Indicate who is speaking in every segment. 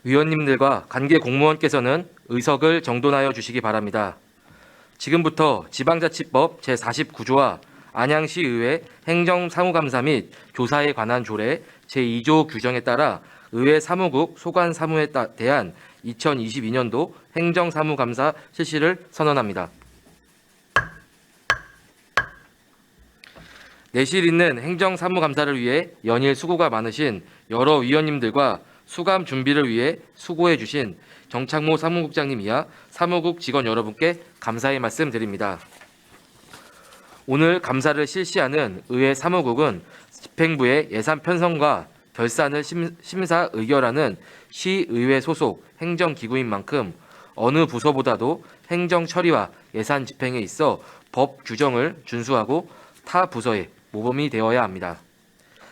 Speaker 1: 위원님들과 관계 공무원께서는 의석을 정돈하여 주시기 바랍니다. 지금부터 지방자치법 제49조와 안양시의회 행정사무감사 및 조사에 관한 조례 제2조 규정에 따라 의회 사무국 소관사무에 대한 2022년도 행정사무감사 실시를 선언합니다. 내실 있는 행정사무감사를 위해 연일 수고가 많으신 여러 위원님들과 수감 준비를 위해 수고해 주신 정창모 사무국장님 이하 사무국 직원 여러분께 감사의 말씀 드립니다. 오늘 감사를 실시하는 의회 사무국은 집행부의 예산 편성과 결산을 심사 의결하는 시의회 소속 행정기구인 만큼 어느 부서보다도 행정 처리와 예산 집행에 있어 법 규정을 준수하고 타 부서에 모범이 되어야 합니다.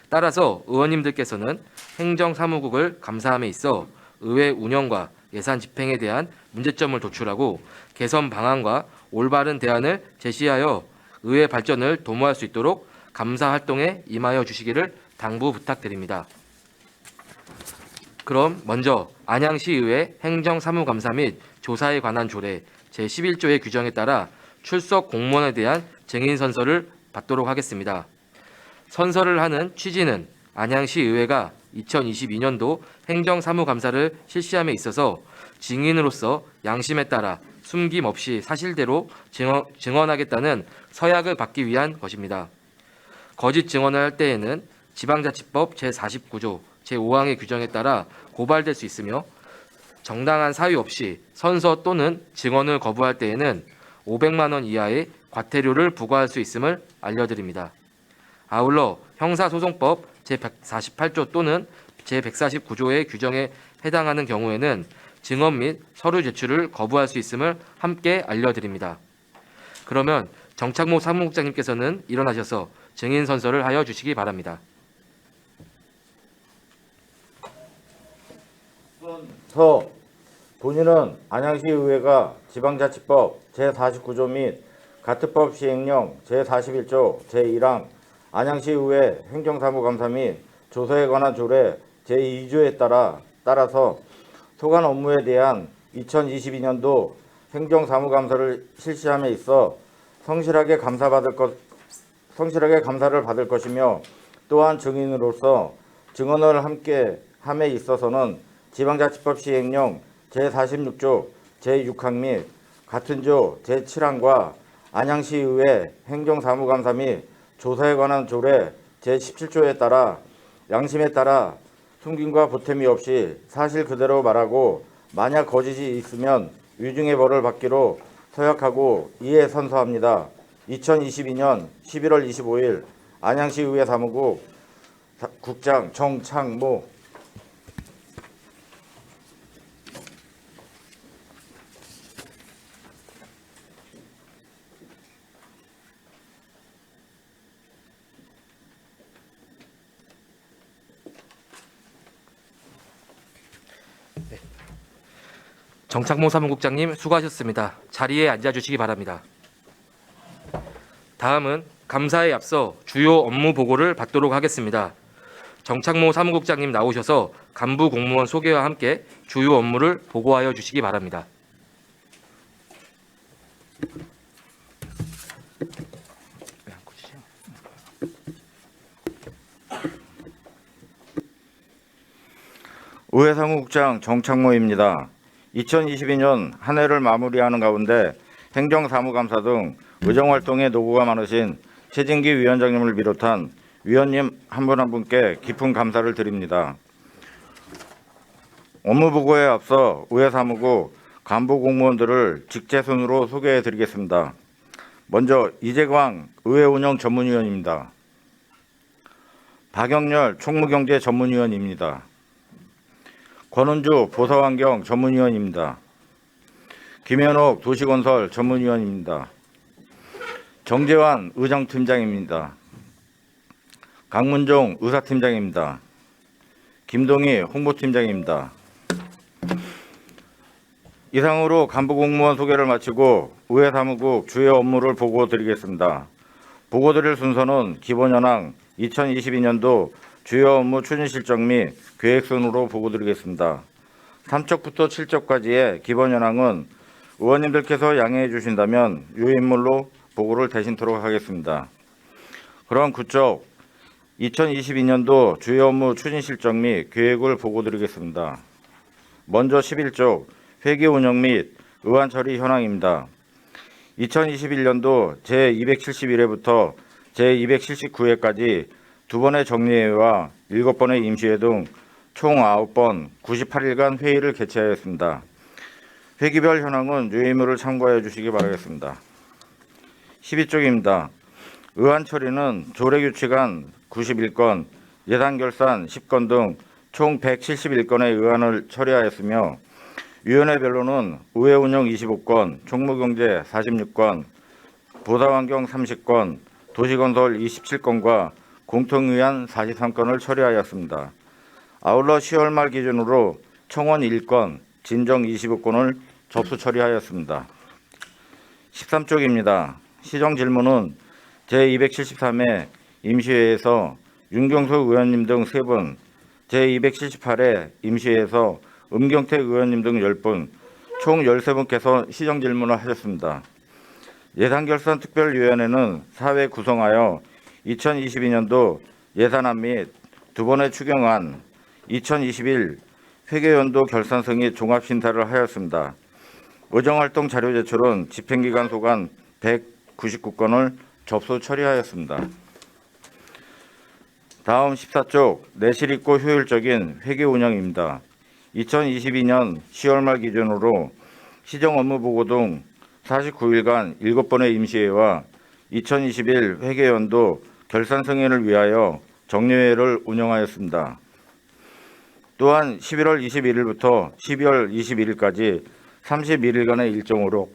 Speaker 1: 따라서 의원님들께서는 행정사무국을 감사함에 있어 의회 운영과 예산 집행에 대한 문제점을 도출하고 개선 방안과 올바른 대안을 제시하여 의회 발전을 도모할 수 있도록 감사 활동에 임하여 주시기를 당부 부탁드립니다. 그럼 먼저 안양시의회 행정사무감사 및 조사에 관한 조례 제11조의 규정에 따라 출석 공무원에 대한 증인 선서를 받도록 하겠습니다. 선서를 하는 취지는 안양시의회가 2022년도 행정사무감사를 실시함에 있어서 증인으로서 양심에 따라 숨김없이 사실대로 증언하겠다는 서약을 받기 위한 것입니다. 거짓 증언을 할 때에는 지방자치법 제49조 제5항의 규정에 따라 고발될 수 있으며 정당한 사유 없이 선서 또는 증언을 거부할 때에는 500만 원 이하의 과태료를 부과할 수 있음을 알려드립니다. 아울러 형사소송법 제148조 또는 제149조의 규정에 해당하는 경우에는 증언 및 서류 제출을 거부할 수 있음을 함께 알려드립니다. 그러면 정창모 사무국장님께서는 일어나셔서 증인 선서를 하여 주시기 바랍니다.
Speaker 2: 서 본인은 안양시의회가 지방자치법 제49조 및 가트법 시행령 제41조 제1항 안양시의회 행정사무감사 및 조사에 관한 조례 제2조에 따라서 소관 업무에 대한 2022년도 행정사무감사를 실시함에 있어 성실하게 감사를 받을 것이며 또한 증인으로서 증언을 함께 함에 있어서는 지방자치법 시행령 제46조 제6항 및 같은 조 제7항과 안양시의회 행정사무감사 및 조사에 관한 조례 제17조에 따라 양심에 따라 숨김과 보탬이 없이 사실 그대로 말하고 만약 거짓이 있으면 위중의 벌을 받기로 서약하고 이에 선서합니다. 2022년 11월 25일 안양시의회 사무국 국장 정창모.
Speaker 1: 정창모 사무국장님 수고하셨습니다. 자리에 앉아주시기 바랍니다. 다음은 감사에 앞서 주요 업무 보고를 받도록 하겠습니다. 정창모 사무국장님 나오셔서 간부 공무원 소개와 함께 주요 업무를 보고하여 주시기 바랍니다.
Speaker 2: 의회 사무국장 정창모입니다. 2022년 한 해를 마무리하는 가운데 행정사무감사 등 의정활동에 노고가 많으신 최진기 위원장님을 비롯한 위원님 한 분 한 분께 깊은 감사를 드립니다. 업무보고에 앞서 의회 사무국 간부 공무원들을 직제순으로 소개해 드리겠습니다. 먼저 이재광 의회운영 전문위원입니다. 박영렬 총무경제 전문위원입니다. 권은주 보사환경 전문위원입니다. 김현옥 도시건설 전문위원입니다. 정재환 의정팀장입니다. 강문종 의사팀장입니다. 김동희 홍보팀장입니다. 이상으로 간부공무원 소개를 마치고 의회 사무국 주요 업무를 보고 드리겠습니다. 보고 드릴 순서는 기본현황 2022년도 주요 업무 추진 실적 및 계획 순으로 보고 드리겠습니다. 3쪽부터 7쪽까지의 기본 현황은 의원님들께서 양해해 주신다면 유인물로 보고를 대신토록 하겠습니다. 그럼 9쪽 2022년도 주요 업무 추진 실적 및 계획을 보고드리겠습니다. 먼저 11쪽 회계 운영 및 의안 처리 현황입니다. 2021년도 제271회부터 제279회까지 2번의 정례회와 7번의 임시회 등 총 9번 98일간 회의를 개최하였습니다. 회기별 현황은 유의물을 참고해 주시기 바라겠습니다. 12쪽입니다. 의안 처리는 조례규칙안 91건, 예산결산 10건 등 총 171건의 의안을 처리하였으며 위원회별로는 의회 운영 25건, 총무경제 46건, 보사환경 30건, 도시건설 27건과 공통의안 43건을 처리하였습니다. 아울러 10월 말 기준으로 청원 1건, 진정 25건을 접수 처리하였습니다. 13쪽입니다. 시정 질문은 제273회 임시회에서 윤경석 의원님 등 3분, 제278회 임시회에서 음경택 의원님 등 10분, 총 13분께서 시정 질문을 하셨습니다. 예산결산특별위원회는 4회 구성하여 2022년도 예산안 및 2번의 추경안, 2021 회계연도 결산 승인 종합심사를 하였습니다. 의정활동 자료 제출은 집행기간 소관 199건을 접수 처리하였습니다. 다음 14쪽 내실 있고 효율적인 회계 운영입니다. 2022년 10월 말 기준으로 시정 업무 보고 등 49일간 7번의 임시회와 2021 회계연도 결산 승인을 위하여 정례회를 운영하였습니다. 또한 11월 21일부터 12월 21일까지 31일간의 일정으로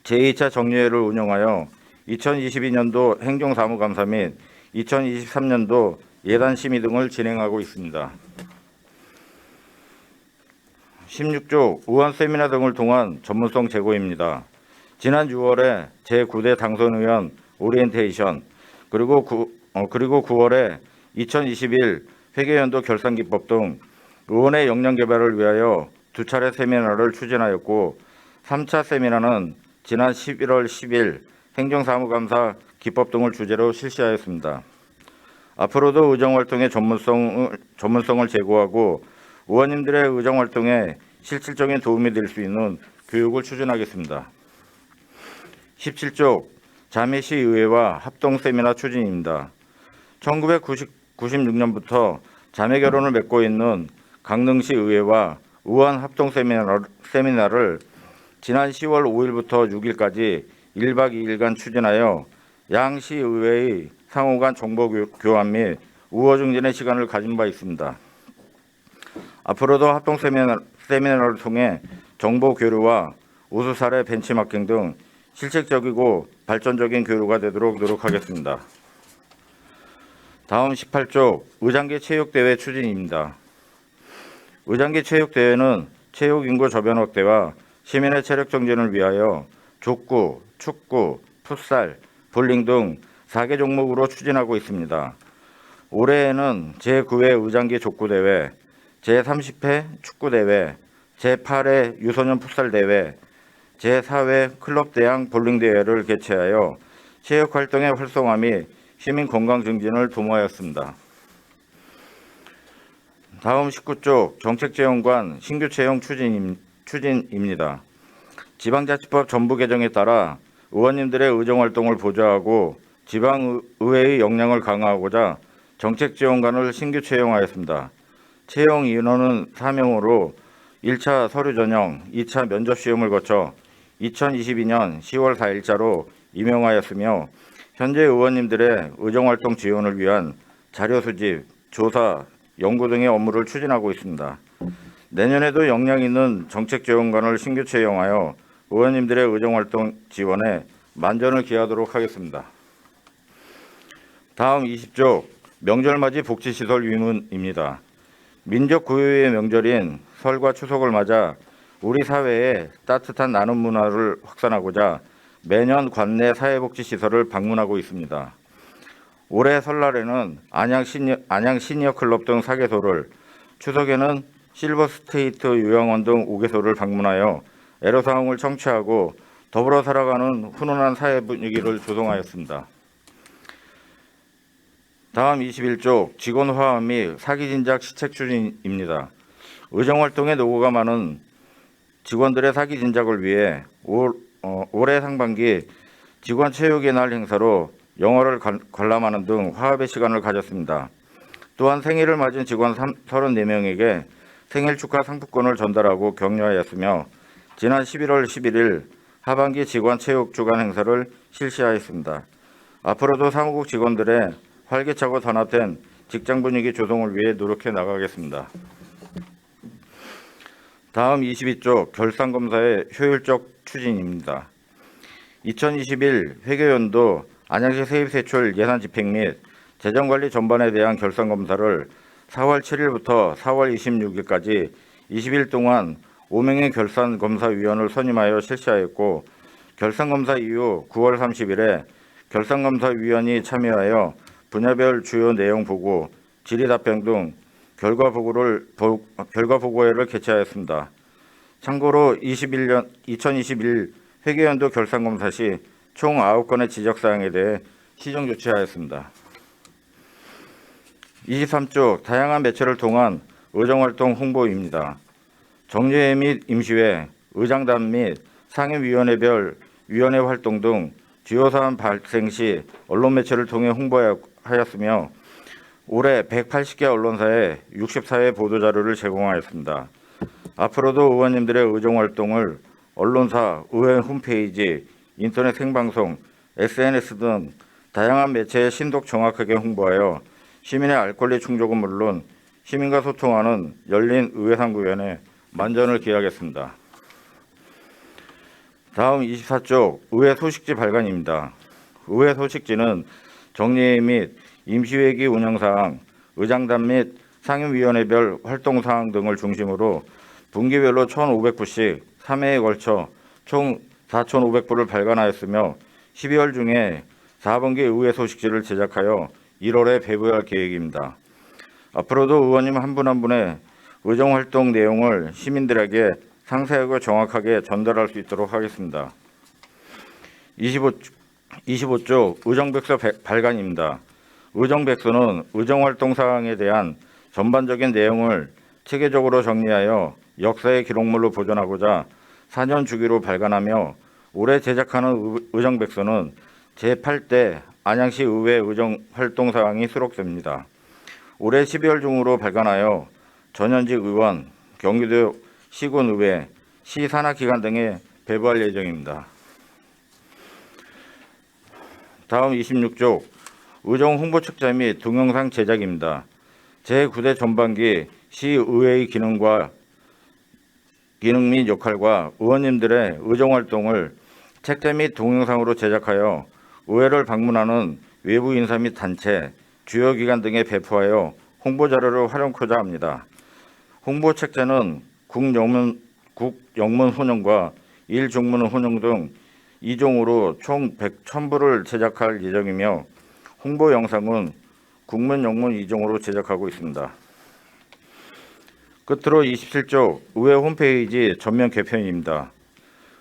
Speaker 2: 제2차 정례회를 운영하여 2022년도 행정사무감사 및 2023년도 예산심의 등을 진행하고 있습니다. 16조 의원 세미나 등을 통한 전문성 제고입니다. 지난 6월에 제9대 당선의원 오리엔테이션 그리고 9월에 2021 회계연도 결산기법 등 의원의 역량 개발을 위하여 2차례 세미나를 추진하였고 3차 세미나는 지난 11월 10일 행정사무감사 기법 등을 주제로 실시하였습니다. 앞으로도 의정활동의 전문성을 제고하고 의원님들의 의정활동에 실질적인 도움이 될 수 있는 교육을 추진하겠습니다. 17쪽 자매시 의회와 합동 세미나 추진입니다. 1996년부터 자매 결혼을 맺고 있는 강릉시 의회와 의원 합동 세미나를 지난 10월 5일부터 6일까지 1박 2일간 추진하여 양시 의회의 상호간 정보 교환 및 우호 증진의 시간을 가진 바 있습니다. 앞으로도 합동 세미나를 통해 정보 교류와 우수 사례 벤치마킹 등 실질적이고 발전적인 교류가 되도록 노력하겠습니다. 다음 18쪽 의장계 체육대회 추진입니다. 의장계 체육대회는 체육인구 저변 확대와 시민의 체력 정진을 위하여 족구, 축구, 풋살, 볼링 등 4개 종목으로 추진하고 있습니다. 올해에는 제9회 의장계 족구대회, 제30회 축구대회, 제8회 유소년 풋살대회, 제4회 클럽대항 볼링대회를 개최하여 체육활동의 활성화 및 시민 건강 증진을 도모하였습니다. 다음 19쪽 정책재원관 신규 채용 추진입니다. 지방자치법 전부 개정에 따라 의원님들의 의정활동을 보좌하고 지방의회의 역량을 강화하고자 정책지원관을 신규 채용하였습니다. 채용 인원은 4명으로 1차 서류 전형, 2차 면접 시험을 거쳐 2022년 10월 4일자로 임명하였으며 현재 의원님들의 의정활동 지원을 위한 자료 수집, 조사, 연구 등의 업무를 추진하고 있습니다. 내년에도 역량 있는 정책지원관을 신규 채용하여 의원님들의 의정활동 지원에 만전을 기하도록 하겠습니다. 다음 20조 명절맞이 복지시설 위문입니다. 민족 고유의 명절인 설과 추석을 맞아 우리 사회에 따뜻한 나눔 문화를 확산하고자 매년 관내 사회복지시설을 방문하고 있습니다. 올해 설날에는 안양 시니어 클럽 등 4개소를, 추석에는 실버스테이트 요양원 등 5개소를 방문하여 애로사항을 청취하고 더불어 살아가는 훈훈한 사회 분위기를 조성하였습니다. 다음 21쪽 직원 화합 및 사기 진작 시책 추진입니다. 의정활동에 노고가 많은 직원들의 사기 진작을 위해 올해 상반기 직원 체육의 날 행사로 영어를 관람하는 등 화합의 시간을 가졌습니다. 또한 생일을 맞은 직원 34명에게 생일 축하 상품권을 전달하고 격려하였으며 지난 11월 11일 하반기 직원 체육 주간 행사를 실시하였습니다. 앞으로도 사무국 직원들의 활기차고 단합된 직장 분위기 조성을 위해 노력해 나가겠습니다. 다음 22쪽 결산검사의 효율적 추진입니다. 2021 회계연도 안양시 세입세출 예산집행 및 재정관리 전반에 대한 결산검사를 4월 7일부터 4월 26일까지 20일 동안 5명의 결산검사위원을 선임하여 실시하였고 결산검사 이후 9월 30일에 결산검사위원이 참여하여 분야별 주요 내용 보고, 질의 답변 등 결과 보고회를 개최하였습니다. 참고로 2021 회계연도 결산검사 시 총 9건의 지적사항에 대해 시정 조치하였습니다. 23쪽 다양한 매체를 통한 의정활동 홍보입니다. 정례회 및 임시회, 의장단 및 상임위원회별 위원회 활동 등 주요 사안 발생 시 언론 매체를 통해 홍보하였으며 올해 180개 언론사에 64회 보도자료를 제공하였습니다. 앞으로도 의원님들의 의정활동을 언론사, 의회 홈페이지, 인터넷 생방송, SNS 등 다양한 매체에 신속 정확하게 홍보하여 시민의 알 권리 충족은 물론 시민과 소통하는 열린 의회상구위원회 만전을 기하겠습니다. 다음 24쪽 의회 소식지 발간입니다. 의회 소식지는 정례회 및 임시회기 운영사항, 의장단 및 상임위원회별 활동사항 등을 중심으로 분기별로 1,500부씩 3회에 걸쳐 총 4,500부를 발간하였으며 12월 중에 4분기 의회 소식지를 제작하여 1월에 배부할 계획입니다. 앞으로도 의원님 한 분 한 분의 의정활동 내용을 시민들에게 상세하고 정확하게 전달할 수 있도록 하겠습니다. 25쪽 의정백서 발간입니다. 의정백서는 의정활동 사항에 대한 전반적인 내용을 체계적으로 정리하여 역사의 기록물로 보존하고자 4년 주기로 발간하며 올해 제작하는 의정백서는 제8대 안양시 의회 의정활동 사항이 수록됩니다. 올해 12월 중으로 발간하여 전현직 의원, 경기도 시군의회, 시 산하기관 등에 배부할 예정입니다. 다음 26쪽 의정 홍보책자 및 동영상 제작입니다. 제9대 전반기 시의회의 기능 및 역할과 의원님들의 의정활동을 책자 및 동영상으로 제작하여 의회를 방문하는 외부 인사 및 단체, 주요 기관 등에 배포하여 홍보자료를 활용하고자 합니다. 홍보 책자는 국영문 혼용과 일중문 혼용 등 2종으로 총 1,000부를 제작할 예정이며 홍보 영상은 국문 영문 2종으로 제작하고 있습니다. 끝으로 27쪽 의회 홈페이지 전면 개편입니다.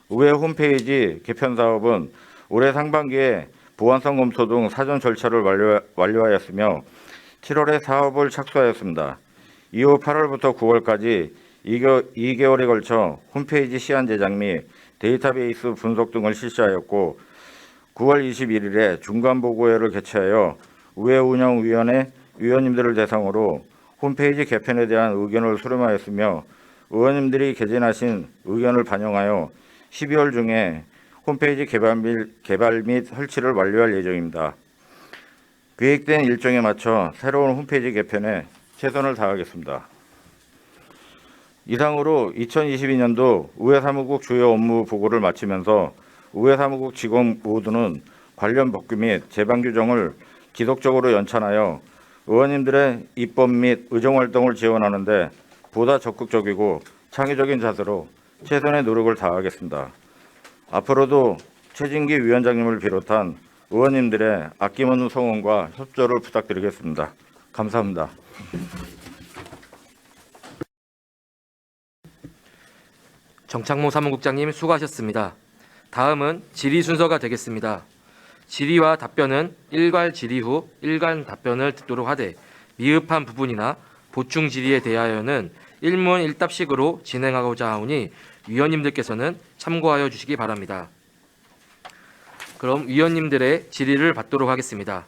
Speaker 2: 의회 홈페이지 개편 사업은 올해 상반기에 보안성 검토 등 사전 절차를 완료하였으며 7월에 사업을 착수하였습니다. 이후 8월부터 9월까지 2개월에 걸쳐 홈페이지 시안 제작 및 데이터베이스 분석 등을 실시하였고 9월 21일에 중간보고회를 개최하여 의회운영위원회 위원님들을 대상으로 홈페이지 개편에 대한 의견을 수렴하였으며 의원님들이 개진하신 의견을 반영하여 12월 중에 홈페이지 개발 및 설치를 완료할 예정입니다. 계획된 일정에 맞춰 새로운 홈페이지 개편에 최선을 다하겠습니다. 이상으로 2022년도 의회사무국 주요 업무 보고를 마치면서 의회사무국 직원 모두는 관련 법규 및 제방 규정을 지속적으로 연찬하여 의원님들의 입법 및 의정활동을 지원하는 데 보다 적극적이고 창의적인 자세로 최선의 노력을 다하겠습니다. 앞으로도 최진기 위원장님을 비롯한 의원님들의 아낌없는 성원과 협조를 부탁드리겠습니다. 감사합니다.
Speaker 1: 정창모 사무국장님 수고하셨습니다. 다음은 질의 순서가 되겠습니다. 질의와 답변은 일괄 질의 후 일괄 답변을 듣도록 하되 미흡한 부분이나 보충 질의에 대하여는 일문 일답식으로 진행하고자 하오니 위원님들께서는 참고하여 주시기 바랍니다. 그럼 위원님들의 질의를 받도록 하겠습니다.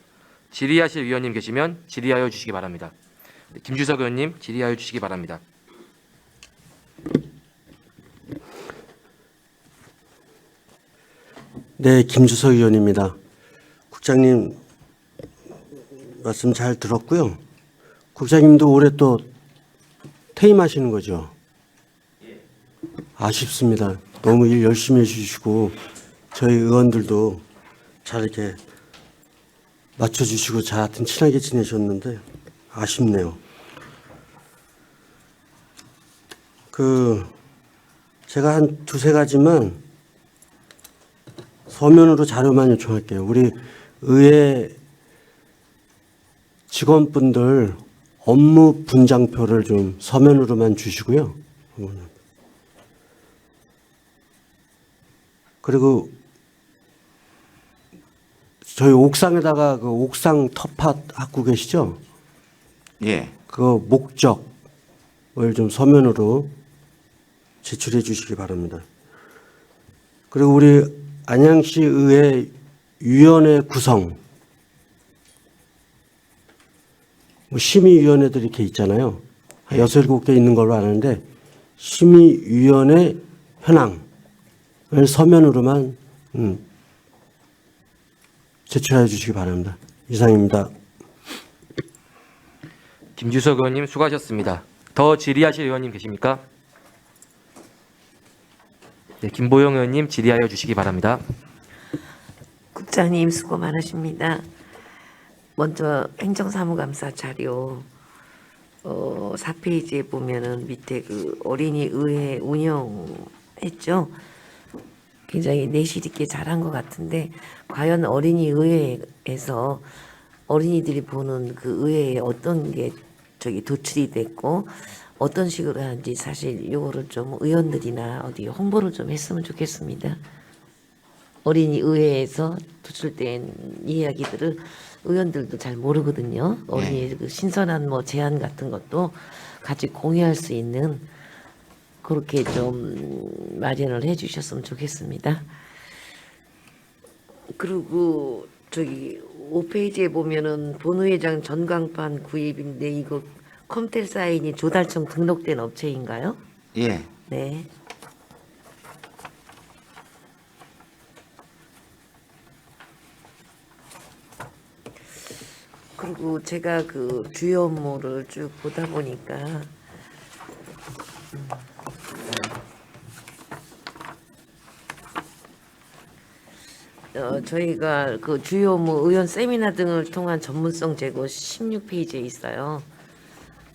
Speaker 1: 질의하실 위원님 계시면 질의하여 주시기 바랍니다. 김주석 의원님 질의하여 주시기 바랍니다.
Speaker 3: 네, 김주석 의원입니다. 국장님 말씀 잘 들었고요. 국장님도 올해 또 퇴임하시는 거죠? 아쉽습니다. 너무 일 열심히 해주시고 저희 의원들도 잘 이렇게 맞춰주시고 저 하여튼 친하게 지내셨는데 아쉽네요. 제가 한 두세 가지만 서면으로 자료만 요청할게요. 우리 의회 직원분들 업무 분장표를 좀 서면으로만 주시고요. 그리고 저희 옥상에다가 그 옥상 텃밭 갖고 계시죠?
Speaker 2: 예.
Speaker 3: 그 목적을 좀 서면으로 제출해 주시기 바랍니다. 그리고 우리 안양시 의회 위원회 구성, 뭐 심의위원회들이 이렇게 있잖아요. 한 6, 7개 있는 걸로 아는데 심의위원회 현황을 서면으로만 제출해 주시기 바랍니다. 이상입니다.
Speaker 1: 김주석 의원님 수고하셨습니다. 더 질의하실 의원님 계십니까? 네, 김보영 의원님 질의하여 주시기 바랍니다.
Speaker 4: 국장님 수고 많으십니다. 먼저 행정사무감사 자료 4페이지에 보면은 밑에 그 어린이 의회 운영했죠. 굉장히 내실 있게 잘한 것 같은데 과연 어린이 의회에서 어린이들이 보는 그 의회에 어떤 게 도출이 됐고 어떤 식으로 하는지 사실 요거를 좀 의원들이나 어디 홍보를 좀 했으면 좋겠습니다. 어린이 의회에서 도출된 이야기들을 의원들도 잘 모르거든요. 어린이 그 신선한 뭐 제안 같은 것도 같이 공유할 수 있는 그렇게 좀 마련을 해주셨으면 좋겠습니다. 그리고 5페이지에 보면은 본회의장 전광판 구입인데 이거 컴텔 사인이 조달청 등록된 업체인가요?
Speaker 2: 예.
Speaker 4: 네. 그리고 제가 그 주요 업무를 쭉 보다 보니까 저희가 그 주요 업무 의원 세미나 등을 통한 전문성 제고 16페이지에 있어요.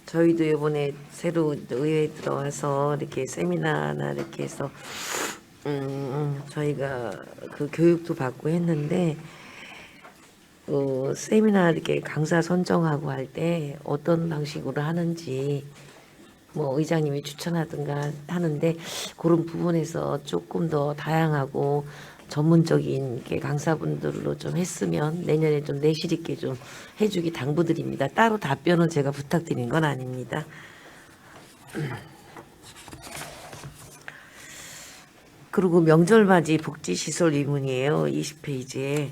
Speaker 4: 저희도 이번에 새로 의회에 들어와서 이렇게 세미나나 이렇게 해서 저희가 그 교육도 받고 했는데 세미나 이렇게 강사 선정하고 할 때 어떤 방식으로 하는지 뭐 의장님이 추천하든가 하는데 그런 부분에서 조금 더 다양하고 전문적인 게 강사분들로 좀 했으면 내년에 좀 내실 있게 좀 해주기 당부드립니다. 따로 답변은 제가 부탁드린 건 아닙니다. 그리고 명절맞이 복지시설 의문이에요. 20페이지에.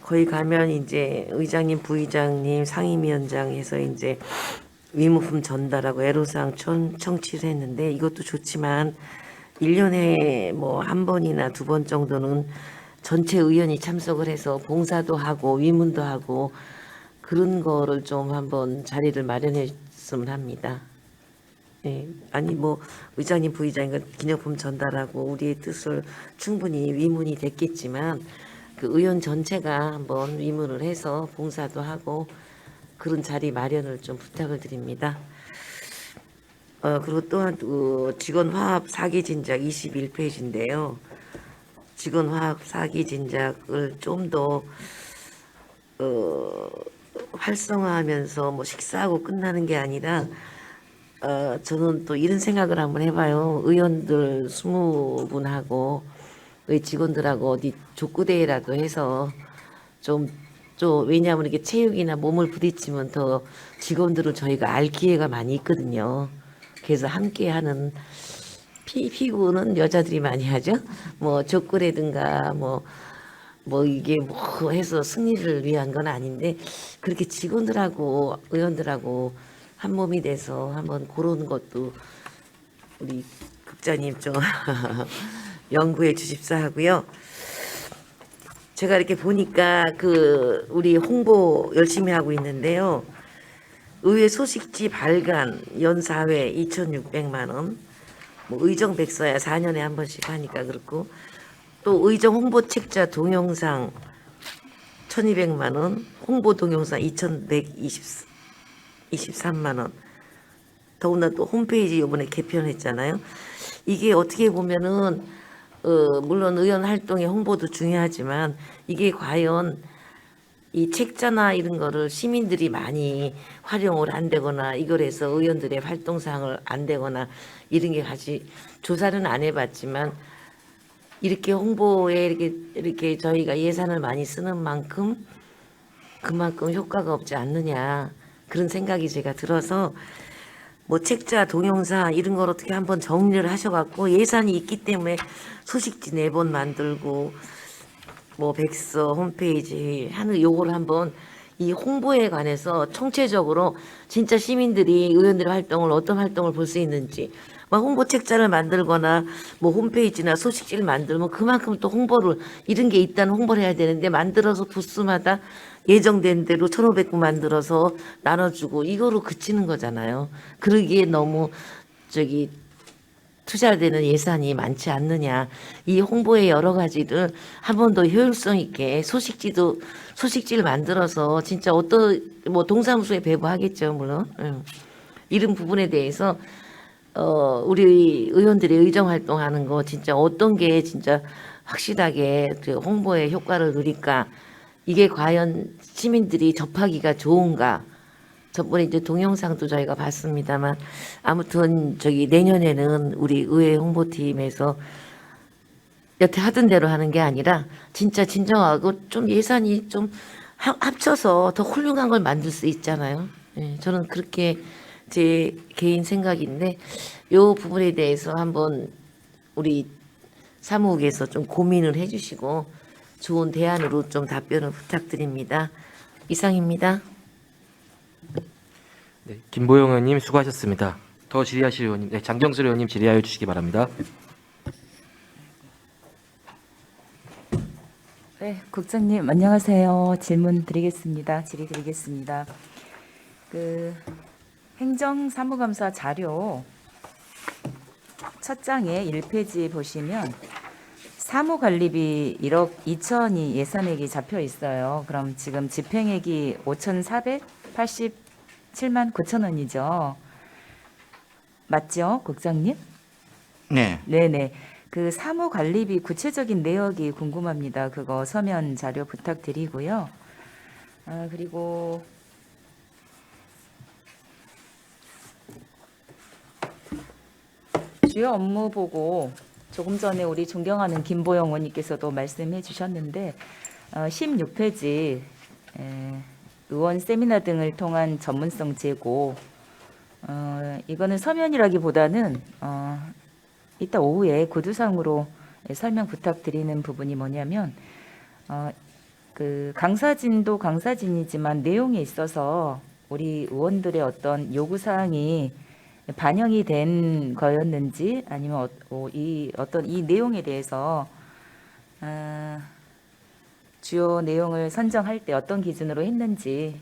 Speaker 4: 거기 가면 이제 의장님, 부의장님, 상임위원장에서 이제 위무품 전달하고 애로사항 청취를 했는데 이것도 좋지만 1년에 뭐 한 번이나 두 번 정도는 전체 의원이 참석을 해서 봉사도 하고 위문도 하고 그런 거를 좀 한번 자리를 마련했으면 합니다. 예, 아니 뭐 의장님, 부의장님 기념품 전달하고 우리의 뜻을 충분히 위문이 됐겠지만 그 의원 전체가 한번 위문을 해서 봉사도 하고 그런 자리 마련을 좀 부탁을 드립니다. 그리고 또한 직원 화합 사기 진작 21페이지인데요. 직원 화합 사기 진작을 좀 더 활성화하면서 뭐 식사하고 끝나는 게 아니라 저는 또 이런 생각을 한번 해봐요. 의원들 20분하고 의 직원들하고 어디 족구대회라도 해서 좀 왜냐하면 이렇게 체육이나 몸을 부딪히면 더 직원들을 저희가 알 기회가 많이 있거든요. 그래서 함께하는 피구는 여자들이 많이 하죠. 뭐 족구라든가 뭐 이게 뭐 해서 승리를 위한 건 아닌데 그렇게 직원들하고 의원들하고 한 몸이 돼서 한번 그런 것도 우리 국장님 좀 연구해 주십사 하고요. 제가 이렇게 보니까 그 우리 홍보 열심히 하고 있는데요. 의회 소식지 발간 연사회 2,600만 원, 뭐 의정 백서야 4년에 한 번씩 하니까 그렇고 또 의정 홍보 책자 동영상 1,200만 원, 홍보 동영상 2,123만 원. 더구나 또 홈페이지 이번에 개편했잖아요. 이게 어떻게 보면은 물론 의원 활동의 홍보도 중요하지만 이게 과연 이 책자나 이런 거를 시민들이 많이 활용을 안 되거나 이걸 해서 의원들의 활동상을 안 되거나 이런 게 같이 조사는 안 해봤지만 이렇게 홍보에 이렇게 저희가 예산을 많이 쓰는 만큼 그만큼 효과가 없지 않느냐 그런 생각이 제가 들어서 뭐 책자, 동영상 이런 걸 어떻게 한번 정리를 하셔갖고 예산이 있기 때문에 소식지 4번 만들고 뭐 백서 홈페이지 하는 요거를 한번 이 홍보에 관해서 총체적으로 진짜 시민들이 의원들의 활동을 어떤 활동을 볼 수 있는지 막 홍보 책자를 만들거나 뭐 홈페이지나 소식지를 만들면 그만큼 또 홍보를 이런 게 있다는 홍보를 해야 되는데 만들어서 부스마다 예정된 대로 1,500부 만들어서 나눠주고 이거로 그치는 거잖아요. 그러기에 너무 투자되는 예산이 많지 않느냐. 이 홍보의 여러 가지를 한 번 더 효율성 있게 소식지를 만들어서 진짜 어떤 뭐 동사무소에 배부하겠죠 물론 이런 부분에 대해서 우리 의원들이 의정 활동하는 거 진짜 어떤 게 진짜 확실하게 그 홍보의 효과를 누릴까 이게 과연 시민들이 접하기가 좋은가 저번에 이제 동영상도 저희가 봤습니다만 아무튼 내년에는 우리 의회 홍보팀에서 여태 하던 대로 하는 게 아니라 진짜 진정하고 좀 예산이 좀 합쳐서 더 훌륭한 걸 만들 수 있잖아요. 예, 저는 그렇게 제 개인 생각인데 요 부분에 대해서 한번 우리 사무국에서 좀 고민을 해주시고 좋은 대안으로 좀 답변을 부탁드립니다. 이상입니다.
Speaker 1: 네, 김보영 의원님 수고하셨습니다. 더 질의하실 의원님, 네, 장경슬 의원님 질의하여 주시기 바랍니다.
Speaker 5: 네, 국장님 안녕하세요. 질의 드리겠습니다. 그 행정사무감사 자료 첫 장에 1페이지 보시면 사무관리비 1억 2천이 예산액이 잡혀 있어요. 그럼 지금 집행액이 5,487만 9천 원이죠. 맞죠, 국장님?
Speaker 2: 네.
Speaker 5: 네네. 그 사무관리비 구체적인 내역이 궁금합니다. 그거 서면 자료 부탁드리고요. 그리고 주요 업무 보고 조금 전에 우리 존경하는 김보영 의원님께서도 말씀해 주셨는데 16페이지 의원 세미나 등을 통한 전문성 제고 이거는 서면이라기보다는 이따 오후에 구두상으로 설명 부탁드리는 부분이 뭐냐면 그 강사진도 강사진이지만 내용에 있어서 우리 의원들의 어떤 요구사항이 반영이 된 거였는지 아니면 이 내용에 대해서 주요 내용을 선정할 때 어떤 기준으로 했는지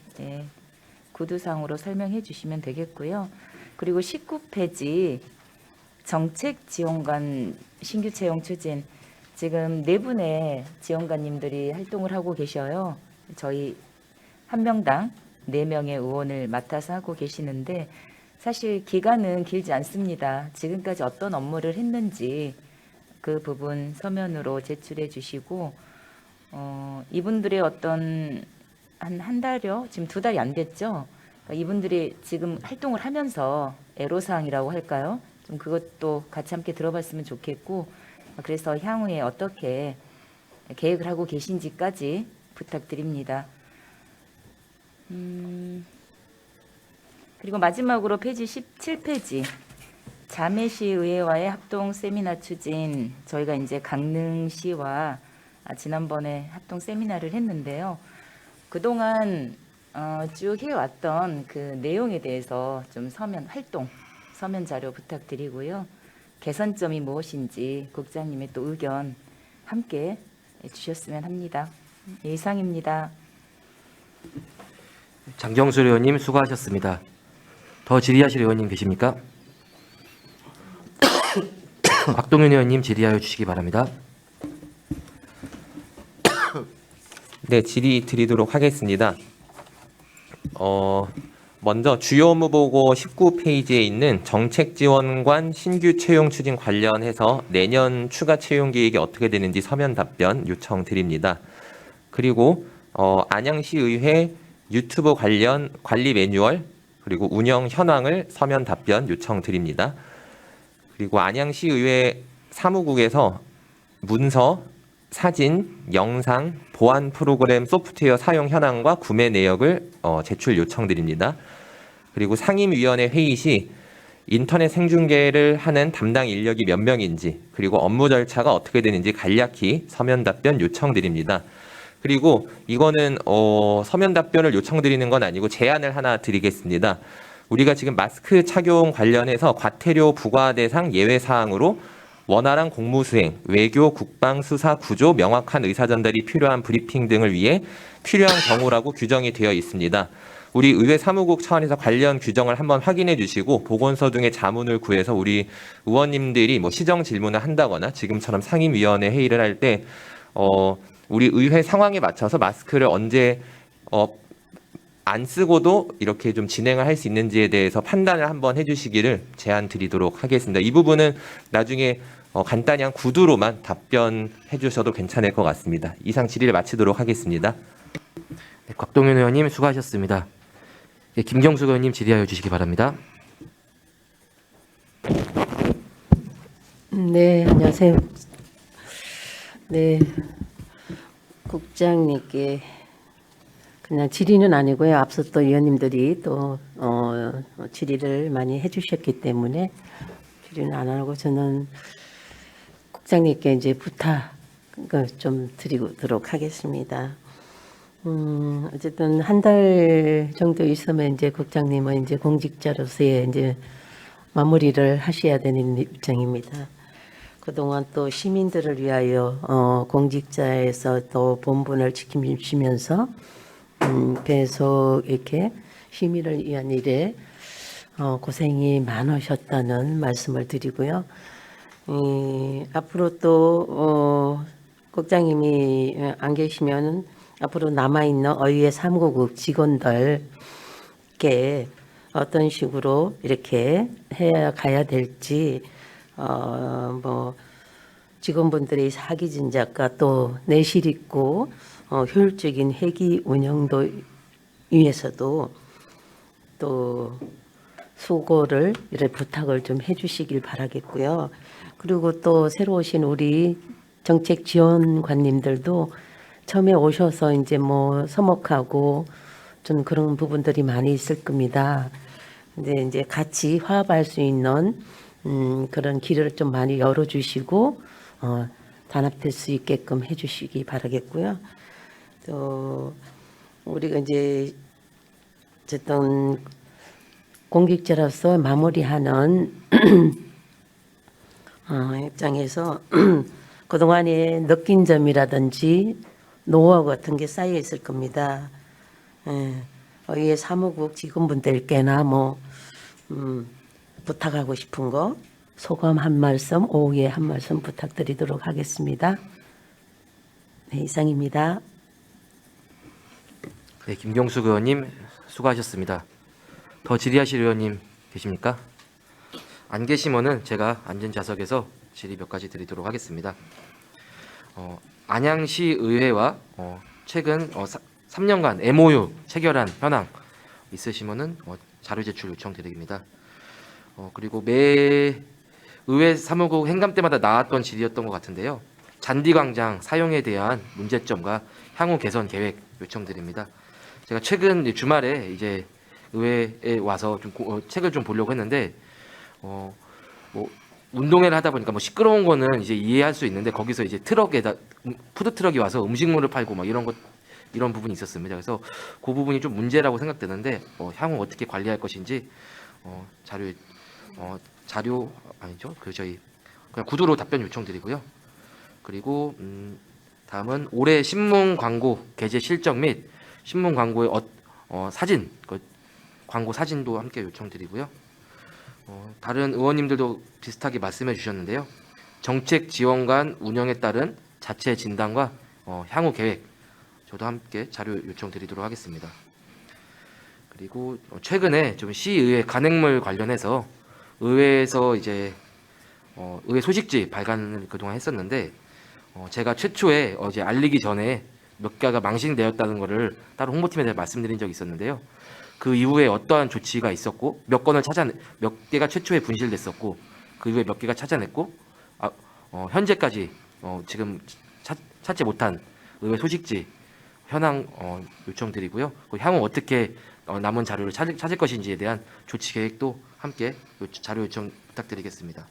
Speaker 5: 구두상으로 설명해 주시면 되겠고요. 그리고 19페이지 정책지원관 신규 채용 추진 지금 4분의 지원관님들이 활동을 하고 계셔요. 저희 한 명당 4명의 의원을 맡아서 하고 계시는데 사실 기간은 길지 않습니다. 지금까지 어떤 업무를 했는지 그 부분 서면으로 제출해 주시고 이분들의 어떤 한 달여 지금 2달이 안 됐죠. 그러니까 이분들이 지금 활동을 하면서 애로사항이라고 할까요? 좀 그것도 같이 함께 들어봤으면 좋겠고, 그래서 향후에 어떻게 계획을 하고 계신지까지 부탁드립니다. 그리고 마지막으로 페이지 17페이지 자매시의회와의 합동 세미나 추진, 저희가 이제 강릉시와 지난번에 합동 세미나를 했는데요. 그동안 쭉 해왔던 그 내용에 대해서 좀 서면 자료 부탁드리고요. 개선점이 무엇인지 국장님의 또 의견 함께 주셨으면 합니다. 예, 이상입니다.
Speaker 1: 장경수 의원님 수고하셨습니다. 더 질의하실 의원님 계십니까? 박동윤 의원님 질의하여 주시기 바랍니다.
Speaker 6: 네, 질의 드리도록 하겠습니다. 먼저 주요 업무 보고 19페이지에 있는 정책지원관 신규 채용 추진 관련해서 내년 추가 채용 계획이 어떻게 되는지 서면 답변 요청드립니다. 그리고 안양시의회 유튜브 관련 관리 매뉴얼 그리고 운영 현황을 서면 답변 요청드립니다. 그리고 안양시의회 사무국에서 문서, 사진, 영상, 보안 프로그램 소프트웨어 사용 현황과 구매 내역을 제출 요청드립니다. 그리고 상임위원회 회의 시 인터넷 생중계를 하는 담당 인력이 몇 명인지, 그리고 업무 절차가 어떻게 되는지 간략히 서면 답변 요청드립니다. 그리고 이거는 서면 답변을 요청드리는 건 아니고 제안을 하나 드리겠습니다. 우리가 지금 마스크 착용 관련해서 과태료 부과 대상 예외 사항으로 원활한 공무 수행, 외교, 국방, 수사, 구조, 명확한 의사 전달이 필요한 브리핑 등을 위해 필요한 경우라고 규정이 되어 있습니다. 우리 의회 사무국 차원에서 관련 규정을 한번 확인해 주시고 보건소 등의 자문을 구해서 우리 의원님들이 뭐 시정 질문을 한다거나 지금처럼 상임위원회 회의를 할 때 우리 의회 상황에 맞춰서 마스크를 언제 안 쓰고도 이렇게 좀 진행을 할 수 있는지에 대해서 판단을 한번 해주시기를 제안 드리도록 하겠습니다. 이 부분은 나중에 간단히 한 구두로만 답변해 주셔도 괜찮을 것 같습니다. 이상 질의를 마치도록 하겠습니다.
Speaker 1: 네, 곽동윤 의원님 수고하셨습니다. 네, 김경수 의원님 질의하여 주시기 바랍니다.
Speaker 7: 네, 안녕하세요. 네, 국장님께 그냥 질의는 아니고요. 앞서 또 의원님들이 또 질의를 많이 해주셨기 때문에 질의는 안 하고 저는 국장님께 이제 부탁을 좀 드리도록 하겠습니다. 어쨌든 한 달 정도 있으면 이제 국장님은 이제 공직자로서의 이제 마무리를 하셔야 되는 입장입니다. 그동안 또 시민들을 위하여 공직자에서 또 본분을 지키시면서 계속 이렇게 시민을 위한 일에 고생이 많으셨다는 말씀을 드리고요. 앞으로 또 국장님이 안 계시면 앞으로 남아있는 의회 사무국 직원들께 어떤 식으로 이렇게 해 가야 될지 뭐 직원분들의 사기 진작과 또 내실 있고 효율적인 회기 운영도 위해서도 또 수고를 이렇게 부탁을 좀 해주시길 바라겠고요. 그리고 또 새로 오신 우리 정책 지원관님들도 처음에 오셔서 이제 뭐 서먹하고 좀 그런 부분들이 많이 있을 겁니다. 근데 이제 같이 화합할 수 있는 그런 길을 좀 많이 열어주시고 단합될 수 있게끔 해주시기 바라겠고요. 또 우리가 이제 어쨌든 공직자로서 마무리하는 입장에서 그동안에 느낀 점이라든지 노하우 같은 게 쌓여 있을 겁니다. 의회 사무국 직원분들께나 뭐 부탁하고 싶은 거 소감 한 말씀, 오후에 한 말씀 부탁드리도록 하겠습니다. 네, 이상입니다.
Speaker 1: 네, 김경수 의원님 수고하셨습니다. 더 질의하실 의원님 계십니까? 안 계시면은 제가 앉은 좌석에서 질의 몇 가지 드리도록 하겠습니다. 안양시 의회와 최근 3년간 MOU 체결한 현황 있으시면은 자료 제출 요청드립니다. 그리고 매 의회 사무국 행감 때마다 나왔던 질의였던 것 같은데요. 잔디광장 사용에 대한 문제점과 향후 개선 계획 요청드립니다. 제가 최근 주말에 이제 의회에 와서 좀 책을 좀 보려고 했는데 뭐 운동회를 하다 보니까 뭐 시끄러운 거는 이제 이해할 수 있는데 거기서 이제 트럭에다 푸드 트럭이 와서 음식물을 팔고 막 이런 부분이 있었습니다. 그래서 그 부분이 좀 문제라고 생각되는데 향후 어떻게 관리할 것인지 자료 아니죠? 저희 그냥 구두로 답변 요청드리고요. 그리고 다음은 올해 신문 광고 게재 실적 및 신문 광고의 사진 광고 사진도 함께 요청드리고요. 다른 의원님들도 비슷하게 말씀해 주셨는데요. 정책 지원관 운영에 따른 자체 진단과 향후 계획 저도 함께 자료 요청드리도록 하겠습니다. 그리고 최근에 좀 시의회 간행물 관련해서 의회에서 이제 의회 소식지 발간을 그동안 했었는데 제가 최초에 어제 알리기 전에 몇 개가 망신되었다는 것을 따로 홍보팀에 대해 말씀드린 적이 있었는데요. 그 이후에 어떠한 조치가 있었고 몇 개가 최초에 분실됐었고 그 이후에 몇 개가 찾아냈고 현재까지 지금 찾지 못한 의회 소식지 현황 요청드리고요. 향후 어떻게 남은 자료를 찾을 것인지에 대한 조치 계획도 함께 자료 요청 부탁드리겠습니다.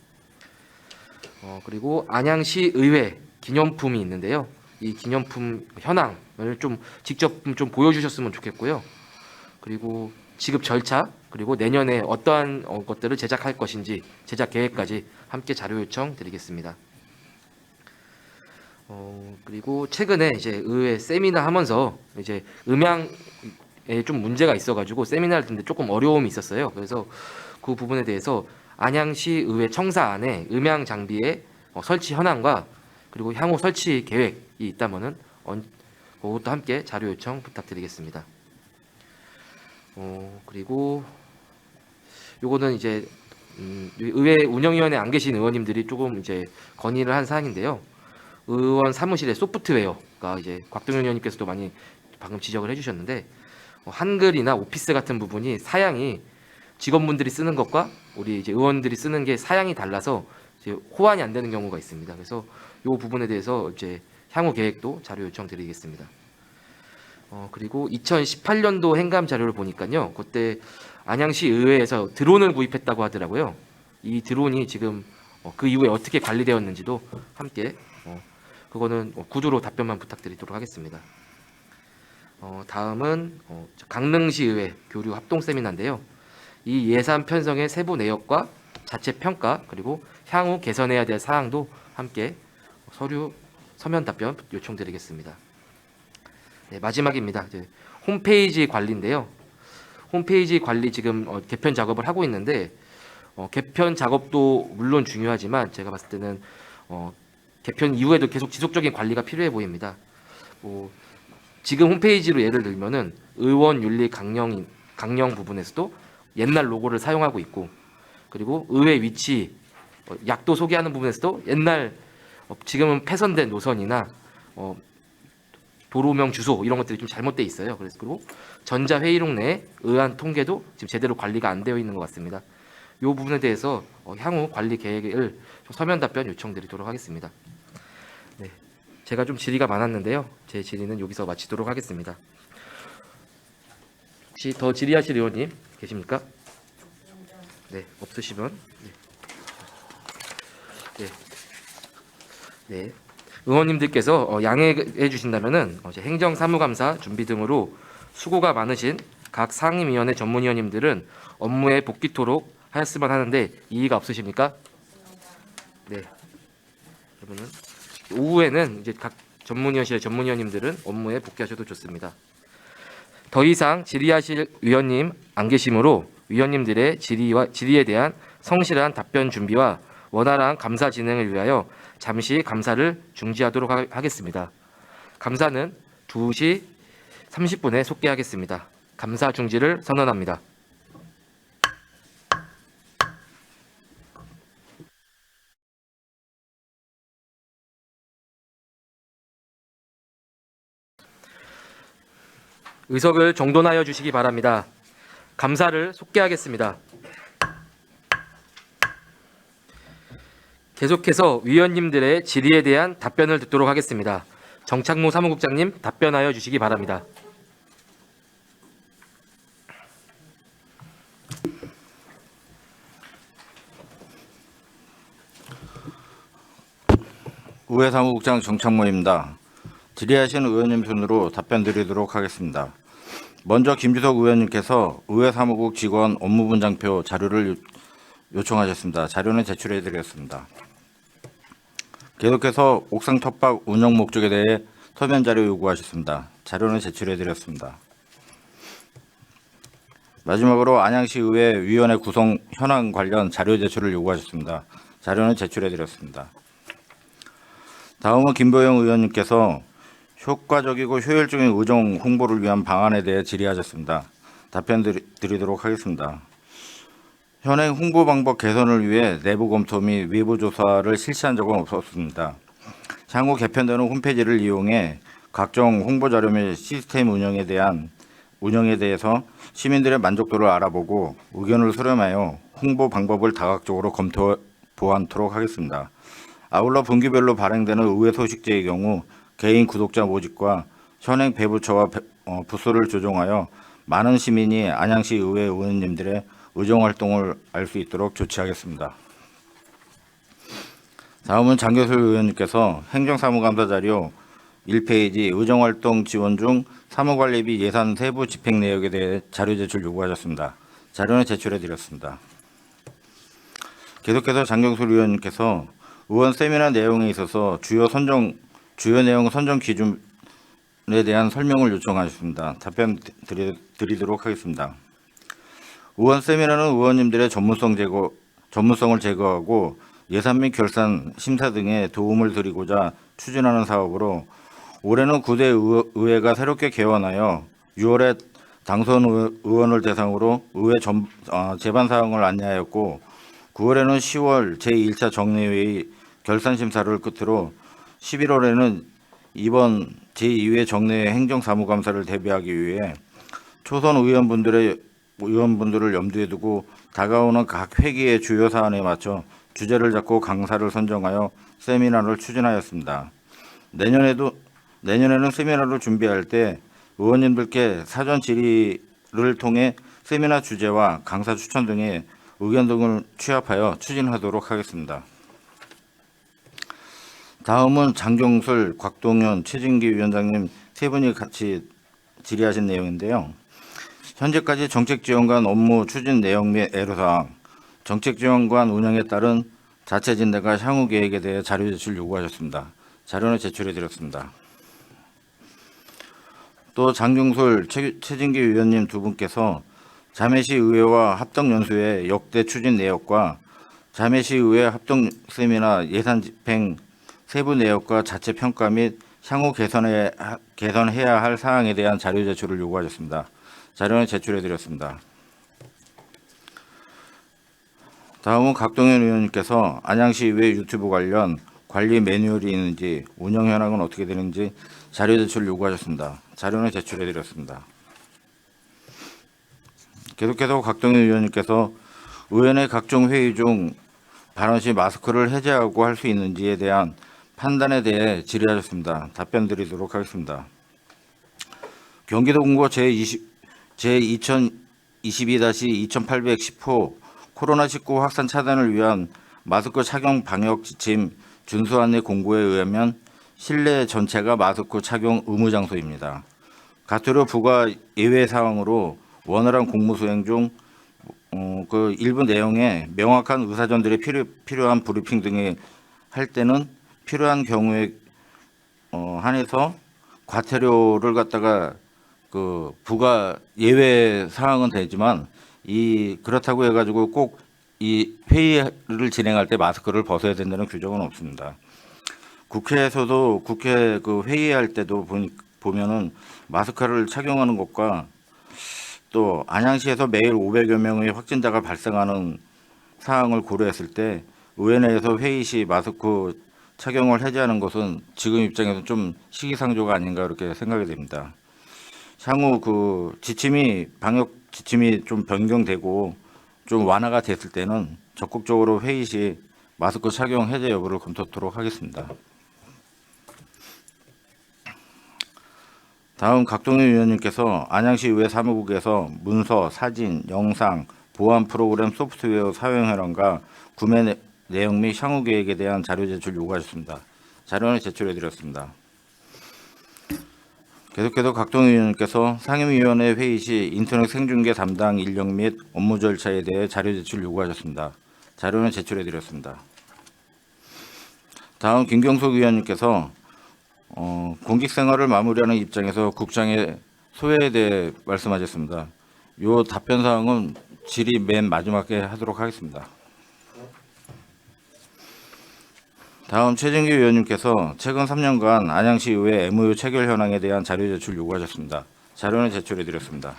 Speaker 1: 그리고 안양시 의회 기념품이 있는데요. 이 기념품 현황을 좀 직접 좀 보여주셨으면 좋겠고요. 그리고 지급 절차 그리고 내년에 어떠한 것들을 제작할 것인지 제작 계획까지 함께 자료 요청 드리겠습니다. 그리고 최근에 이제 의회 세미나 하면서 이제 음향에 좀 문제가 있어가지고 세미나를 듣는데 조금 어려움이 있었어요. 그래서 그 부분에 대해서 안양시 의회 청사 안에 음향 장비의 설치 현황과 그리고 향후 설치 계획이 있다면은 그것도 함께 자료 요청 부탁드리겠습니다. 그리고 요거는 이제 의회 운영위원회 안 계신 의원님들이 조금 이제 건의를 한 사항인데요. 의원 사무실의 소프트웨어가 이제 곽동현 의원님께서도 많이 방금 지적을 해주셨는데 한글이나 오피스 같은 부분이 사양이 직원분들이 쓰는 것과 우리 이제 의원들이 쓰는 게 사양이 달라서 이제 호환이 안 되는 경우가 있습니다. 그래서 이 부분에 대해서 이제 향후 계획도 자료 요청드리겠습니다. 그리고 2018년도 행감 자료를 보니까요, 그때 안양시 의회에서 드론을 구입했다고 하더라고요. 이 드론이 지금 그 이후에 어떻게 관리되었는지도 함께 그거는 구두로 답변만 부탁드리도록 하겠습니다. 다음은 강릉시 의회 교류 합동 세미나인데요. 이 예산 편성의 세부 내역과 자체 평가 그리고 향후 개선해야 될 사항도 함께 서면 답변 요청드리겠습니다. 네, 마지막입니다. 이제 홈페이지 관리인데요. 홈페이지 관리 지금 개편 작업을 하고 있는데 개편 작업도 물론 중요하지만 제가 봤을 때는 개편 이후에도 계속 지속적인 관리가 필요해 보입니다. 지금 홈페이지로 예를 들면은 의원 윤리 강령 부분에서도 옛날 로고를 사용하고 있고 그리고 의회 위치 약도 소개하는 부분에서도 옛날 지금은 폐선된 노선이나 도로명 주소 이런 것들이 좀 잘못돼 있어요. 그래서 그리고 전자회의록 내 의안 통계도 지금 제대로 관리가 안 되어 있는 것 같습니다. 이 부분에 대해서 향후 관리 계획을 서면 답변 요청드리도록 하겠습니다. 네, 제가 좀 질의가 많았는데요. 제 질의는 여기서 마치도록 하겠습니다. 혹시 더 질의하실 의원님 계십니까? 네, 없으시면 네. 의원님들께서 양해해 주신다면은 행정사무감사 준비 등으로 수고가 많으신 각 상임위원회 전문위원님들은 업무에 복귀토록 하였으면 하는데 이의가 없으십니까? 네. 그러면은 오후에는 이제 각 전문위원실의 전문위원님들은 업무에 복귀하셔도 좋습니다. 더 이상 질의하실 위원님 안 계시므로 위원님들의 질의에 대한 성실한 답변 준비와 원활한 감사 진행을 위하여 잠시 감사를 중지하도록 하겠습니다. 감사는 2시 30분에 속개하겠습니다. 감사 중지를 선언합니다. 의석을 정돈하여 주시기 바랍니다. 감사를 속개하겠습니다. 계속해서 위원님들의 질의에 대한 답변을 듣도록 하겠습니다. 정창모 사무국장님 답변하여 주시기 바랍니다.
Speaker 2: 의회 사무국장 정창모입니다. 질의하신 의원님 순으로 답변 드리도록 하겠습니다. 먼저 김주석 의원님께서 의회 사무국 직원 업무분장표 자료를 요청하셨습니다. 자료는 제출해 드렸습니다. 계속해서 옥상 텃밭 운영 목적에 대해 서면 자료 요구하셨습니다. 자료는 제출해 드렸습니다. 마지막으로 안양시 의회 위원회 구성 현황 관련 자료 제출을 요구하셨습니다. 자료는 제출해 드렸습니다. 다음은 김보영 의원님께서 효과적이고 효율적인 의정 홍보를 위한 방안에 대해 질의하셨습니다. 답변 드리도록 하겠습니다. 현행 홍보 방법 개선을 위해 내부 검토 및 외부 조사를 실시한 적은 없었습니다. 향후 개편되는 홈페이지를 이용해 각종 홍보 자료 및 시스템 운영에 대해서 시민들의 만족도를 알아보고 의견을 수렴하여 홍보 방법을 다각적으로 검토 보완토록 하겠습니다. 아울러 분기별로 발행되는 의회 소식지의 경우 개인 구독자 모집과 현행 배부처와 부서를 조정하여 많은 시민이 안양시 의회 의원님들의 의정활동을 알 수 있도록 조치하겠습니다. 다음은 장교술 의원님께서 행정사무감사 자료 1페이지 의정활동 지원 중 사무관리비 예산 세부 집행 내역에 대해 자료 제출 요구하셨습니다. 자료는 제출해 드렸습니다. 계속해서 장경술 의원님께서 의원 세미나 내용에 있어서 주요 내용 선정 기준에 대한 설명을 요청하셨습니다. 답변 드리도록 하겠습니다. 의원 세미나는 의원님들의 전문성을 제거하고 예산 및 결산, 심사 등에 도움을 드리고자 추진하는 사업으로 올해는 9대 의회가 새롭게 개원하여 6월에 당선 의원을 대상으로 의회 제반 사항을 안내하였고 9월에는 10월 제1차 정례회의 결산 심사를 끝으로 11월에는 이번 제2회 정례회 행정사무감사를 대비하기 위해 초선 의원분들을 염두에 두고 다가오는 각 회기의 주요 사안에 맞춰 주제를 잡고 강사를 선정하여 세미나를 추진하였습니다. 내년에는 세미나를 준비할 때 의원님들께 사전 질의를 통해 세미나 주제와 강사 추천 등의 의견 등을 취합하여 추진하도록 하겠습니다. 다음은 장경술, 곽동현, 최진기 위원장님 세 분이 같이 질의하신 내용인데요. 현재까지 정책지원관 업무 추진 내용 및 애로사항, 정책지원관 운영에 따른 자체 진단과 향후 계획에 대해 자료 제출 요구하셨습니다. 자료는 제출해 드렸습니다. 또 장경술, 최진기 위원님 두 분께서 자매시 의회와 합동연수회 역대 추진 내역과 자매시 의회 합동 세미나 예산 집행 세부 내역과 자체 평가 및 향후 개선해야 할 사항에 대한 자료 제출을 요구하셨습니다. 자료는 제출해 드렸습니다. 다음은 각동현 의원님께서 안양시 의회 유튜브 관련 관리 매뉴얼이 있는지 운영 현황은 어떻게 되는지 자료 제출 요구하셨습니다. 자료는 제출해 드렸습니다. 계속해서 각동현 의원님께서 의원의 각종 회의 중 발언 시 마스크를 해제하고 할 수 있는지에 대한 판단에 대해 질의하셨습니다. 답변 드리도록 하겠습니다. 경기도 공고 제2022-2810호 코로나19 확산 차단을 위한 마스크 착용 방역 지침 준수 안내 공고에 의하면 실내 전체가 마스크 착용 의무 장소입니다. 가토료 부과 예외 사항으로 원활한 공무 수행 중 그 일부 내용에 명확한 의사전달이 필요한 브리핑 등에 할 때는 필요한 경우에 한해서 과태료를 갖다가 그 부과 예외 사항은 되지만 그렇다고 해가지고 꼭 이 회의를 진행할 때 마스크를 벗어야 된다는 규정은 없습니다. 국회에서도 국회 그 회의할 때도 보면은 마스크를 착용하는 것과 또 안양시에서 매일 500여 명의 확진자가 발생하는 사항을 고려했을 때 의회 내에서 회의 시 마스크 착용을 해제하는 것은 지금 입장에서 좀 시기상조가 아닌가 이렇게 생각이 됩니다. 향후 그 지침이 방역 지침이 좀 변경되고 좀 완화가 됐을 때는 적극적으로 회의 시 마스크 착용 해제 여부를 검토하도록 하겠습니다. 다음 각동윤 위원님께서 안양시 의회 사무국에서 문서, 사진, 영상, 보안 프로그램 소프트웨어 사용 현황과 구매 내용 및 향후 계획에 대한 자료 제출 요구하셨습니다. 자료는 제출해 드렸습니다. 계속해서 각동윤 위원님께서 상임위원회 회의 시 인터넷 생중계 담당 인력 및 업무 절차에 대해 자료 제출 요구하셨습니다. 자료는 제출해 드렸습니다. 다음 김경석 위원님께서 공직 생활을 마무리하는 입장에서 국장의 소회에 대해 말씀하셨습니다. 이 답변 사항은 질의 맨 마지막에 하도록 하겠습니다. 다음 최진기 위원님께서 최근 3년간 안양시 의회 MOU 체결 현황에 대한 자료 제출 요구하셨습니다. 자료는 제출해 드렸습니다.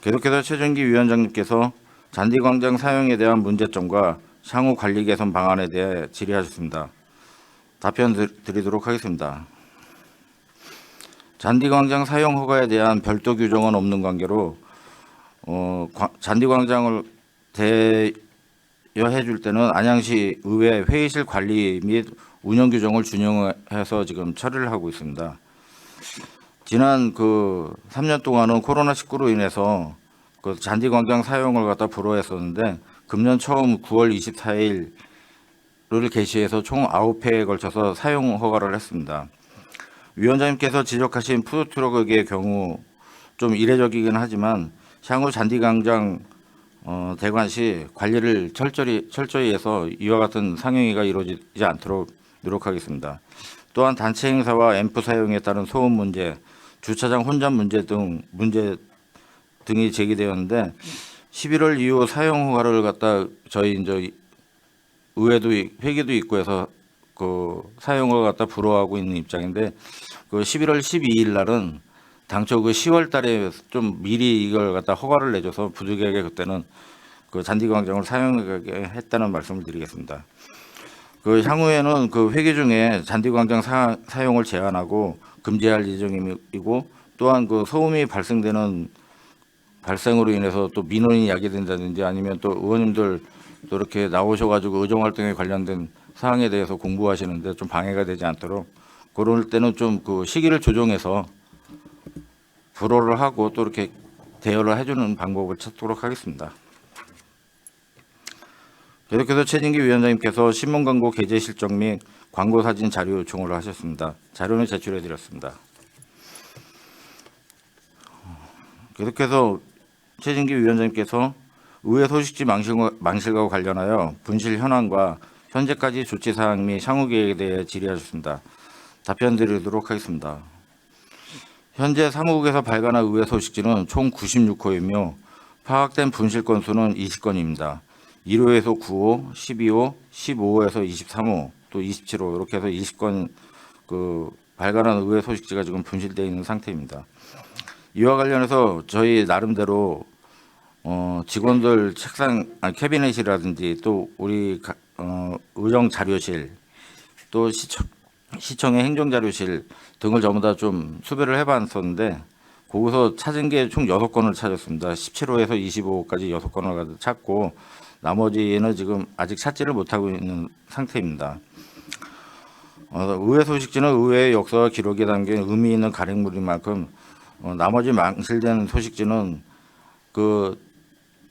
Speaker 2: 계속해서 최진기 위원장님께서 잔디광장 사용에 대한 문제점과 향후 관리 개선 방안에 대해 질의하셨습니다. 답변 드리도록 하겠습니다. 잔디광장 사용 허가에 대한 별도 규정은 없는 관계로 잔디광장을 대여해 줄 때는 안양시 의회 회의실 관리 및 운영 규정을 준용해서 지금 처리를 하고 있습니다. 지난 3년 동안은 코로나19로 인해서 그 잔디광장 사용을 갖다 불허했었는데 금년 처음 9월 24일을 개시해서 총 9회에 걸쳐서 사용 허가를 했습니다. 위원장님께서 지적하신 푸드트럭의 경우 좀 이례적이긴 하지만 향후 잔디광장 대관 시 관리를 철저히 해서 이와 같은 상행위가 이루어지지 않도록 노력하겠습니다. 또한 단체 행사와 앰프 사용에 따른 소음 문제, 주차장 혼잡 문제 등이 제기되었는데 11월 이후 사용 허가를 갖다 저희 이제 의회도 회계도 있고 해서 그 사용을 갖다 불허하고 있는 입장인데 그 11월 12일 날은 당초 그 10월 달에 좀 미리 이걸 갖다 허가를 내줘서 부득이하게 그때는 그 잔디광장을 사용하게 했다는 말씀을 드리겠습니다. 그 향후에는 그 회계 중에 잔디광장 사용을 제한하고 금지할 예정이고 또한 그 소음이 발생으로 인해서 또 민원이 야기된다든지 아니면 또 의원님들 또 이렇게 나오셔가지고 의정활동에 관련된 사항에 대해서 공부하시는데 좀 방해가 되지 않도록 그럴 때는 좀 그 시기를 조정해서 불허를 하고 또 이렇게 대여를 해주는 방법을 찾도록 하겠습니다. 계속해서 최진기 위원장님께서 신문 광고 게재 실적 및 광고 사진 자료 요청을 하셨습니다. 자료는 제출해 드렸습니다. 계속해서 최진기 위원장님께서 의회 소식지 망실과 관련하여 분실 현황과 현재까지 조치 사항 및 향후 계획에 대해 질의하셨습니다. 답변 드리도록 하겠습니다. 현재 사무국에서 발간한 의회 소식지는 총 96호이며 파악된 분실 건수는 20건입니다. 1호에서 9호, 12호, 15호에서 23호, 또 27호 이렇게 해서 20건 그 발간한 의회 소식지가 지금 분실되어 있는 상태입니다. 이와 관련해서 저희 나름대로 직원들 책상, 캐비넷이라든지 또 우리 의정 자료실, 또 시청의 행정자료실 등을 전부 다 좀 수배를 해봤었는데 거기서 찾은 게 총 6건을 찾았습니다. 17호에서 25호까지 6건을 찾고 나머지는 지금 아직 찾지를 못하고 있는 상태입니다. 의회 소식지는 의회의 역사와 기록에 담긴 의미 있는 가歴물인 만큼 나머지 망실된 소식지는 그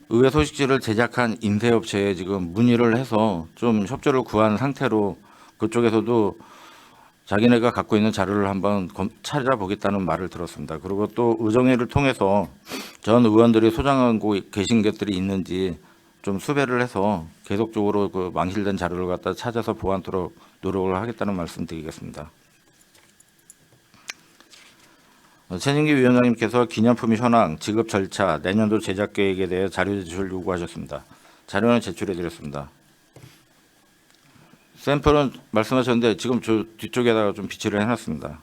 Speaker 2: 의회 소식지를 제작한 인쇄업체에 지금 문의를 해서 좀 협조를 구한 상태로 그쪽에서도 자기네가 갖고 있는 자료를 한번 찾아보겠다는 말을 들었습니다. 그리고 또 의정회를 통해서 전 의원들이 소장하고 계신 것들이 있는지 좀 수배를 해서 계속적으로 그 망실된 자료를 갖다 찾아서 보완토록 노력을 하겠다는 말씀 드리겠습니다. 최진기 위원장님께서 기념품 현황, 지급 절차, 내년도 제작 계획에 대해 자료 제출 요구하셨습니다. 자료는 제출해 드렸습니다. 샘플은 말씀하셨는데 지금 저 뒤쪽에다가 좀 비치를 해놨습니다.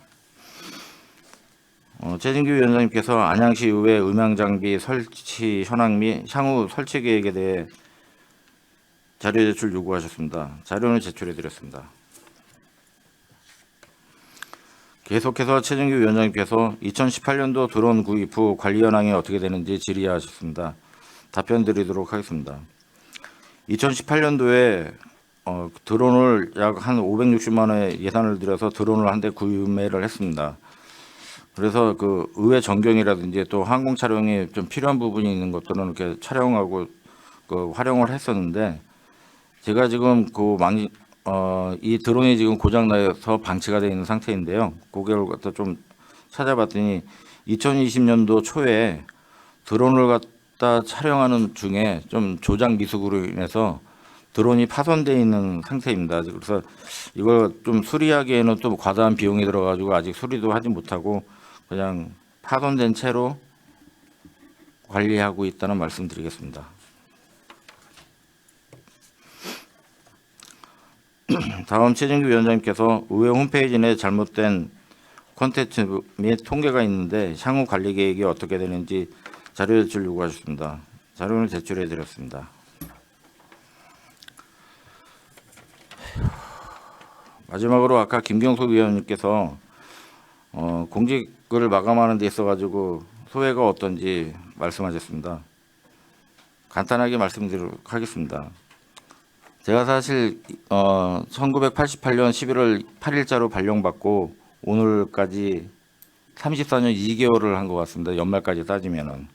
Speaker 2: 최진기 위원장님께서 안양시 의회 음향장비 설치 현황 및 향후 설치 계획에 대해 자료 제출 요구하셨습니다. 자료는 제출해 드렸습니다. 계속해서 최진규 위원장님께서 2018년도 드론 구입 후 관리 현황이 어떻게 되는지 질의하셨습니다. 답변 드리도록 하겠습니다. 2018년도에 드론을 약 한 560만 원의 예산을 들여서 드론을 한 대 구매를 했습니다. 그래서 그 의회 전경이라든지 또 항공 촬영이 좀 필요한 부분이 있는 것들은 이렇게 촬영하고 그 활용을 했었는데, 제가 지금 이 드론이 지금 고장 나서 방치가 되어 있는 상태인데요. 그걸 갖다 좀 찾아봤더니 2020년도 초에 드론을 갖다 촬영하는 중에 좀 조작 미숙으로 인해서 드론이 파손되어 있는 상태입니다. 그래서 이걸 좀 수리하기에는 또 과다한 비용이 들어가지고 아직 수리도 하지 못하고 그냥 파손된 채로 관리하고 있다는 말씀드리겠습니다. 다음 최진규 위원장님께서 의회 홈페이지 내 잘못된 콘텐츠 및 통계가 있는데 향후 관리 계획이 어떻게 되는지 자료 제출 요구하셨습니다. 자료를 제출해 드렸습니다. 마지막으로 아까 김경석 위원님께서 공직을 마감하는 데 있어 가지고 소회가 어떤지 말씀하셨습니다. 간단하게 말씀드리도록 하겠습니다. 제가 사실 1988년 11월 8일자로 발령받고 오늘까지 34년 2개월을 한 것 같습니다. 연말까지 따지면은.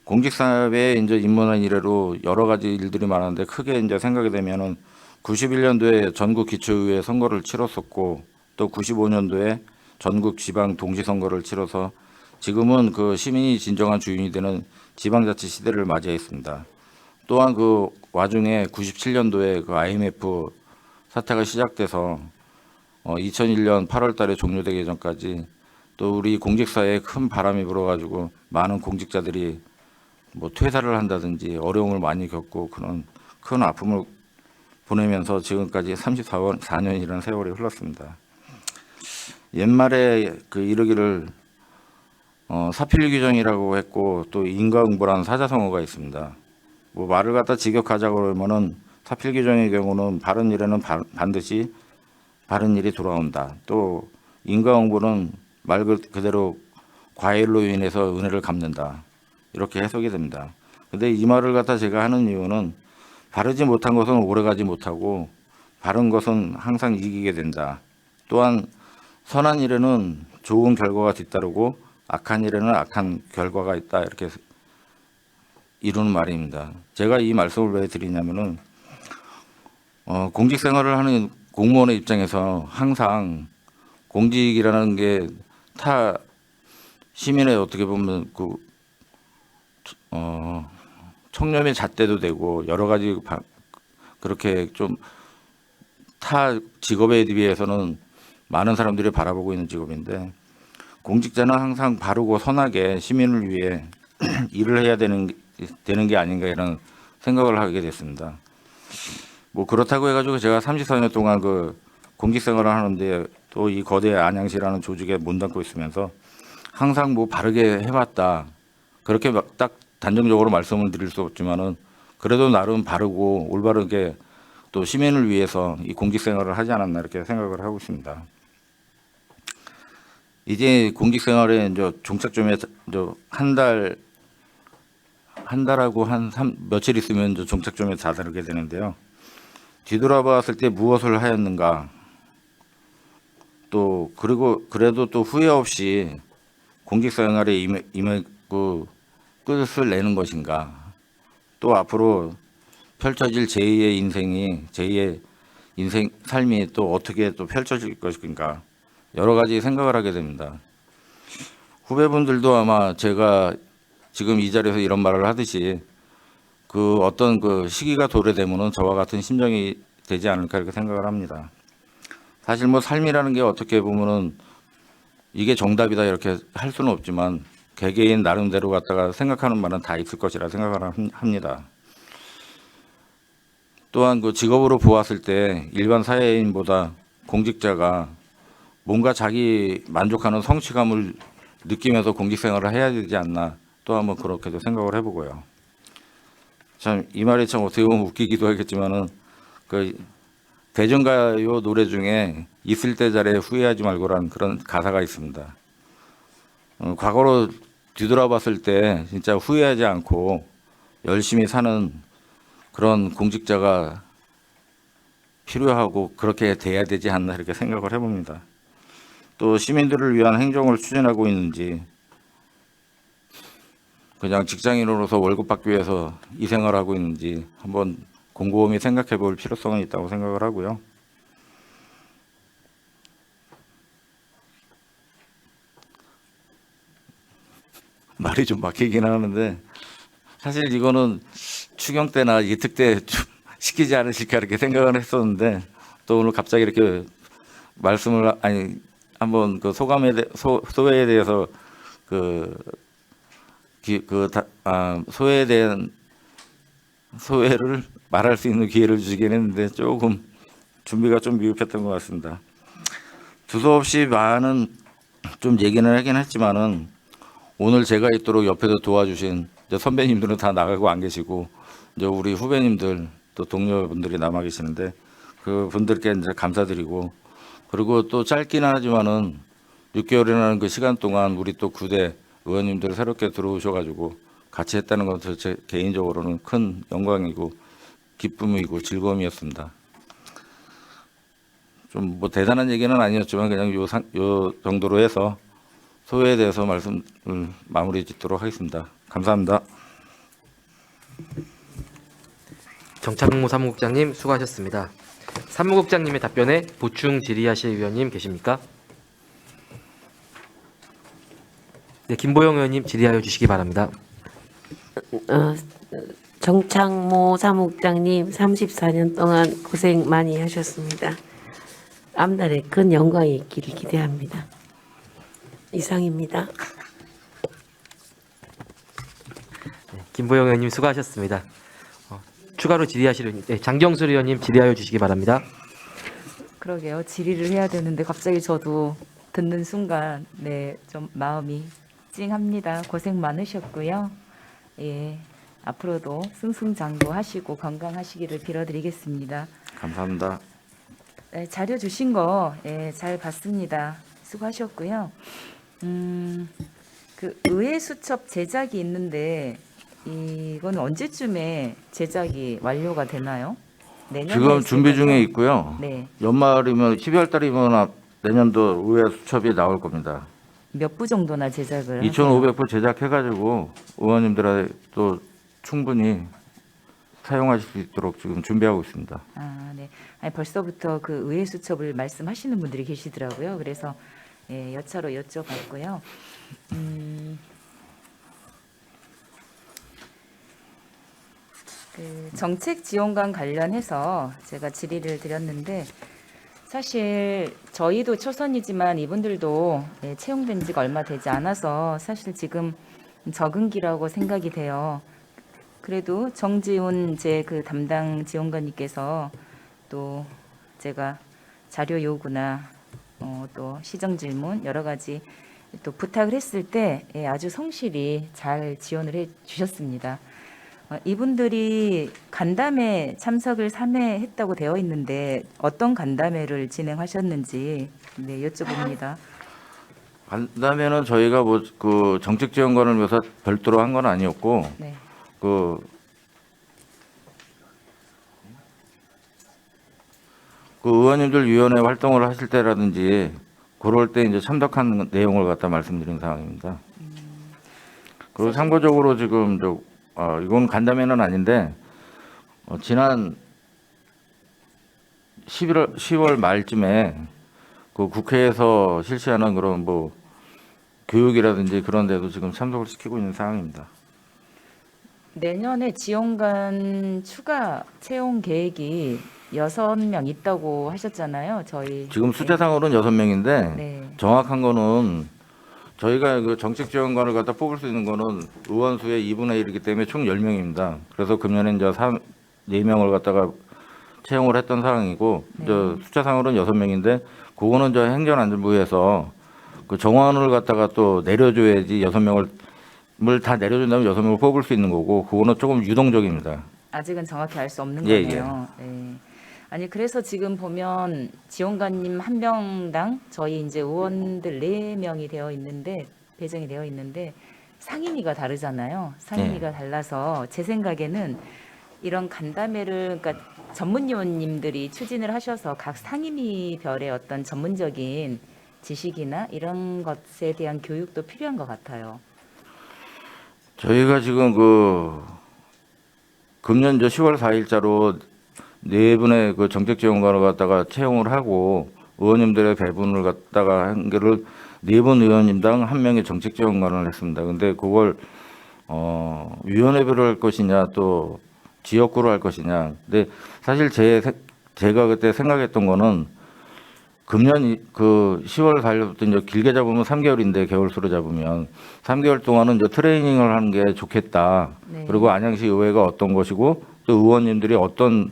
Speaker 2: 공직사회에 이제 입문한 이래로 여러 가지 일들이 많았는데, 크게 이제 생각이 되면은 91년도에 전국 기초의회 선거를 치렀었고, 또 95년도에 전국 지방 동시선거를 치러서 지금은 그 시민이 진정한 주인이 되는 지방자치 시대를 맞이했습니다. 또한 그 와중에 97년도에 그 IMF 사태가 시작돼서 2001년 8월 달에 종료되기 전까지 또 우리 공직사회에 큰 바람이 불어가지고 많은 공직자들이 뭐 퇴사를 한다든지 어려움을 많이 겪고 그런 큰 아픔을 보내면서 지금까지 34년이라는 세월이 흘렀습니다. 옛말에 그 이르기를 사필 규정이라고 했고 또 인과응보라는 사자성어가 있습니다. 뭐 말을 갖다 직역하자고 그러면은 사필 규정의 경우는 바른 일에는 반드시 바른 일이 돌아온다. 또 인과응보는 말 그대로 과일로 인해서 은혜를 갚는다. 이렇게 해석이 됩니다. 근데 이 말을 갖다 제가 하는 이유는 바르지 못한 것은 오래가지 못하고 바른 것은 항상 이기게 된다. 또한 선한 일에는 좋은 결과가 뒤따르고 악한 일에는 악한 결과가 있다. 이렇게 이루는 말입니다. 제가 이 말씀을 왜 드리냐면은 공직 생활을 하는 공무원의 입장에서 항상 공직이라는 게 타 시민의 어떻게 보면 그 청렴의 잣대도 되고 여러 가지 그렇게 좀 타 직업에 비해서는 많은 사람들이 바라보고 있는 직업인데, 공직자는 항상 바르고 선하게 시민을 위해 일을 해야 되는 게 아닌가 이런 생각을 하게 됐습니다. 뭐 그렇다고 해가지고 제가 34년 동안 그 공직 생활을 하는데 또 이 거대 안양시라는 조직에 몸담고 있으면서 항상 뭐 바르게 해왔다, 그렇게 막 딱 단정적으로 말씀을 드릴 수 없지만은 그래도 나름 바르고 올바르게 또 시민을 위해서 이 공직 생활을 하지 않았나 이렇게 생각을 하고 있습니다. 이제 공직 생활에 이제 종착점에 한 달하고 며칠 있으면 이제 종착점에 다다르게 되는데요. 뒤돌아봤을 때 무엇을 하였는가, 또 그리고 그래도 또 후회 없이 공직 생활에 임하고 끝을 내는 것인가, 또 앞으로 펼쳐질 제2의 인생 삶이 또 어떻게 또 펼쳐질 것인가, 여러 가지 생각을 하게 됩니다. 후배분들도 아마 제가 지금 이 자리에서 이런 말을 하듯이 그 어떤 그 시기가 도래되면은 저와 같은 심정이 되지 않을까 이렇게 생각을 합니다. 사실 뭐 삶이라는 게 어떻게 보면은 이게 정답이다 이렇게 할 수는 없지만 개개인 나름대로 갖다가 생각하는 말은 다 있을 것이라 생각을 합니다. 또한 그 직업으로 보았을 때 일반 사회인보다 공직자가 뭔가 자기 만족하는 성취감을 느끼면서 공직 생활을 해야 되지 않나, 또 한번 그렇게도 생각을 해보고요. 참 이 말이 참 어떻게 보면 웃기기도 하겠지만은 그 대중가요 노래 중에 있을 때 잘해 후회하지 말고라는 그런 가사가 있습니다. 과거로 뒤돌아봤을 때 진짜 후회하지 않고 열심히 사는 그런 공직자가 필요하고 그렇게 돼야 되지 않나 이렇게 생각을 해봅니다. 또 시민들을 위한 행정을 추진하고 있는지 그냥 직장인으로서 월급 받기 위해서 이 생활을 하고 있는지 한번 곰곰이 생각해 볼 필요성은 있다고 생각을 하고요. 말이 좀 막히긴 하는데 사실 이거는 추경 때나 예특 때 좀 시키지 않으실까 이렇게 생각을 했었는데 또 오늘 갑자기 이렇게 말씀을 한번 그 소회에 대해서 소회에 대한 소회를 말할 수 있는 기회를 주시긴 했는데 조금 준비가 좀 미흡했던 것 같습니다. 두서없이 많은 좀 얘기는 하긴 했지만은 오늘 제가 있도록 옆에서 도와주신 이제 선배님들은 다 나가고 안 계시고 이제 우리 후배님들 또 동료분들이 남아 계시는데 그 분들께 이제 감사드리고 그리고 또 짧긴 하지만은 6개월이라는 그 시간 동안 우리 또 9대 의원님들 새롭게 들어오셔가지고 같이 했다는 것도 제 개인적으로는 큰 영광이고 기쁨이고 즐거움이었습니다. 좀 뭐 대단한 얘기는 아니었지만 그냥 요 정도로 해서 소회에 대해서 말씀을 마무리 짓도록 하겠습니다. 감사합니다.
Speaker 1: 정창모 사무국장님 수고하셨습니다. 사무국장님의 답변에 보충 질의하실 위원님 계십니까? 네, 김보영 의원님 질의하여 주시기 바랍니다.
Speaker 4: 정창모 사무국장님 34년 동안 고생 많이 하셨습니다. 앞날에 큰 영광이 있기를 기대합니다. 이상입니다.
Speaker 1: 네, 김보영 의원님 수고하셨습니다. 추가로 질의하실 의원님, 네, 장경수 의원님 질의하여 주시기 바랍니다.
Speaker 5: 그러게요. 질의를 해야 되는데 갑자기 저도 듣는 순간 좀 마음이 찡합니다. 고생 많으셨고요. 예, 앞으로도 승승장구하시고 건강하시기를 빌어드리겠습니다.
Speaker 2: 감사합니다.
Speaker 5: 네, 자료 주신 거 잘 봤습니다. 수고하셨고요. 그 의회 수첩 제작이 있는데 이건 언제쯤에 제작이 완료가 되나요? 내년에
Speaker 2: 지금 준비
Speaker 5: 있을까요?
Speaker 2: 중에 있고요.
Speaker 5: 네.
Speaker 2: 연말이면 12월 달이면 내년도 의회 수첩이 나올 겁니다.
Speaker 5: 몇 부 정도나 제작을
Speaker 2: 2,500부 제작해가지고 의원님들한테 또 충분히 사용하실 수 있도록 지금 준비하고 있습니다.
Speaker 5: 아, 네. 아니, 벌써부터 그 의회 수첩을 말씀하시는 분들이 계시더라고요. 그래서 여차로 여쭤봤고요. 그 정책 지원관 관련해서 제가 질의를 드렸는데 사실 저희도 초선이지만 이분들도 채용된 지가 얼마 되지 않아서 사실 지금 적응기라고 생각이 돼요. 그래도 정지훈 제 그 담당 지원관님께서 또 제가 자료 요구나 또 시정 질문 여러 가지 또 부탁을 했을 때 아주 성실히 잘 지원을 해 주셨습니다. 이분들이 간담회 참석을 3회 했다고 되어 있는데 어떤 간담회를 진행하셨는지 여쭤봅니다.
Speaker 2: 간담회는 저희가 뭐 그 정책 지원관을 위해서 별도로 한 건 아니었고
Speaker 5: 네.
Speaker 2: 그 의원님들 위원회 활동을 하실 때라든지 그럴 때 이제 참석한 내용을 갖다 말씀드린 상황입니다. 그리고 참고적으로 지금 이건 간담회는 아닌데 지난 10월 말쯤에 그 국회에서 실시하는 그런 뭐 교육이라든지 그런 데도 지금 참석을 시키고 있는 상황입니다.
Speaker 5: 내년에 지원관 추가 채용 계획이 6명 있다고 하셨잖아요. 저희
Speaker 2: 지금 숫자상으로는 6명인데
Speaker 5: 네. 정확한
Speaker 2: 정확한 거는 저희가 그 정책 지원관을 갖다 뽑을 수 있는 거는 의원 수의 2분의 1이기 때문에 총 10명입니다. 그래서 금년에 이제 4명을 갖다가 채용을 했던 상황이고
Speaker 5: 네.
Speaker 2: 저 숫자상으로는 6명인데 그거는 저 행정안전부에서 그 정원을 갖다가 또 내려줘야지 6명을 다 내려준다면 6명을 뽑을 수 있는 거고 그거는 조금 유동적입니다.
Speaker 5: 아직은 정확히 알 수 없는
Speaker 2: 예,
Speaker 5: 거네요. 네. 아니 그래서 지금 보면 지원관님 한 명당 저희 이제 의원들 4명이 되어 있는데 배정이 되어 있는데 상임위가 다르잖아요. 상임위가 달라서 제 생각에는 이런 간담회를 그러니까 전문위원님들이 추진을 하셔서 각 상임위별의 어떤 전문적인 지식이나 이런 것에 대한 교육도 필요한 것 같아요.
Speaker 2: 저희가 지금 금년 10월 4일자로 4분의 그 정책지원관을 갖다가 채용을 하고 의원님들의 배분을 갖다가 한 거를 4분 의원님당 1명의 정책지원관을 했습니다. 근데 그걸 위원회별로 할 것이냐 또 지역구로 할 것이냐. 근데 사실 제가 그때 생각했던 거는 금년 그 10월 4일부터 이제 길게 잡으면 3개월인데 개월수로 잡으면 3개월 동안은 이제 트레이닝을 하는 게 좋겠다.
Speaker 5: 네.
Speaker 2: 그리고 안양시 의회가 어떤 것이고 또 의원님들이 어떤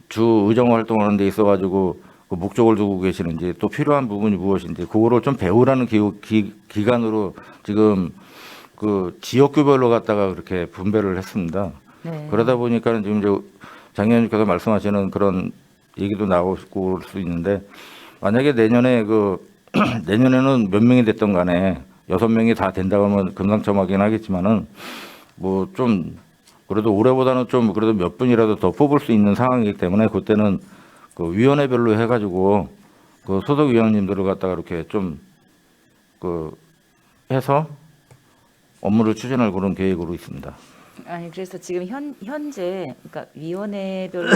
Speaker 2: 주 의정 활동을 하는 데 있어가지고 그 목적을 두고 계시는지 또 필요한 부분이 무엇인지 그거를 좀 배우라는 기간으로 지금 그 지역구별로 갖다가 그렇게 분배를 했습니다.
Speaker 5: 네.
Speaker 2: 그러다 보니까 지금 이제 장 의원님께서 말씀하시는 그런 얘기도 나오고 올 수 있는데 만약에 내년에 내년에는 몇 명이 됐던 간에 6명이 다 된다고 하면 금상첨화긴 하겠지만은 뭐 좀 그래도 올해보다는 좀 그래도 몇 분이라도 더 뽑을 수 있는 상황이기 때문에 그때는 그 위원회별로 해가지고 그 소속 위원님들을 갖다가 이렇게 좀 해서 업무를 추진할 그런 계획으로 있습니다.
Speaker 5: 아니 그래서 지금 현재 그러니까 위원회별로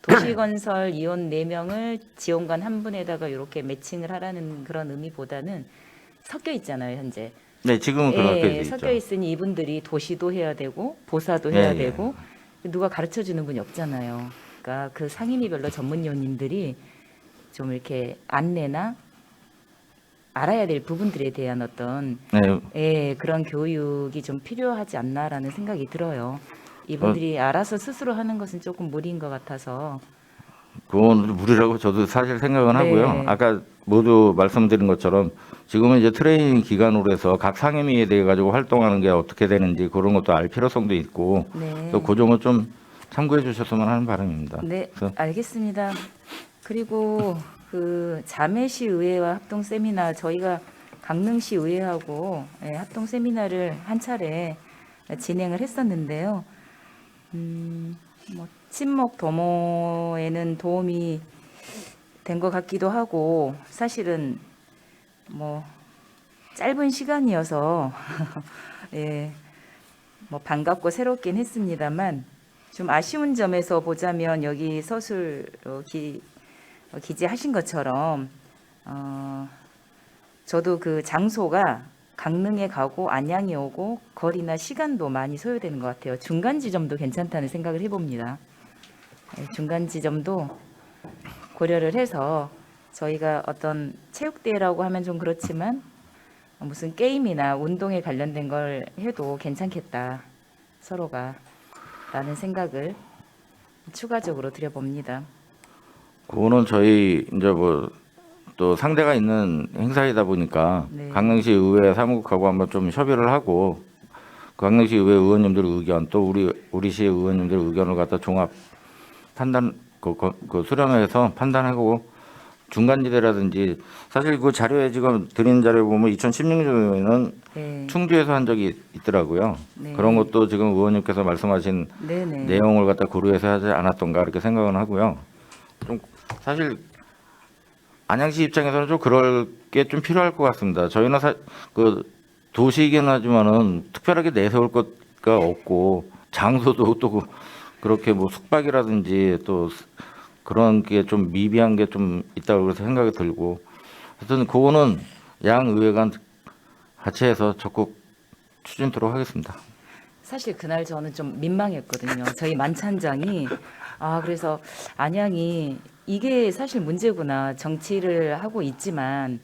Speaker 5: 도시건설 위원 4명을 지원관 한 분에다가 이렇게 매칭을 하라는 그런 의미보다는 섞여 있잖아요 현재.
Speaker 2: 네, 지금은 그렇게 돼 있죠.
Speaker 5: 섞여 있으니 이분들이 도시도 해야 되고 보사도 해야
Speaker 2: 예, 예.
Speaker 5: 되고 누가 가르쳐 주는 분이 없잖아요. 그러니까 그 상임위별로 전문위원님들이 좀 이렇게 안내나 알아야 될 부분들에 대한 어떤
Speaker 2: 네,
Speaker 5: 그런 교육이 좀 필요하지 않나라는 생각이 들어요. 이분들이 알아서 스스로 하는 것은 조금 무리인 것 같아서.
Speaker 2: 그건 무리라고 저도 사실 생각은 하고요.
Speaker 5: 네.
Speaker 2: 아까 모두 말씀드린 것처럼 지금은 이제 트레이닝 기간으로 해서 각 상임위에 대해 가지고 활동하는 게 어떻게 되는지 그런 것도 알 필요성도 있고
Speaker 5: 네.
Speaker 2: 또 그 점은 좀 참고해 주셨으면 하는 바람입니다.
Speaker 5: 네,
Speaker 2: 그래서
Speaker 5: 알겠습니다. 그리고 그 자매시 의회와 합동 세미나 저희가 강릉시 의회하고 합동 세미나를 한 차례 진행을 했었는데요. 뭐 친목 도모에는 도움이 된 것 같기도 하고 사실은 뭐 짧은 시간이어서 뭐 반갑고 새롭긴 했습니다만 좀 아쉬운 점에서 보자면 여기 서술 기재하신 것처럼 저도 그 장소가 강릉에 가고 안양에 오고 거리나 시간도 많이 소요되는 것 같아요. 중간 지점도 괜찮다는 생각을 해봅니다. 중간 지점도 고려를 해서 저희가 어떤 체육대회라고 하면 좀 그렇지만 무슨 게임이나 운동에 관련된 걸 해도 괜찮겠다 서로가 라는 생각을 추가적으로 드려봅니다.
Speaker 2: 그거는 저희 이제 뭐 또 상대가 있는 행사이다 보니까
Speaker 5: 네.
Speaker 2: 강릉시 의회 사무국하고 한번 좀 협의를 하고 강릉시 의회 의원님들 의견 또 우리 시 의원님들 의견을 갖다 종합 판단 수렴해서 판단하고 중간지대라든지 사실 그 자료에 지금 드린 자료에 보면 2016년에는
Speaker 5: 네.
Speaker 2: 충주에서 한 적이 있더라고요.
Speaker 5: 네.
Speaker 2: 그런 것도 지금 의원님께서 말씀하신
Speaker 5: 네네.
Speaker 2: 내용을 갖다 고려해서 하지 않았던가 이렇게 생각은 하고요. 좀 사실 안양시 입장에서는 좀 그럴 게 좀 필요할 것 같습니다. 저희는 그 도시이긴 하지만은 특별하게 내세울 것가 없고 장소도 또 그렇게 뭐 숙박이라든지 또 그런 게 좀 미비한 게 좀 있다고 그래서 생각이 들고 하여튼 그거는 양 의회간 같이 해서 적극 추진토록 하겠습니다.
Speaker 5: 사실 그날 저는 좀 민망했거든요. 저희 만찬장이 그래서 안양이 이게 사실 문제구나. 정치를 하고 있지만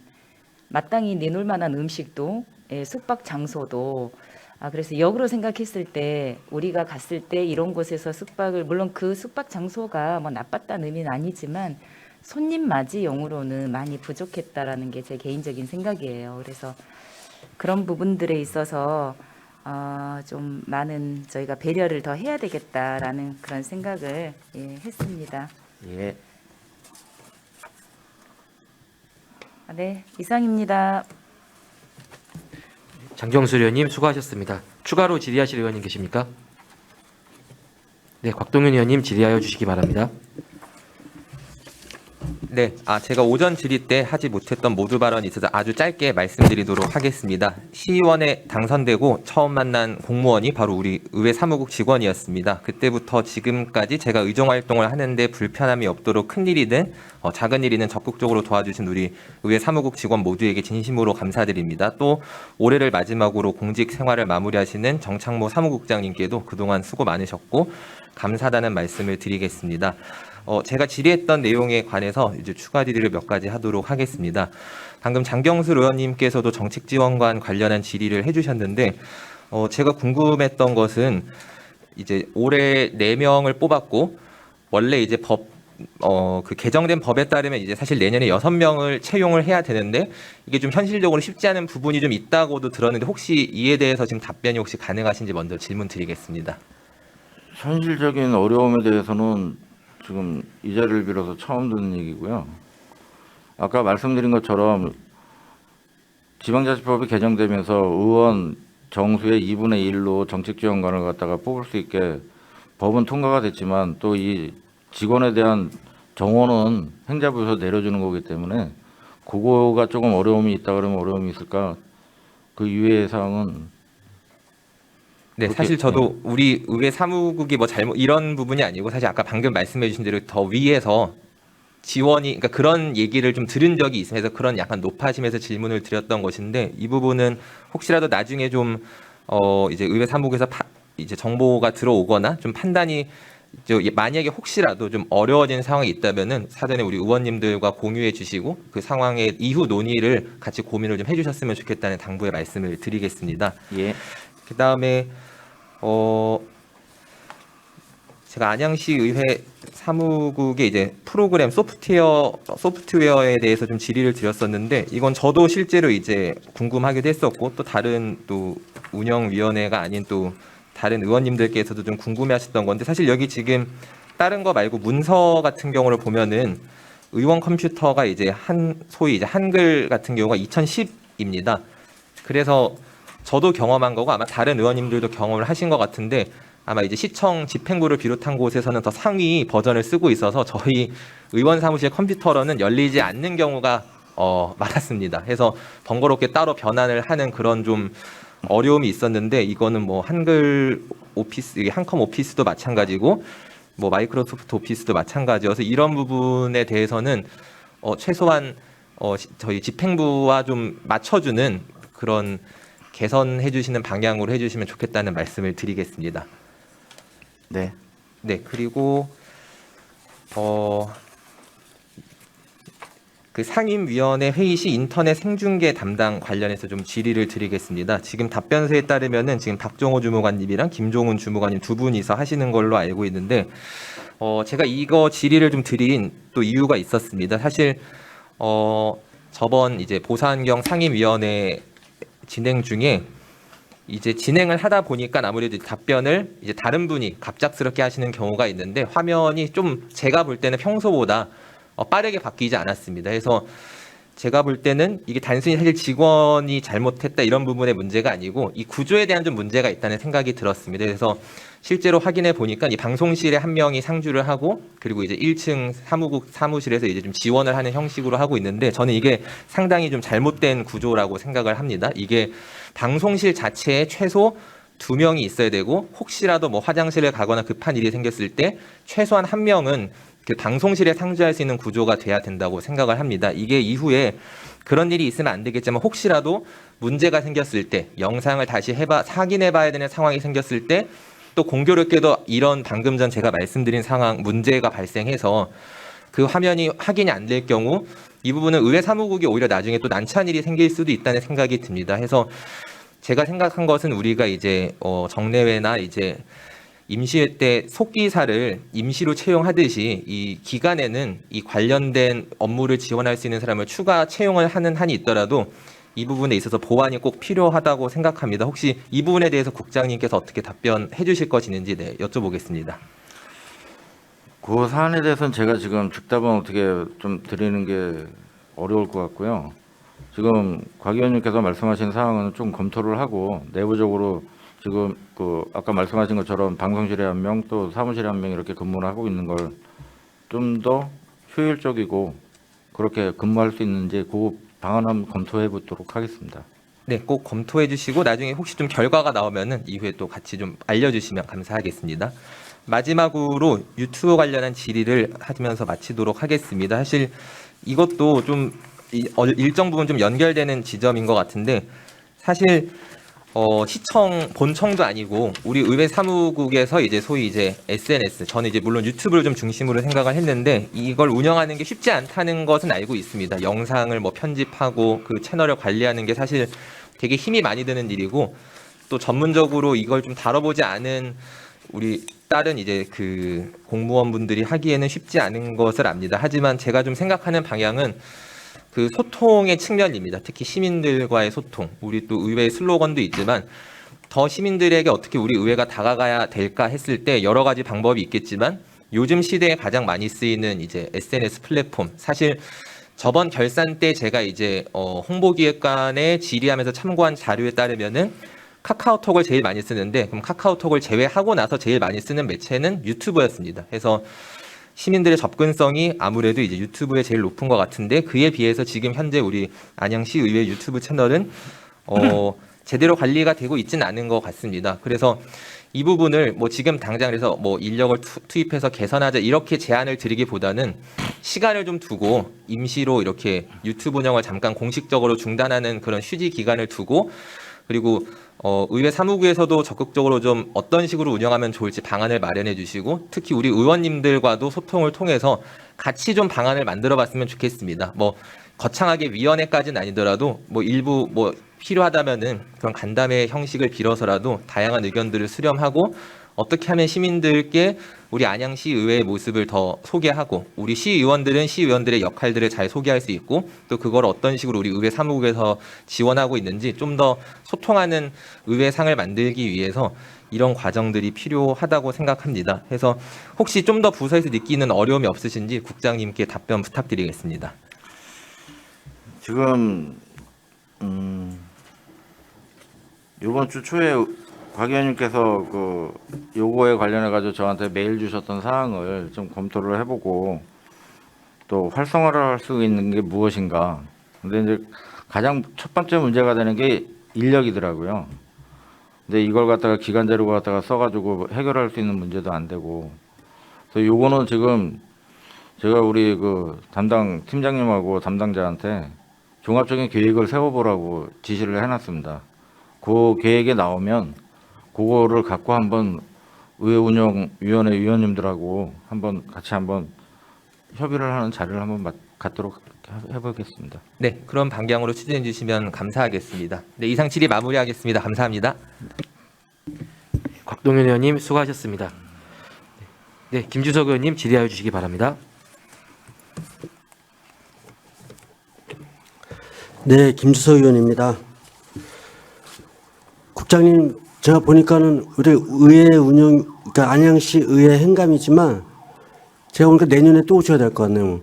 Speaker 5: 마땅히 내놓을 만한 음식도 숙박 장소도 그래서 역으로 생각했을 때 우리가 갔을 때 이런 곳에서 숙박을 물론 그 숙박 장소가 뭐 나빴다는 의미는 아니지만 손님 맞이용으로는 많이 부족했다라는 게 제 개인적인 생각이에요. 그래서 그런 부분들에 있어서 좀 많은 저희가 배려를 더 해야 되겠다라는 그런 생각을 했습니다.
Speaker 2: 예.
Speaker 5: 네, 이상입니다.
Speaker 1: 장경수 의원님 수고하셨습니다. 추가로 질의하실 의원님 계십니까? 네, 곽동윤 의원님 질의하여 주시기 바랍니다.
Speaker 6: 네, 제가 오전 질의 때 하지 못했던 모두 발언이 있어서 아주 짧게 말씀드리도록 하겠습니다. 시의원에 당선되고 처음 만난 공무원이 바로 우리 의회 사무국 직원이었습니다. 그때부터 지금까지 제가 의정 활동을 하는데 불편함이 없도록 큰 일이든 작은 일이든 적극적으로 도와주신 우리 의회 사무국 직원 모두에게 진심으로 감사드립니다. 또 올해를 마지막으로 공직 생활을 마무리하시는 정창모 사무국장님께도 그동안 수고 많으셨고 감사하다는 말씀을 드리겠습니다. 제가 질의했던 내용에 관해서 이제 추가 질의를 몇 가지 하도록 하겠습니다. 방금 장경수 의원님께서도 정책지원관 관련한 질의를 해주셨는데, 제가 궁금했던 것은 이제 올해 4명을 뽑았고, 원래 이제 그 개정된 법에 따르면 이제 사실 내년에 6명을 채용을 해야 되는데, 이게 좀 현실적으로 쉽지 않은 부분이 좀 있다고도 들었는데, 혹시 이에 대해서 지금 답변이 혹시 가능하신지 먼저 질문 드리겠습니다.
Speaker 2: 현실적인 어려움에 대해서는 지금 이 자리를 빌어서 처음 듣는 얘기고요. 아까 말씀드린 것처럼 지방자치법이 개정되면서 의원 정수의 2분의 1로 정책지원관을 갖다가 뽑을 수 있게 법은 통과가 됐지만 또 이 직원에 대한 정원은 행자부에서 내려주는 거기 때문에 그거가 조금 어려움이 있다 그러면 어려움이 있을까? 그 이외의 사항은
Speaker 6: 네, 사실 저도 우리 의회 사무국이 뭐 잘못 이런 부분이 아니고 사실 아까 방금 말씀해 주신 대로 더 위에서 지원이 그러니까 그런 얘기를 좀 들은 적이 있으면서 그런 약간 높아심에서 질문을 드렸던 것인데 이 부분은 혹시라도 나중에 좀 이제 의회 사무국에서 이제 정보가 들어오거나 좀 판단이 만약에 혹시라도 좀 어려워진 상황이 있다면은 사전에 우리 의원님들과 공유해 주시고 그 상황의 이후 논의를 같이 고민을 좀 해주셨으면 좋겠다는 당부의 말씀을 드리겠습니다.
Speaker 2: 예.
Speaker 6: 그 다음에 제가 안양시 의회 사무국의 이제 프로그램 소프트웨어에 대해서 좀 질의를 드렸었는데 이건 저도 실제로 이제 궁금하기도 했었고 또 다른 또 운영위원회가 아닌 또 다른 의원님들께서도 좀 궁금해하셨던 건데 사실 여기 지금 다른 거 말고 문서 같은 경우를 보면은 의원 컴퓨터가 이제 소위 이제 한글 같은 경우가 2010입니다. 그래서 저도 경험한 거고 아마 다른 의원님들도 경험을 하신 것 같은데 아마 이제 시청 집행부를 비롯한 곳에서는 더 상위 버전을 쓰고 있어서 저희 의원 사무실 컴퓨터로는 열리지 않는 경우가 많았습니다. 해서 번거롭게 따로 변환을 하는 그런 좀 어려움이 있었는데 이거는 뭐 한글 오피스, 한컴 오피스도 마찬가지고 뭐 마이크로소프트 오피스도 마찬가지여서 이런 부분에 대해서는 최소한 저희 집행부와 좀 맞춰주는 그런 개선해 주시는 방향으로 해주시면 좋겠다는 말씀을 드리겠습니다.
Speaker 2: 네.
Speaker 6: 네, 그리고 그 상임위원회 회의 시 인터넷 생중계 담당 관련해서 좀 질의를 드리겠습니다. 지금 답변서에 따르면은 지금 박종호 주무관님이랑 김종훈 주무관님 두 분이서 하시는 걸로 알고 있는데 제가 이거 질의를 좀 드린 또 이유가 있었습니다. 사실 저번 이제 보산경 상임위원회 진행 중에 이제 진행을 하다 보니까 아무래도 답변을 이제 다른 분이 갑작스럽게 하시는 경우가 있는데 화면이 좀 제가 볼 때는 평소보다 빠르게 바뀌지 않았습니다. 그래서 제가 볼 때는 이게 단순히 사실 직원이 잘못했다 이런 부분의 문제가 아니고 이 구조에 대한 좀 문제가 있다는 생각이 들었습니다. 그래서 실제로 확인해 보니까 이 방송실에 한 명이 상주를 하고 그리고 이제 1층 사무국 사무실에서 이제 좀 지원을 하는 형식으로 하고 있는데 저는 이게 상당히 좀 잘못된 구조라고 생각을 합니다. 이게 방송실 자체에 최소 2명이 있어야 되고 혹시라도 뭐 화장실을 가거나 급한 일이 생겼을 때 최소한 1명은 그 방송실에 상주할 수 있는 구조가 돼야 된다고 생각을 합니다. 이게 이후에 그런 일이 있으면 안 되겠지만 혹시라도 문제가 생겼을 때 영상을 다시 확인해 봐야 되는 상황이 생겼을 때 또 공교롭게도 이런 방금 전 제가 말씀드린 상황 문제가 발생해서 그 화면이 확인이 안 될 경우 이 부분은 의회 사무국이 오히려 나중에 또 난처한 일이 생길 수도 있다는 생각이 듭니다. 해서 제가 생각한 것은 우리가 이제 정례회나 이제 임시회 때 속기사를 임시로 채용하듯이 이 기간에는 이 관련된 업무를 지원할 수 있는 사람을 추가 채용을 하는 한이 있더라도 이 부분에 있어서 보완이 꼭 필요하다고 생각합니다. 혹시 이 부분에 대해서 국장님께서 어떻게 답변해 주실 것인지 여쭤보겠습니다.
Speaker 2: 그 사안에 대해서는 제가 지금 즉답은 어떻게 좀 드리는 게 어려울 것 같고요. 지금 곽 의원님께서 말씀하신 사항은 좀 검토를 하고 내부적으로 지금 그 아까 말씀하신 것처럼 방송실에 한 명 또 사무실에 한 명 이렇게 근무를 하고 있는 걸 좀 더 효율적이고 그렇게 근무할 수 있는지 그 방안 한번 검토해 보도록 하겠습니다.
Speaker 6: 네, 꼭 검토해 주시고 나중에 혹시 좀 결과가 나오면은 이후에 또 같이 좀 알려주시면 감사하겠습니다. 마지막으로 유튜브 관련한 질의를 하면서 마치도록 하겠습니다. 사실 이것도 좀 일정 부분 좀 연결되는 지점인 것 같은데 사실 시청 본청도 아니고 우리 의회 사무국에서 이제 소위 이제 SNS 저는 이제 물론 유튜브를 좀 중심으로 생각을 했는데 이걸 운영하는 게 쉽지 않다는 것은 알고 있습니다. 영상을 뭐 편집하고 그 채널을 관리하는 게 사실 되게 힘이 많이 드는 일이고 또 전문적으로 이걸 좀 다뤄보지 않은 우리 다른 이제 그 공무원분들이 하기에는 쉽지 않은 것을 압니다. 하지만 제가 좀 생각하는 방향은 그 소통의 측면입니다. 특히 시민들과의 소통. 우리 또 의회의 슬로건도 있지만 더 시민들에게 어떻게 우리 의회가 다가가야 될까 했을 때 여러 가지 방법이 있겠지만 요즘 시대에 가장 많이 쓰이는 이제 SNS 플랫폼. 사실 저번 결산 때 제가 이제 홍보기획관에 질의하면서 참고한 자료에 따르면은 카카오톡을 제일 많이 쓰는데 그럼 카카오톡을 제외하고 나서 제일 많이 쓰는 매체는 유튜브였습니다. 그래서 시민들의 접근성이 아무래도 이제 유튜브에 제일 높은 것 같은데 그에 비해서 지금 현재 우리 안양시 의회 유튜브 채널은 제대로 관리가 되고 있지는 않은 것 같습니다. 그래서 이 부분을 뭐 지금 당장 그래서 뭐 인력을 투입해서 개선하자 이렇게 제안을 드리기보다는 시간을 좀 두고 임시로 이렇게 유튜브 운영을 잠깐 공식적으로 중단하는 그런 휴지 기간을 두고 그리고 의회 사무국에서도 적극적으로 좀 어떤 식으로 운영하면 좋을지 방안을 마련해 주시고 특히 우리 의원님들과도 소통을 통해서 같이 좀 방안을 만들어 봤으면 좋겠습니다. 뭐 거창하게 위원회까지는 아니더라도 뭐 일부 뭐 필요하다면은 그런 간담회 형식을 빌어서라도 다양한 의견들을 수렴하고 어떻게 하면 시민들께 우리 안양시 의회의 모습을 더 소개하고 우리 시의원들은 시의원들의 역할들을 잘 소개할 수 있고 또 그걸 어떤 식으로 우리 의회 사무국에서 지원하고 있는지 좀 더 소통하는 의회상을 만들기 위해서 이런 과정들이 필요하다고 생각합니다. 그래서 혹시 좀 더 부서에서 느끼는 어려움이 없으신지 국장님께 답변 부탁드리겠습니다.
Speaker 2: 지금 이번 주 초에 곽 의원님께서 그 요거에 관련해 가지고 저한테 메일 주셨던 사항을 좀 검토를 해보고 또 활성화를 할 수 있는 게 무엇인가. 근데 이제 가장 첫 번째 문제가 되는 게 인력이더라고요. 근데 이걸 갖다가 기간제로 갖다가 써가지고 해결할 수 있는 문제도 안 되고. 그래서 요거는 지금 제가 우리 그 담당 팀장님하고 담당자한테 종합적인 계획을 세워보라고 지시를 해놨습니다. 그 계획에 나오면 그거를 갖고 한번 의회운영위원회 위원님들하고 한번 같이 한번 협의를 하는 자리를 한번 갖도록 해보겠습니다.
Speaker 6: 네, 그런 방향으로 추진해 주시면 감사하겠습니다. 네, 이상 질의 마무리하겠습니다. 감사합니다.
Speaker 1: 곽동현 의원님 수고하셨습니다. 네, 김주석 의원님 질의하여 주시기 바랍니다.
Speaker 3: 네, 김주석 의원입니다. 국장님, 제가 보니까는 우리 의회 운영, 그러니까 안양시 의회 행감이지만 제가 보니까 내년에 또 오셔야 될 것 같네요.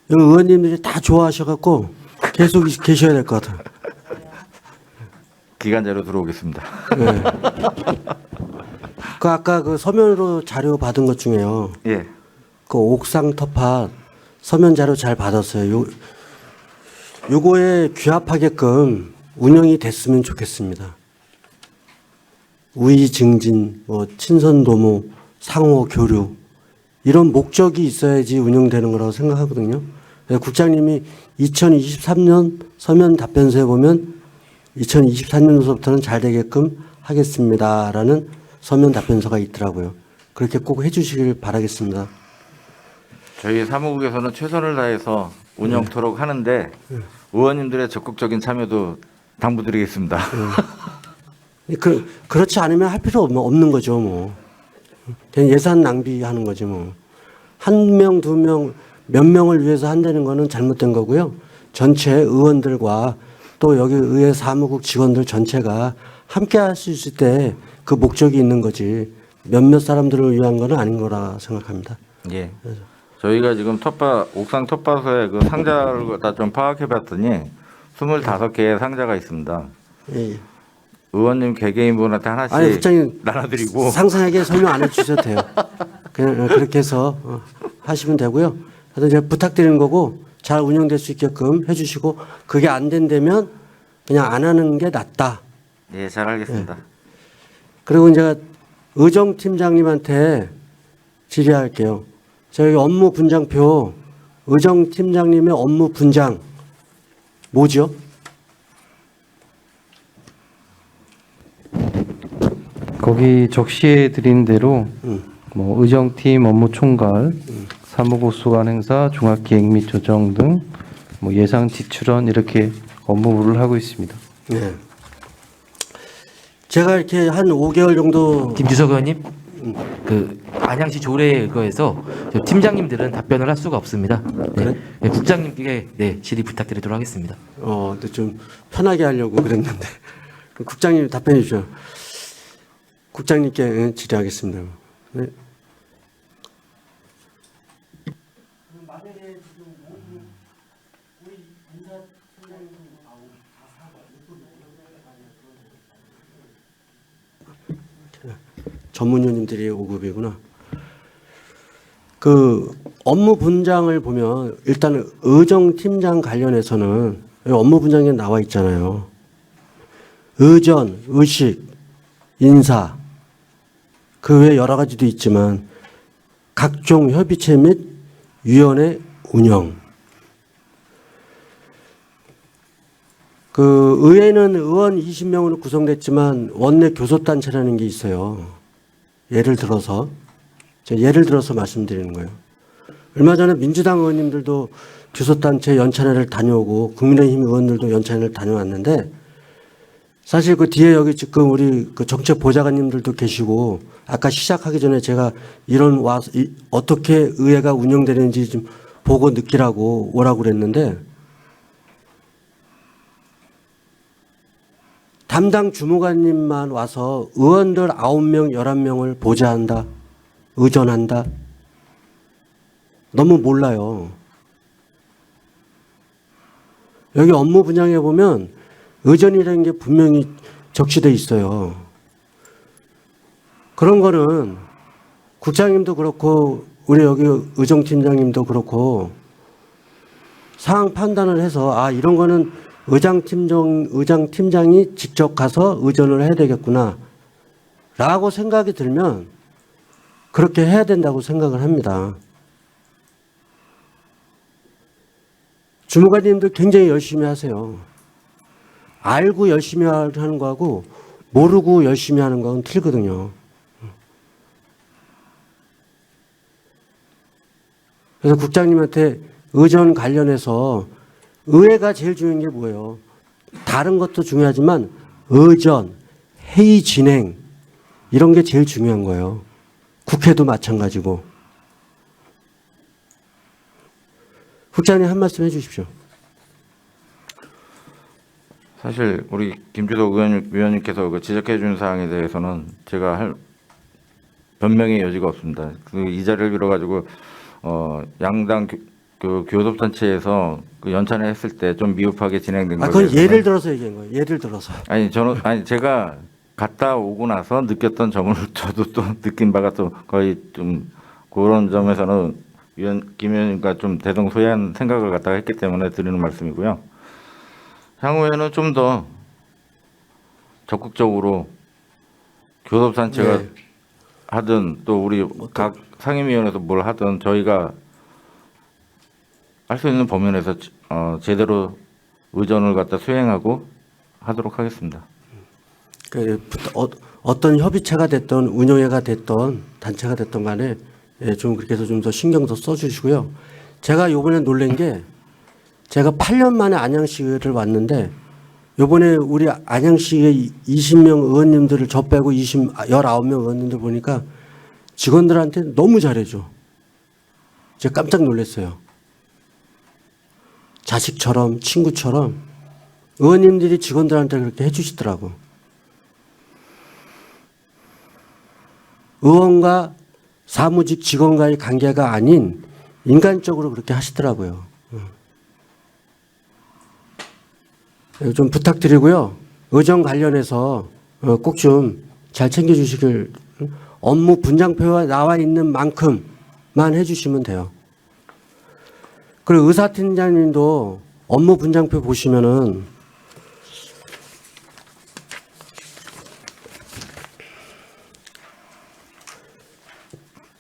Speaker 3: 여기 의원님들이 다 좋아하셔갖고 계속 계셔야 될 것 같아요.
Speaker 2: 기간제로 들어오겠습니다.
Speaker 3: 네. 그 아까 그 서면으로 자료 받은 것 중에요.
Speaker 2: 예.
Speaker 3: 그 옥상 터파 서면 자료 잘 받았어요. 요거에 귀합하게끔 운영이 됐으면 좋겠습니다. 우위 증진, 뭐 친선 도모, 상호 교류 이런 목적이 있어야지 운영되는 거라고 생각하거든요. 국장님이 2023년 서면 답변서에 보면 2024년도서부터는 잘 되게끔 하겠습니다라는 서면 답변서가 있더라고요. 그렇게 꼭 해주시길 바라겠습니다.
Speaker 2: 저희 사무국에서는 최선을 다해서 운영토록 하는데 의원님들의 적극적인 참여도 당부드리겠습니다.
Speaker 3: 그렇지 않으면 할 필요 없는 거죠, 뭐. 그냥 예산 낭비하는 거지, 뭐. 한 명, 두 명, 몇 명을 위해서 한다는 거는 잘못된 거고요. 전체 의원들과 또 여기 의회 사무국 직원들 전체가 함께 할 수 있을 때 그 목적이 있는 거지. 몇몇 사람들을 위한 건 아닌 거라 생각합니다.
Speaker 2: 예. 저희가 지금 옥상 텃밭에 그 상자를 다 좀 파악해봤더니 25개의 상자가 있습니다.
Speaker 3: 예, 예.
Speaker 2: 의원님 개개인분한테 하나씩
Speaker 3: 아니, 국장님
Speaker 2: 나눠드리고
Speaker 3: 상세하게 설명 안 해주셔도 돼요. 그냥 그렇게 해서 하시면 되고요. 그래서 제가 부탁드리는 거고 잘 운영될 수 있게끔 해주시고 그게 안 된다면 그냥 안 하는 게 낫다.
Speaker 2: 예, 잘 알겠습니다.
Speaker 3: 그리고 이제 의정 팀장님한테 질의할게요. 저희 업무 분장표 의정 팀장님의 업무 분장 뭐죠?
Speaker 8: 거기 적시해 드린 대로 뭐 의정팀 업무 총괄, 사무국 수관 행사, 종합기획 및 조정 등 뭐 예상 지출원 이렇게 업무를 하고 있습니다.
Speaker 3: 네. 제가 이렇게 한 5개월 정도
Speaker 1: 김주석 의원님, 그 안양시 조례에 의거해서 저 팀장님들은 답변을 할 수가 없습니다. 네.
Speaker 3: 그래?
Speaker 1: 네, 국장님께 네, 질의 부탁드리도록 하겠습니다.
Speaker 3: 근데 좀 편하게 하려고 그랬는데 국장님 답변해 주죠. 국장님께 질의하겠습니다. 네. 전문위원님들이 5급이구나. 그 업무 분장을 보면 일단 의정팀장 관련해서는 업무 분장에 나와 있잖아요. 의전, 의식, 인사 그 외에 여러 가지도 있지만 각종 협의체 및 위원회 운영. 그 의회는 의원 20명으로 구성됐지만 원내 교섭단체라는 게 있어요. 예를 들어서 말씀드리는 거예요. 얼마 전에 민주당 의원님들도 교섭단체 연찬회를 다녀오고 국민의힘 의원들도 연찬회를 다녀왔는데 사실 그 뒤에 여기 지금 우리 그 정책 보좌관님들도 계시고 아까 시작하기 전에 제가 어떻게 의회가 운영되는지 좀 보고 느끼라고 오라고 그랬는데 담당 주무관님만 와서 의원들 9명, 11명을 보좌한다, 의전한다. 너무 몰라요. 여기 업무 분양해 보면 의전이라는 게 분명히 적시돼 있어요. 그런 거는 국장님도 그렇고 우리 여기 의정팀장님도 그렇고 상황 판단을 해서 이런 거는 의장팀장이 직접 가서 의전을 해야 되겠구나 라고 생각이 들면 그렇게 해야 된다고 생각을 합니다. 주무관님도 굉장히 열심히 하세요. 알고 열심히 하는 거하고 모르고 열심히 하는 건 틀리거든요. 그래서 국장님한테 의전 관련해서 의회가 제일 중요한 게 뭐예요? 다른 것도 중요하지만 의전, 회의 진행 이런 게 제일 중요한 거예요. 국회도 마찬가지고. 국장님 한 말씀 해주십시오.
Speaker 2: 사실 우리 김주석 위원님께서 그 지적해 준 사항에 대해서는 제가 할 변명의 여지가 없습니다. 이 자리를 빌어 가지고 양당 그 교섭단체에서 그 연찬회 했을 때 좀 미흡하게 진행된 거예요.
Speaker 3: 그건 예를 들어서 얘기한 거예요. 예를 들어서.
Speaker 2: 아니 제가 갔다 오고 나서 느꼈던 점을 저도 또 느낀 바가 또 거의 좀 그런 점에서는 김 의원님과 좀 대동소이한 생각을 갖다가 했기 때문에 드리는 말씀이고요. 향후에는 좀 더 적극적으로 교섭단체가
Speaker 3: 네.
Speaker 2: 하든 또 우리 각 상임위원회에서 뭘 하든 저희가 할 수 있는 범위에서 제대로 의전을 갖다 수행하고 하도록 하겠습니다.
Speaker 3: 어떤 협의체가 됐던 운영회가 됐던 단체가 됐던 간에 좀 그렇게 해서 좀 더 신경 더 써주시고요. 제가 요번에 놀란 게 제가 8년 만에 안양시를 왔는데 요번에 우리 안양시의 20명 의원님들을 저 빼고 19명 의원님들 보니까 직원들한테 너무 잘해줘. 제가 깜짝 놀랐어요. 자식처럼 친구처럼 의원님들이 직원들한테 그렇게 해주시더라고. 의원과 사무직 직원과의 관계가 아닌 인간적으로 그렇게 하시더라고요. 좀 부탁드리고요. 의정 관련해서 꼭 좀 잘 챙겨주시길, 업무 분장표가 나와 있는 만큼만 해주시면 돼요. 그리고 의사팀장님도 업무 분장표 보시면은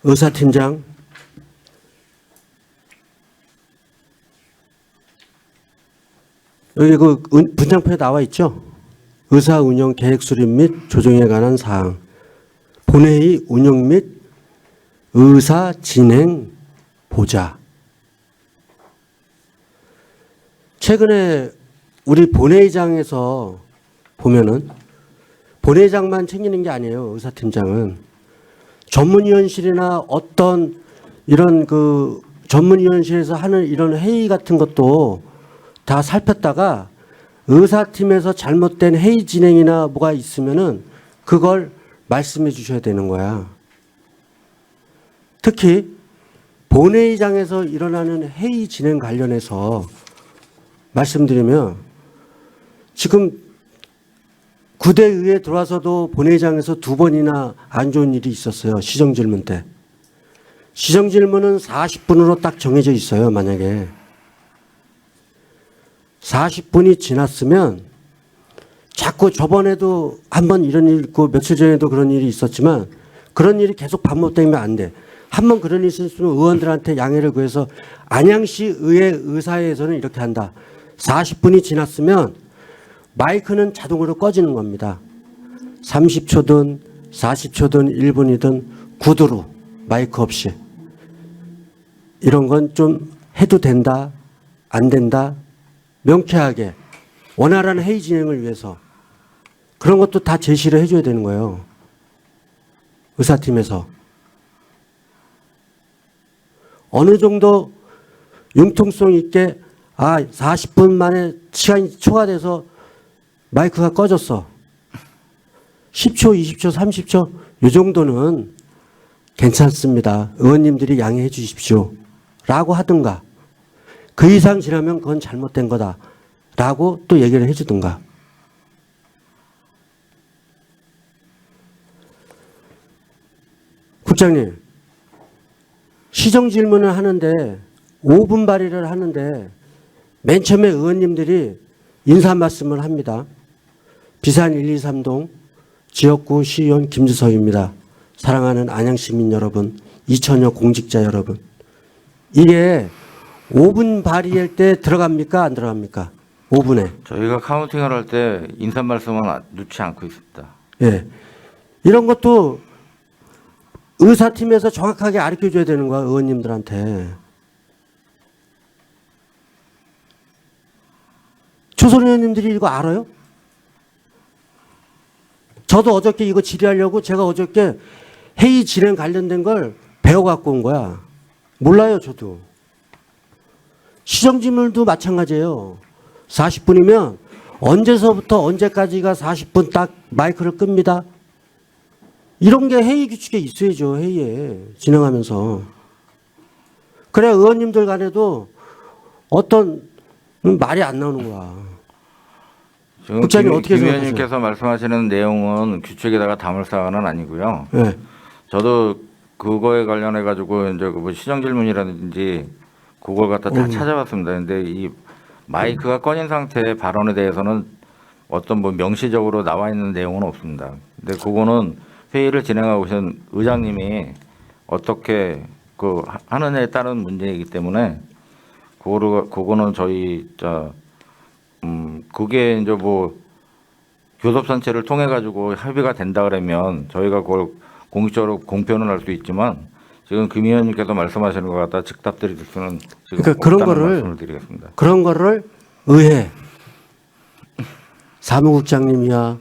Speaker 3: 의사팀장, 여기 그 분장표에 나와 있죠? 의사 운영 계획 수립 및 조정에 관한 사항, 본회의 운영 및 의사 진행 보좌. 최근에 우리 본회의장에서 보면은 본회의장만 챙기는 게 아니에요. 의사팀장은 전문위원실이나 어떤 이런 그 전문위원실에서 하는 이런 회의 같은 것도 다 살폈다가 의사팀에서 잘못된 회의 진행이나 뭐가 있으면은 그걸 말씀해 주셔야 되는 거야. 특히 본회의장에서 일어나는 회의 진행 관련해서 말씀드리면 지금 구대의회 들어와서도 본회의장에서 2번이나 안 좋은 일이 있었어요. 시정질문 때. 시정질문은 40분으로 딱 정해져 있어요. 만약에 40분이 지났으면 자꾸 저번에도 한번 이런 일이 있고 며칠 전에도 그런 일이 있었지만 그런 일이 계속 반복되면 안 돼. 한번 그런 일이 있으면 의원들한테 양해를 구해서 안양시 의회 의사회에서는 이렇게 한다. 40분이 지났으면 마이크는 자동으로 꺼지는 겁니다. 30초든 40초든 1분이든 구두로 마이크 없이. 이런 건 좀 해도 된다, 안 된다, 명쾌하게 원활한 회의 진행을 위해서 그런 것도 다 제시를 해줘야 되는 거예요. 의사팀에서. 어느 정도 융통성 있게 40분 만에 시간이 초과돼서 마이크가 꺼졌어. 10초, 20초, 30초 이 정도는 괜찮습니다. 의원님들이 양해해 주십시오. 라고 하든가 그 이상 지나면 그건 잘못된 거다. 라고 또 얘기를 해 주든가. 국장님, 시정 질문을 하는데 5분 발의를 하는데 맨 처음에 의원님들이 인사 말씀을 합니다. 비산 123동 지역구 시의원 김주석입니다. 사랑하는 안양시민 여러분, 2천여 공직자 여러분. 이게 5분 발의할 때 들어갑니까? 안 들어갑니까? 5분에.
Speaker 2: 저희가 카운팅을 할 때 인사 말씀은 넣지 않고 있습니다.
Speaker 3: 예. 이런 것도 의사팀에서 정확하게 가르쳐 줘야 되는 거야, 의원님들한테. 초선 의원님들이 이거 알아요? 저도 어저께 이거 질의하려고 제가 어저께 회의 진행 관련된 걸 배워갖고 온 거야. 몰라요, 저도. 시정질문도 마찬가지예요. 40분이면 언제서부터 언제까지가 40분 딱 마이크를 끕니다. 이런 게 회의 규칙에 있어야죠. 회의에 진행하면서. 그래야 의원님들 간에도 어떤 말이 안 나오는 거야.
Speaker 2: 지금
Speaker 3: 국장님 어떻게
Speaker 2: 김
Speaker 3: 생각하세요?
Speaker 2: 의원님께서 말씀하시는 내용은 규칙에다가 담을 사안은 아니고요.
Speaker 3: 네.
Speaker 2: 저도 그거에 관련해 가지고 이제 뭐 시정 질문이라든지 그걸 갖다 다 찾아봤습니다. 근데 이 마이크가 꺼진 상태의 발언에 대해서는 어떤 뭐 명시적으로 나와 있는 내용은 없습니다. 근데 그거는 회의를 진행하고 계신 의장님이 어떻게 그 하느냐에 따른 문제이기 때문에 그거는 저희 그게 이제 뭐 교섭단체를 통해 가지고 합의가 된다 그러면 저희가 그걸 공식적으로 공표는 할 수 있지만 지금 김 의원님께서 말씀하시는 것 같다 즉답 드릴 수는 지금
Speaker 3: 그러니까 그런
Speaker 2: 없다는
Speaker 3: 거를
Speaker 2: 말씀을 드리겠습니다.
Speaker 3: 그런 거를 의회 사무국장님이야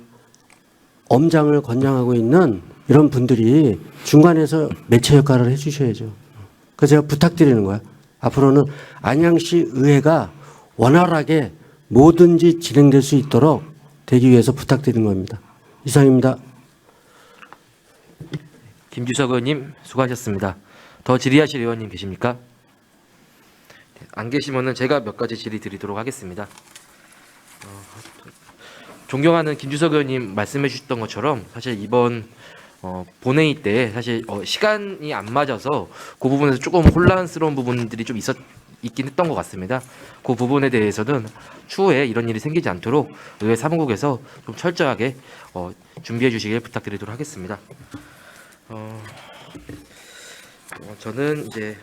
Speaker 3: 엄장을 권장하고 있는 이런 분들이 중간에서 매체 역할을 해주셔야죠. 그래서 제가 부탁드리는 거야. 앞으로는 안양시 의회가 원활하게 뭐든지 진행될 수 있도록 되기 위해서 부탁드리는 겁니다. 이상입니다.
Speaker 1: 김주석 의원님 수고하셨습니다. 더 질의하실 의원님 계십니까? 안 계시면은 제가 몇 가지 질의 드리도록 하겠습니다. 존경하는 김주석 의원님 말씀해 주셨던 것처럼 사실 이번 본회의 때 사실 시간이 안 맞아서 그 부분에서 조금 혼란스러운 부분들이 좀 있긴 했던 것 같습니다. 그 부분에 대해서는 추후에 이런 일이 생기지 않도록 의회 사무국에서 좀 철저하게 준비해 주시길 부탁드리도록 하겠습니다. 저는 이제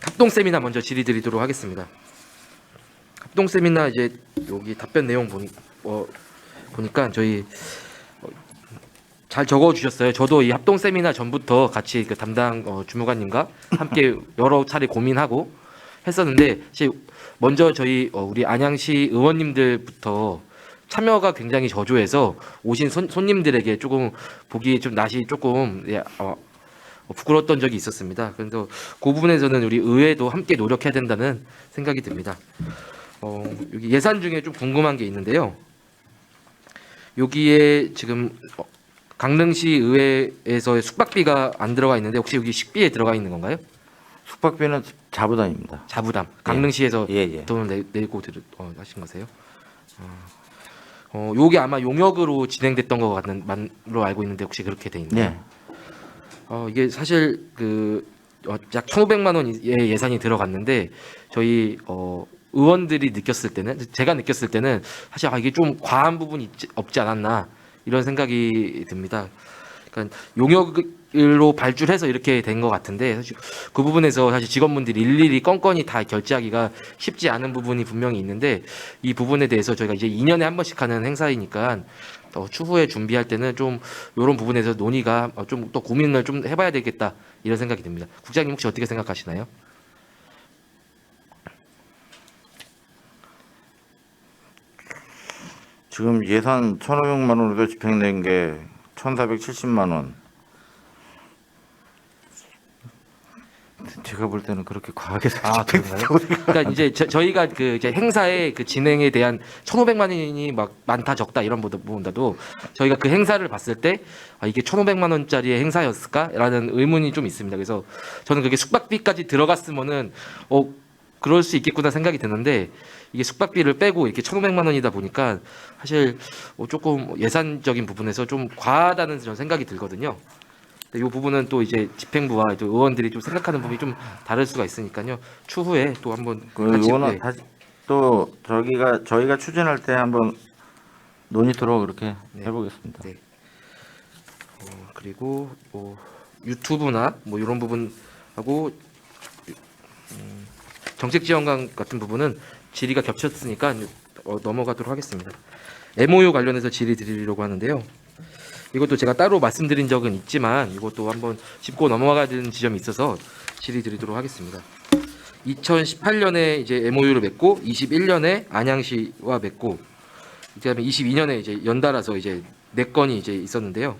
Speaker 1: 합동 세미나 먼저 질의드리도록 하겠습니다. 합동 세미나 이제 여기 답변 내용 보니까 저희 잘 적어 주셨어요. 저도 이 합동 세미나 전부터 같이 그 담당 주무관님과 함께 여러 차례 고민하고 했었는데 먼저 저희 우리 안양시 의원님들부터 참여가 굉장히 저조해서 오신 손님들에게 조금 보기 좀 낯이 조금 부끄러웠던 적이 있었습니다. 그래서 그 부분에서는 우리 의회도 함께 노력해야 된다는 생각이 듭니다. 여기 예산 중에 좀 궁금한 게 있는데요. 여기에 지금 강릉시 의회에서의 숙박비가 안 들어가 있는데 혹시 여기 식비에 들어가 있는 건가요?
Speaker 2: 숙박비는 자부담입니다.
Speaker 1: 자부담. 강릉시에서
Speaker 2: 예.
Speaker 1: 돈을 내고 하신 거세요? 요게 아마 용역으로 진행됐던 것 같은 만로 알고 있는데 혹시 그렇게 돼 있나요?
Speaker 2: 네.
Speaker 1: 이게 사실 약 1,500만 원의 예산이 들어갔는데 저희 의원들이 느꼈을 때는 제가 느꼈을 때는 사실 이게 좀 과한 부분이 없지 않았나 이런 생각이 듭니다. 그러니까 용역으로 발주해서 이렇게 된 것 같은데 사실 그 부분에서 사실 직원분들이 일일이 건건히 다 결제하기가 쉽지 않은 부분이 분명히 있는데 이 부분에 대해서 저희가 이제 2년에 한 번씩 하는 행사이니까 추후에 준비할 때는 좀 이런 부분에서 논의가 좀 또 고민을 좀 해봐야 되겠다 이런 생각이 듭니다. 국장님 혹시 어떻게 생각하시나요?
Speaker 2: 지금 예산 1,500만 원으로 집행된 게 1,470만 원. 제가 볼 때는 그렇게 과하게
Speaker 1: 그런가요? 그러니까 이제 저희가 그 이제 행사의 그 진행에 대한 1,500만 원이 막 많다 적다 이런 부분보다도 저희가 그 행사를 봤을 때 이게 1,500만 원짜리의 행사였을까라는 의문이 좀 있습니다. 그래서 저는 그게 숙박비까지 들어갔으면은 그럴 수 있겠구나 생각이 드는데 이게 숙박비를 빼고 이렇게 1,500만 원이다 보니까 사실 조금 예산적인 부분에서 좀 과하다는 저는 생각이 들거든요. 이 부분은 또 이제 집행부와 또 의원들이 좀 생각하는 부분이 좀 다를 수가 있으니까요. 추후에 또 한번
Speaker 2: 이거는 다시 또 저희가 추진할 때 한번 논의토록 그렇게 해보겠습니다.
Speaker 1: 네. 그리고 유튜브나 이런 부분하고 정책지원관 같은 부분은 질의가 겹쳤으니까 넘어가도록 하겠습니다. MOU 관련해서 질의 드리려고 하는데요. 이것도 제가 따로 말씀드린 적은 있지만 이것도 한번 짚고 넘어가야 되는 지점이 있어서 질의 드리도록 하겠습니다. 2018년에 이제 MOU를 맺고 21년에 안양시와 맺고 그다음에 22년에 이제 연달아서 이제 4건이 이제 있었는데요.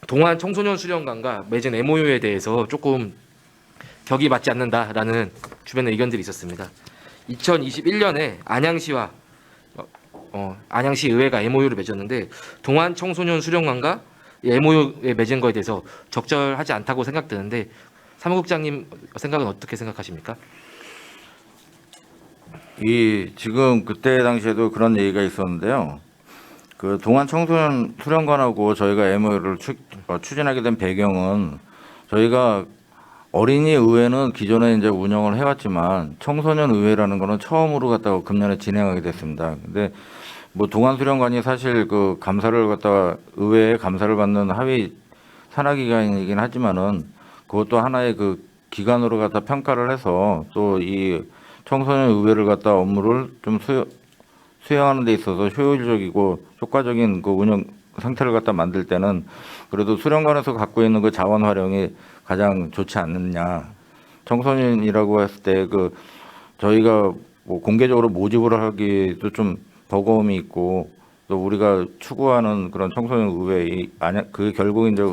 Speaker 1: 동안 청소년 수련관과 맺은 MOU에 대해서 조금 격이 맞지 않는다라는 주변의 의견들이 있었습니다. 2021년에 안양시와 안양시 의회가 MOU를 맺었는데 동안 청소년 수련관과 MOU에 맺은 거에 대해서 적절하지 않다고 생각되는데 사무국장님 생각은 어떻게 생각하십니까?
Speaker 2: 지금 그때 당시에도 그런 얘기가 있었는데요. 그 동안 청소년 수련관하고 저희가 MOU를 추진하게 된 배경은 저희가 어린이 의회는 기존에 이제 운영을 해왔지만 청소년 의회라는 거는 처음으로 갖다가 금년에 진행하게 됐습니다. 근데 동안 수련관이 사실 그 감사를 갖다가 의회에 감사를 받는 하위 산하기관이긴 하지만은 그것도 하나의 그 기관으로 갖다 평가를 해서 또 이 청소년 의회를 갖다 업무를 좀 수행하는 데 있어서 효율적이고 효과적인 그 운영 상태를 갖다 만들 때는 그래도 수련관에서 갖고 있는 그 자원 활용이 가장 좋지 않느냐. 청소년이라고 했을 때 그 저희가 공개적으로 모집을 하기도 좀 버거움이 있고 또 우리가 추구하는 그런 청소년 의회 그 결국 이제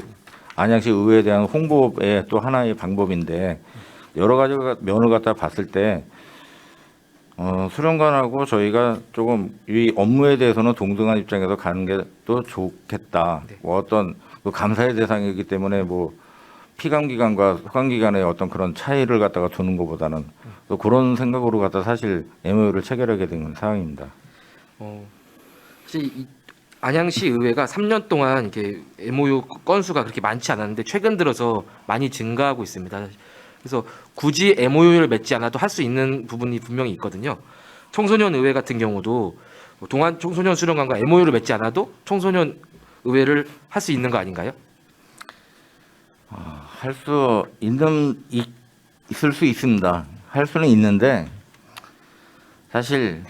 Speaker 2: 안양시 의회에 대한 홍보의 또 하나의 방법인데 여러 가지 면을 갖다 봤을 때 수련관하고 저희가 조금 이 업무에 대해서는 동등한 입장에서 가는 게 또 좋겠다.
Speaker 1: 네.
Speaker 2: 어떤 그 감사의 대상이기 때문에 뭐 피감 기관과 소감 기관의 어떤 그런 차이를 갖다가 두는 것보다는 또 그런 생각으로 갖다 사실 MOU를 체결하게 된 상황입니다.
Speaker 1: 사실 안양시 의회가 3년 동안 이렇게 MOU 건수가 그렇게 많지 않았는데 최근 들어서 많이 증가하고 있습니다. 그래서 굳이 MOU를 맺지 않아도 할 수 있는 부분이 분명히 있거든요. 청소년 의회 같은 경우도 동안 청소년 수련관과 MOU를 맺지 않아도 청소년 의회를 할 수 있는 거 아닌가요?
Speaker 2: 할 수 있을 수 있습니다. 할 수는 있는데 사실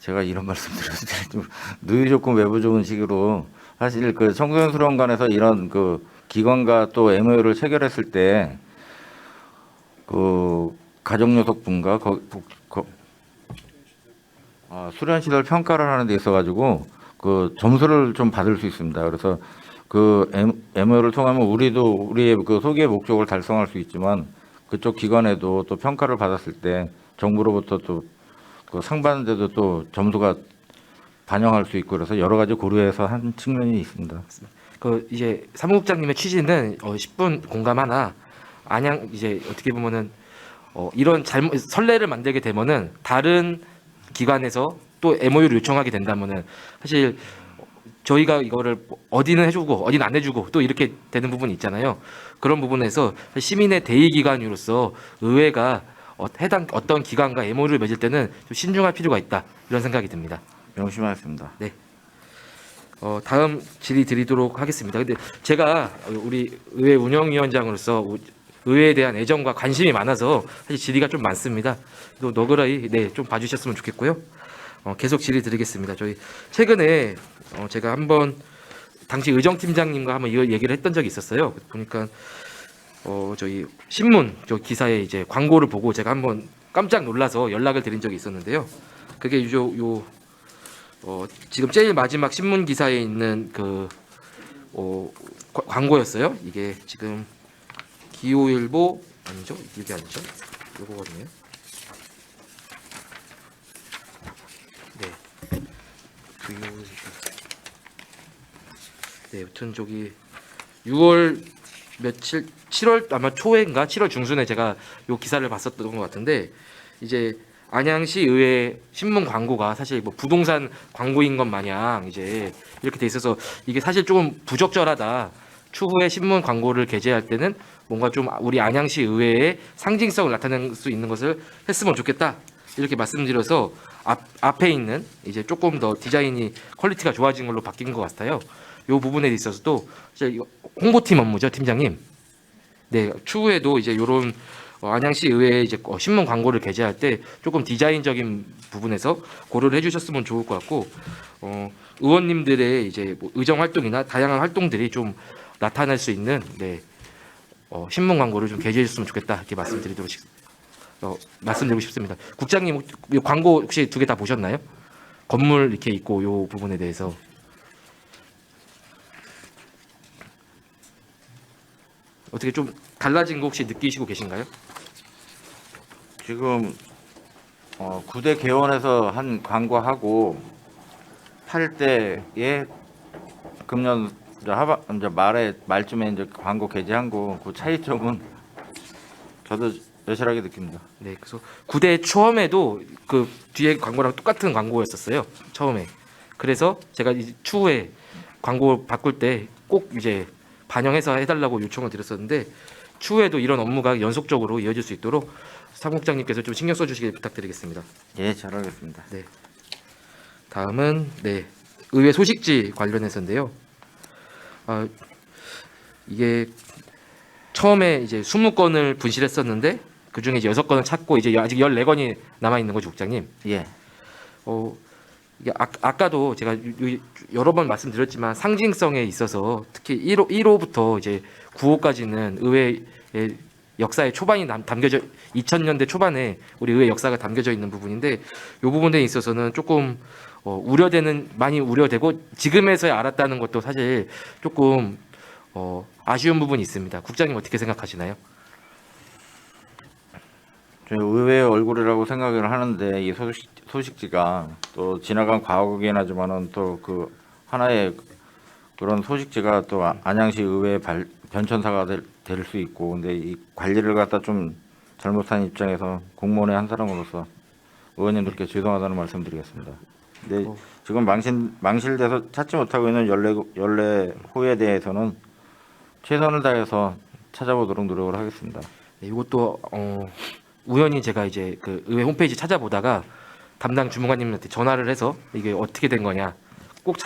Speaker 2: 제가 이런 말씀드렸을 때 누유 조건 외부 조건 식으로 사실 그 청소년 수련관에서 이런 그 기관과 또 MOU를 체결했을 때 그 가정요속분과 수련시설 평가를 하는 데 있어가지고 그 점수를 좀 받을 수 있습니다. 그래서 그 MOU를 통하면 우리의 그 소기의 목적을 달성할 수 있지만 그쪽 기관에도 또 평가를 받았을 때 정부로부터 또 그 상 받는데도 또 점수가 반영할 수 있고 그래서 여러 가지 고려해서 한 측면이 있습니다.
Speaker 1: 그 이제 사무국장님의 취지는 10분 공감하나 안양 이제 어떻게 보면은 이런 선례를 만들게 되면은 다른 기관에서 또 MOU를 요청하게 된다면은 사실 저희가 이거를 어디는 해주고 어디는 안 해주고 또 이렇게 되는 부분이 있잖아요. 그런 부분에서 시민의 대의 기관으로서 의회가 해당 어떤 기관과 MOU를 맺을 때는 좀 신중할 필요가 있다 이런 생각이 듭니다.
Speaker 2: 명심하겠습니다.
Speaker 1: 네. 다음 질의 드리도록 하겠습니다. 근데 제가 우리 의회 운영위원장으로서 의회에 대한 애정과 관심이 많아서 사실 질의가 좀 많습니다. 또 너그러이 좀 봐주셨으면 좋겠고요. 계속 질의 드리겠습니다. 저희 최근에 제가 한번 당시 의정팀장님과 한번 이 얘기를 했던 적이 있었어요. 보니까 저희 신문 기사에 이제 광고를 보고 제가 한번 깜짝 놀라서 연락을 드린 적이 있었는데요. 그게 지금 제일 마지막 신문 기사에 있는 그 광고였어요. 이게 지금 기호일보 아니죠? 이게 아니죠? 요거거든요. 네. 네, 여튼 저기 6월 며칠 7월 아마 초인가 7월 중순에 제가 요 기사를 봤었던 것 같은데 이제 안양시 의회 신문 광고가 사실 뭐 부동산 광고인 것 마냥 이제 이렇게 돼 있어서 이게 사실 조금 부적절하다. 추후에 신문 광고를 게재할 때는 뭔가 좀 우리 안양시 의회의 상징성을 나타낼 수 있는 것을 했으면 좋겠다. 이렇게 말씀드려서 앞에 있는 이제 조금 더 디자인이 퀄리티가 좋아진 걸로 바뀐 것 같아요. 이 부분에 있어서도 이제 홍보팀 업무죠, 팀장님. 네, 추후에도 이제 이런 안양시 의회 이제 신문 광고를 게재할 때 조금 디자인적인 부분에서 고려를 해주셨으면 좋을 것 같고, 의원님들의 이제 뭐 의정 활동이나 다양한 활동들이 좀 나타날 수 있는 신문 광고를 좀 게재해줬으면 좋겠다 이렇게 말씀드리고 싶습니다. 국장님 이 광고 혹시 두 개 다 보셨나요? 건물 이렇게 있고 요 부분에 대해서. 어떻게 좀 달라진 거 혹시 느끼시고 계신가요?
Speaker 2: 지금 9대 개원에서 한 광고하고 8대에 금년 이제 말쯤에 이제 광고 게재한 거 그 차이점은 저도 여실하게 느낍니다.
Speaker 1: 네, 그래서 9대 처음에도 그 뒤에 광고랑 똑같은 광고였었어요. 처음에. 그래서 제가 이제 추후에 광고 바꿀 때 꼭 이제 반영해서 해달라고 요청을 드렸었는데 추후에도 이런 업무가 연속적으로 이어질 수 있도록 사무국장님께서 좀 신경 써주시길 부탁드리겠습니다.
Speaker 2: 예, 잘하겠습니다.
Speaker 1: 네. 다음은 의회 소식지 관련해서인데요. 이게 처음에 이제 20건을 분실했었는데 그 중에 이제 6건을 찾고 이제 아직 14건이 남아 있는 거죠, 국장님.
Speaker 2: 예.
Speaker 1: 이게 아까도 제가 여러 번 말씀드렸지만 상징성에 있어서 특히 1호부터 이제 9호까지는 의회의 역사의 초반이 담겨져 2000년대 초반에 우리 의회 역사가 담겨져 있는 부분인데 이 부분에 있어서는 조금 많이 우려되고 지금에서야 알았다는 것도 사실 조금 아쉬운 부분이 있습니다. 국장님 어떻게 생각하시나요?
Speaker 2: 저희 의회의 얼굴이라고 생각을 하는데 이 소식지가 또 지나간 과거긴 하지만은 또 그 하나의 그런 소식지가 또 안양시 의회의 변천사가 될 수 있고, 근데 이 관리를 갖다 좀 잘못한 입장에서 공무원의 한 사람으로서 의원님들께 죄송하다는 말씀드리겠습니다. 근데 지금 망실돼서 찾지 못하고 있는 연례호에 대해서는 최선을 다해서 찾아보도록 노력을 하겠습니다.
Speaker 1: 네, 이것도 우연히 제가 이제 그 의회 홈페이지 찾아보다가 담당 주무관님한테 전화를 해서 이게 어떻게 된 거냐 꼭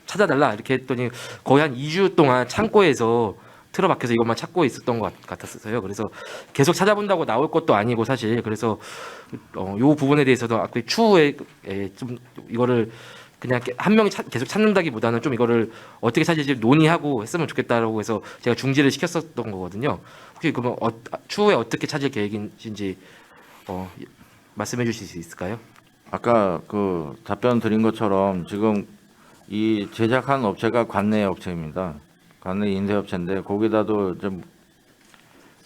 Speaker 1: 찾아달라 이렇게 했더니 거의 한 2주 동안 창고에서 틀어박혀서 이것만 찾고 있었던 것 같았어요. 그래서 계속 찾아본다고 나올 것도 아니고 사실 그래서 요 부분에 대해서도 추후에 좀 이거를 그냥 한 명이 계속 찾는다기보다는 좀 이거를 어떻게 찾을지 논의하고 했으면 좋겠다라고 해서 제가 중지를 시켰었던 거거든요. 혹시 그러면 추후에 어떻게 찾을 계획인지 말씀해 주실 수 있을까요?
Speaker 2: 아까 그 답변 드린 것처럼 지금 이 제작한 업체가 관내 업체입니다. 관내 인쇄업체인데 거기다도 좀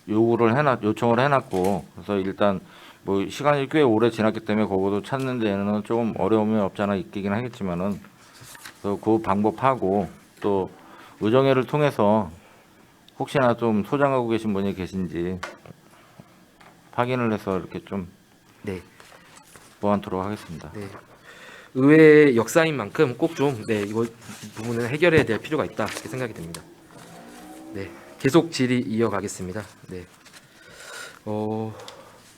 Speaker 2: 요청을 해놨고, 그래서 일단 뭐 시간이 꽤 오래 지났기 때문에 그것도 찾는 데는 조금 어려움이 없지 않아 있긴 하겠지만은 그 방법하고 또 의정회를 통해서 혹시나 좀 소장하고 계신 분이 계신지 확인을 해서 이렇게 좀
Speaker 1: 네.
Speaker 2: 보완토록 하겠습니다.
Speaker 1: 네. 의회 역사인 만큼 꼭 좀 이거 부분은 해결해야 될 필요가 있다 이렇게 생각이 듭니다. 네, 계속 질의 이어가겠습니다. 네,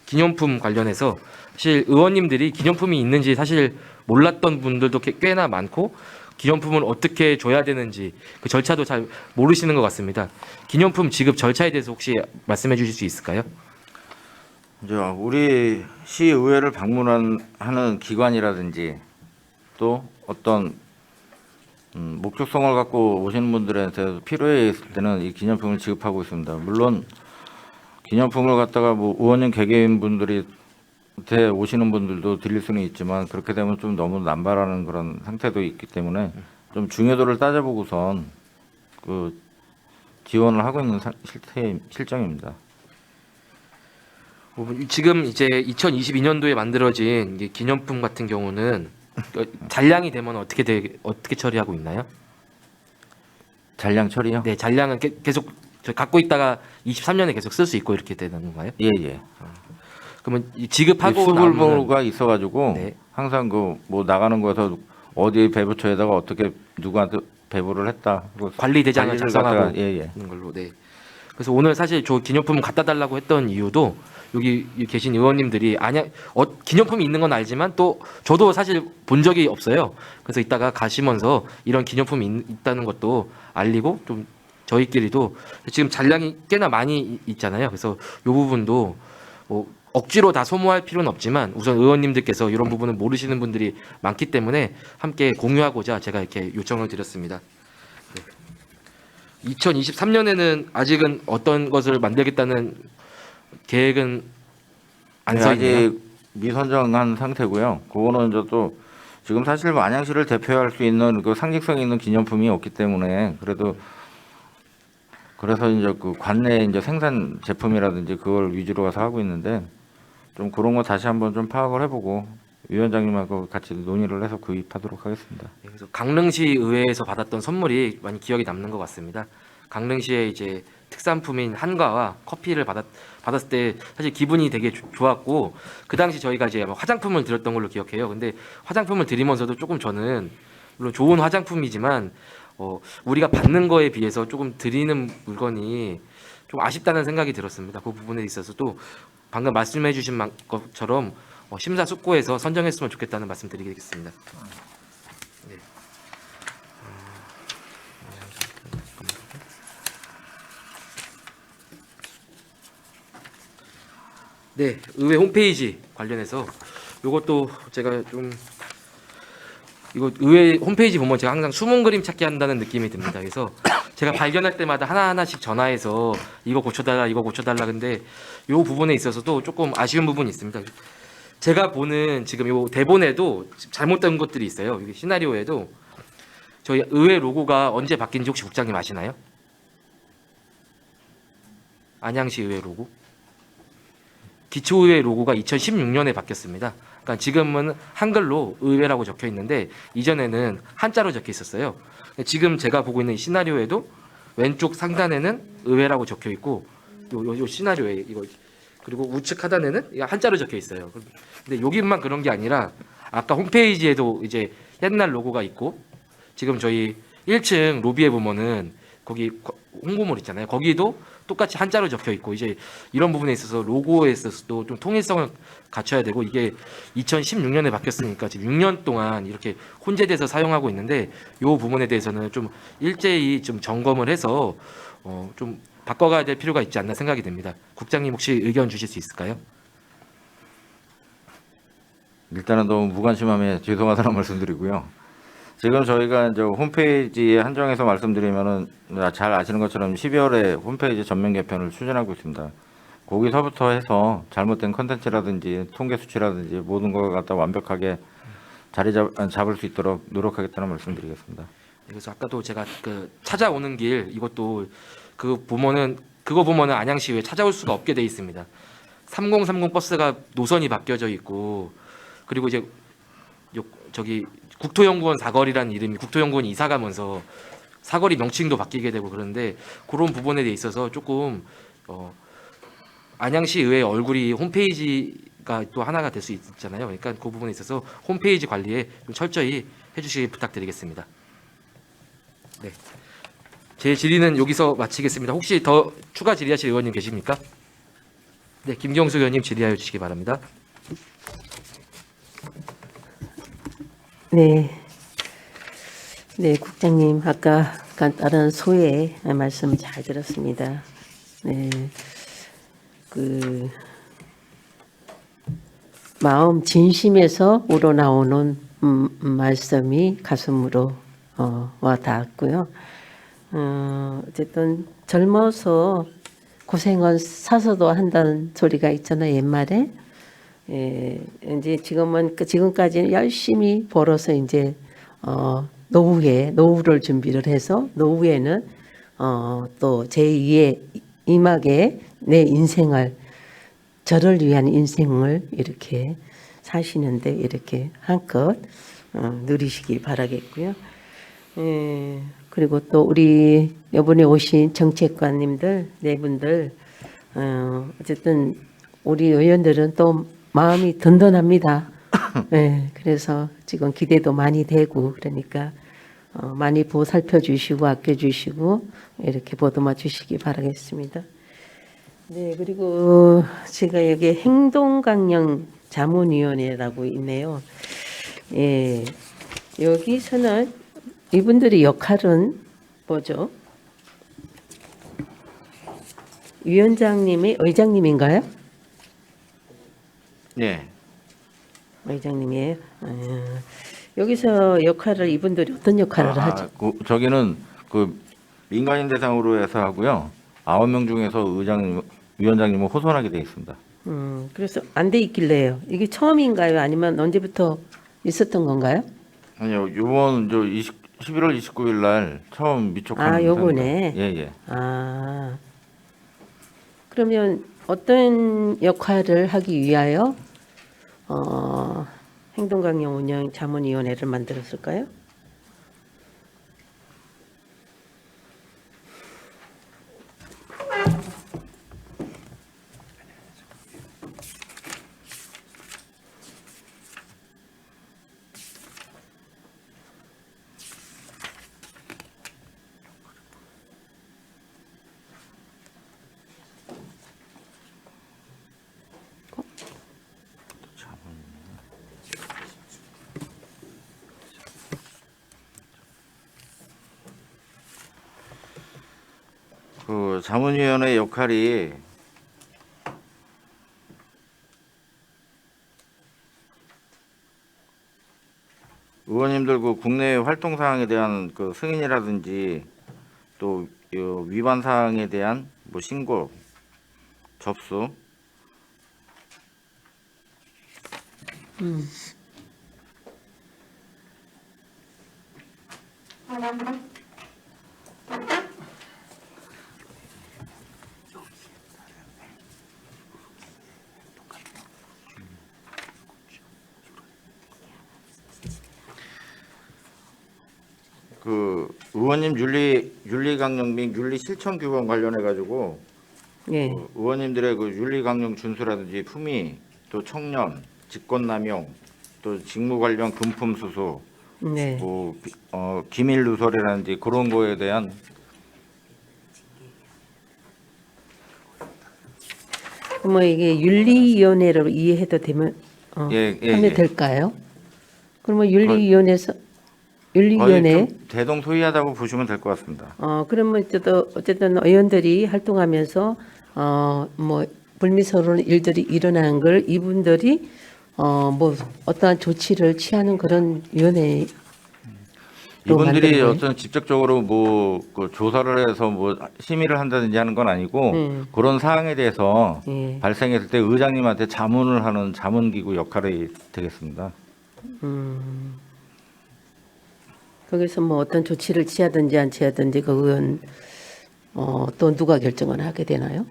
Speaker 1: 기념품 관련해서 사실 의원님들이 기념품이 있는지 사실 몰랐던 분들도 꽤나 많고 기념품을 어떻게 줘야 되는지 그 절차도 잘 모르시는 것 같습니다. 기념품 지급 절차에 대해서 혹시 말씀해 주실 수 있을까요?
Speaker 2: 이제 우리 시의회를 방문하는 기관이라든지 또 어떤 목적성을 갖고 오시는 분들한테 필요해 있을 때는 이 기념품을 지급하고 있습니다. 물론 기념품을 갖다가 뭐 의원님 개개인분들이 오시는 분들도 드릴 수는 있지만 그렇게 되면 좀 너무 남발하는 그런 상태도 있기 때문에 좀 중요도를 따져보고선 그 지원을 하고 있는 실정입니다.
Speaker 1: 지금 이제 2022년도에 만들어진 이게 기념품 같은 경우는 잔량이 되면 어떻게 처리하고 있나요?
Speaker 2: 잔량 처리요?
Speaker 1: 네, 잔량은 계속 갖고 있다가 23년에 계속 쓸 수 있고 이렇게 되는 건가요?
Speaker 2: 예.
Speaker 1: 그러면 지급하고
Speaker 2: 수불보가 있어가지고
Speaker 1: 네.
Speaker 2: 항상 그 뭐 나가는 거에서 어디 배부처에다가 어떻게 누구한테 배부를 했다
Speaker 1: 관리 대장을
Speaker 2: 관리를
Speaker 1: 작성하고
Speaker 2: 갖다가- 예.
Speaker 1: 있는 걸로. 네. 그래서 오늘 사실 저 기념품 갖다 달라고 했던 이유도 여기 계신 의원님들이 기념품이 있는 건 알지만 또 저도 사실 본 적이 없어요. 그래서 이따가 가시면서 이런 기념품이 있다는 것도 알리고 좀 저희끼리도 지금 잔량이 꽤나 많이 있잖아요. 그래서 이 부분도 뭐 억지로 다 소모할 필요는 없지만 우선 의원님들께서 이런 부분은 모르시는 분들이 많기 때문에 함께 공유하고자 제가 이렇게 요청을 드렸습니다. 네. 2023년에는 아직은 어떤 것을 만들겠다는 계획은 안
Speaker 2: 네,
Speaker 1: 써 있나요?
Speaker 2: 아직 미선정한 상태고요. 그거는 이제 또 지금 사실 안양시를 대표할 수 있는 그 상징성 있는 기념품이 없기 때문에 그래서 이제 그 관내 이제 생산 제품이라든지 그걸 위주로 가서 하고 있는데 좀 그런 거 다시 한번 좀 파악을 해보고 위원장님하고 같이 논의를 해서 구입하도록 하겠습니다.
Speaker 1: 네, 그래서 강릉시 의회에서 받았던 선물이 많이 기억에 남는 것 같습니다. 강릉시의 이제 특산품인 한과와 커피를 받았을 때 사실 기분이 되게 좋았고 그 당시 저희가 이제 화장품을 드렸던 걸로 기억해요. 근데 화장품을 드리면서도 조금 저는 물론 좋은 화장품이지만 우리가 받는 거에 비해서 조금 드리는 물건이 좀 아쉽다는 생각이 들었습니다. 그 부분에 있어서도 방금 말씀해주신 것처럼 심사숙고해서 선정했으면 좋겠다는 말씀드리겠습니다. 네. 네, 의회 홈페이지 관련해서 이것도 제가 좀 이거 의회 홈페이지 보면 제가 항상 숨은 그림 찾기 한다는 느낌이 듭니다. 그래서 제가 발견할 때마다 하나하나씩 전화해서 이거 고쳐달라 근데 이 부분에 있어서도 조금 아쉬운 부분이 있습니다. 제가 보는 지금 이 대본에도 잘못된 것들이 있어요. 여기 시나리오에도 저희 의회 로고가 언제 바뀐지 혹시 국장님 아시나요? 안양시 의회 로고? 기초의회 로고가 2016년에 바뀌었습니다. 그러니까 지금은 한글로 의회라고 적혀 있는데 이전에는 한자로 적혀 있었어요. 지금 제가 보고 있는 이 시나리오에도 왼쪽 상단에는 의회라고 적혀 있고 요 시나리오에 이거 그리고 우측 하단에는 이거 한자로 적혀 있어요. 근데 여기만 그런 게 아니라 아까 홈페이지에도 이제 옛날 로고가 있고 지금 저희 1층 로비에 보면은 거기 홍보물 있잖아요. 거기도 똑같이 한자로 적혀 있고 이제 이런 부분에 있어서 로고에 있어서도 좀 통일성을 갖춰야 되고 이게 2016년에 바뀌었으니까 지금 6년 동안 이렇게 혼재돼서 사용하고 있는데 이 부분에 대해서는 좀 일제히 좀 점검을 해서 좀 바꿔가야 될 필요가 있지 않나 생각이 됩니다. 국장님 혹시 의견 주실 수 있을까요?
Speaker 2: 일단은 너무 무관심함에 죄송하다는 말씀드리고요. 지금 저희가 이제 홈페이지에 한정해서 말씀드리면은 잘 아시는 것처럼 12월에 홈페이지 전면 개편을 추진하고 있습니다. 거기서부터 해서 잘못된 컨텐츠라든지 통계 수치라든지 모든 걸 갖다 완벽하게 자리 잡을 수 있도록 노력하겠다는 말씀드리겠습니다.
Speaker 1: 그래서 아까도 제가 그 찾아오는 길 이것도 그거 보면은 안양시에 찾아올 수가 없게 돼 있습니다. 3030 버스가 노선이 바뀌어져 있고 그리고 이제 저기 국토연구원 사거리라는 이름이 국토연구원이 이사 가면서 사거리 명칭도 바뀌게 되고 그런데 그런 부분에 대해 있어서 조금 안양시 의회 얼굴이 홈페이지가 또 하나가 될 수 있잖아요. 그러니까 그 부분에 있어서 홈페이지 관리에 좀 철저히 해주시기 부탁드리겠습니다. 네, 제 질의는 여기서 마치겠습니다. 혹시 더 추가 질의하실 의원님 계십니까? 네, 김경수 의원님 질의하여 주시기 바랍니다.
Speaker 7: 네, 국장님 아까 간단한 소회 말씀 잘 들었습니다. 네, 그 마음 진심에서 우러나오는 말씀이 가슴으로 와 닿았고요. 어쨌든 젊어서 고생은 사서도 한다는 소리가 있잖아요, 옛말에. 예, 이제 지금까지는 열심히 벌어서 이제 노후를 준비를 해서 노후에는 또 제2의 임하게 내 인생을 저를 위한 인생을 이렇게 사시는데 이렇게 한껏 누리시기 바라겠고요. 예, 그리고 또 우리 이번에 오신 정책관님들 네 분들 어쨌든 우리 의원들은 또 마음이 든든합니다. 네, 그래서 지금 기대도 많이 되고 그러니까 많이 보살펴 주시고 아껴 주시고 이렇게 보듬어 주시기 바라겠습니다. 네, 그리고 제가 여기 행동강령 자문위원회라고 있네요. 예, 여기서는 이분들의 역할은 뭐죠? 위원장님이 의장님인가요?
Speaker 2: 네.
Speaker 7: 의장님이에요. 여기서 역할을 이분들이 어떤 역할을 하죠?
Speaker 2: 저기는 그 민간인 대상으로 해서 하고요. 9명 중에서 위원장님은 호선하게 돼 있습니다.
Speaker 7: 그래서 안 돼 있길래요. 이게 처음인가요? 아니면 언제부터 있었던 건가요?
Speaker 2: 아니요, 이번 11월 29일 날 처음 미촉한
Speaker 7: 요번에.
Speaker 2: 예.
Speaker 7: 그러면 어떤 역할을 하기 위하여 행동강령 운영 자문위원회를 만들었을까요?
Speaker 2: 그 자문위원회 역할이 의원님들 그 국내 활동 사항에 대한 그 승인이라든지 또 위반 사항에 대한 뭐 신고, 접수, 그 의원님 윤리 강령 및 윤리 실천 규범 관련해 가지고
Speaker 7: 예.
Speaker 2: 의원님들의 그 윤리 강령 준수라든지 품위, 또 청렴, 직권남용, 또 직무 관련 금품 수수,
Speaker 7: 네.
Speaker 2: 뭐 기밀 누설이라든지 그런 거에 대한
Speaker 7: 뭐 이게 윤리위원회로 이해해도 되면 하면
Speaker 2: 예.
Speaker 7: 될까요? 그러면 윤리위원회에서 윤리위원회
Speaker 2: 거의 좀 대동소이하다고 보시면 될 것 같습니다.
Speaker 7: 그러면 어쨌든 의원들이 활동하면서 뭐 불미스러운 일들이 일어나는 걸 이분들이 뭐 어떠한 조치를 취하는 그런 위원회
Speaker 2: 이분들이 어떤 직접적으로 뭐그 조사를 해서 뭐 심의를 한다든지 하는 건 아니고 그런 사항에 대해서
Speaker 7: 예.
Speaker 2: 발생했을 때 의장님한테 자문을 하는 자문기구 역할이 되겠습니다.
Speaker 7: 거기서 뭐 어떤 조치를 취하든지 안 취하든지 그건 또 누가 결정을 하게 되나요?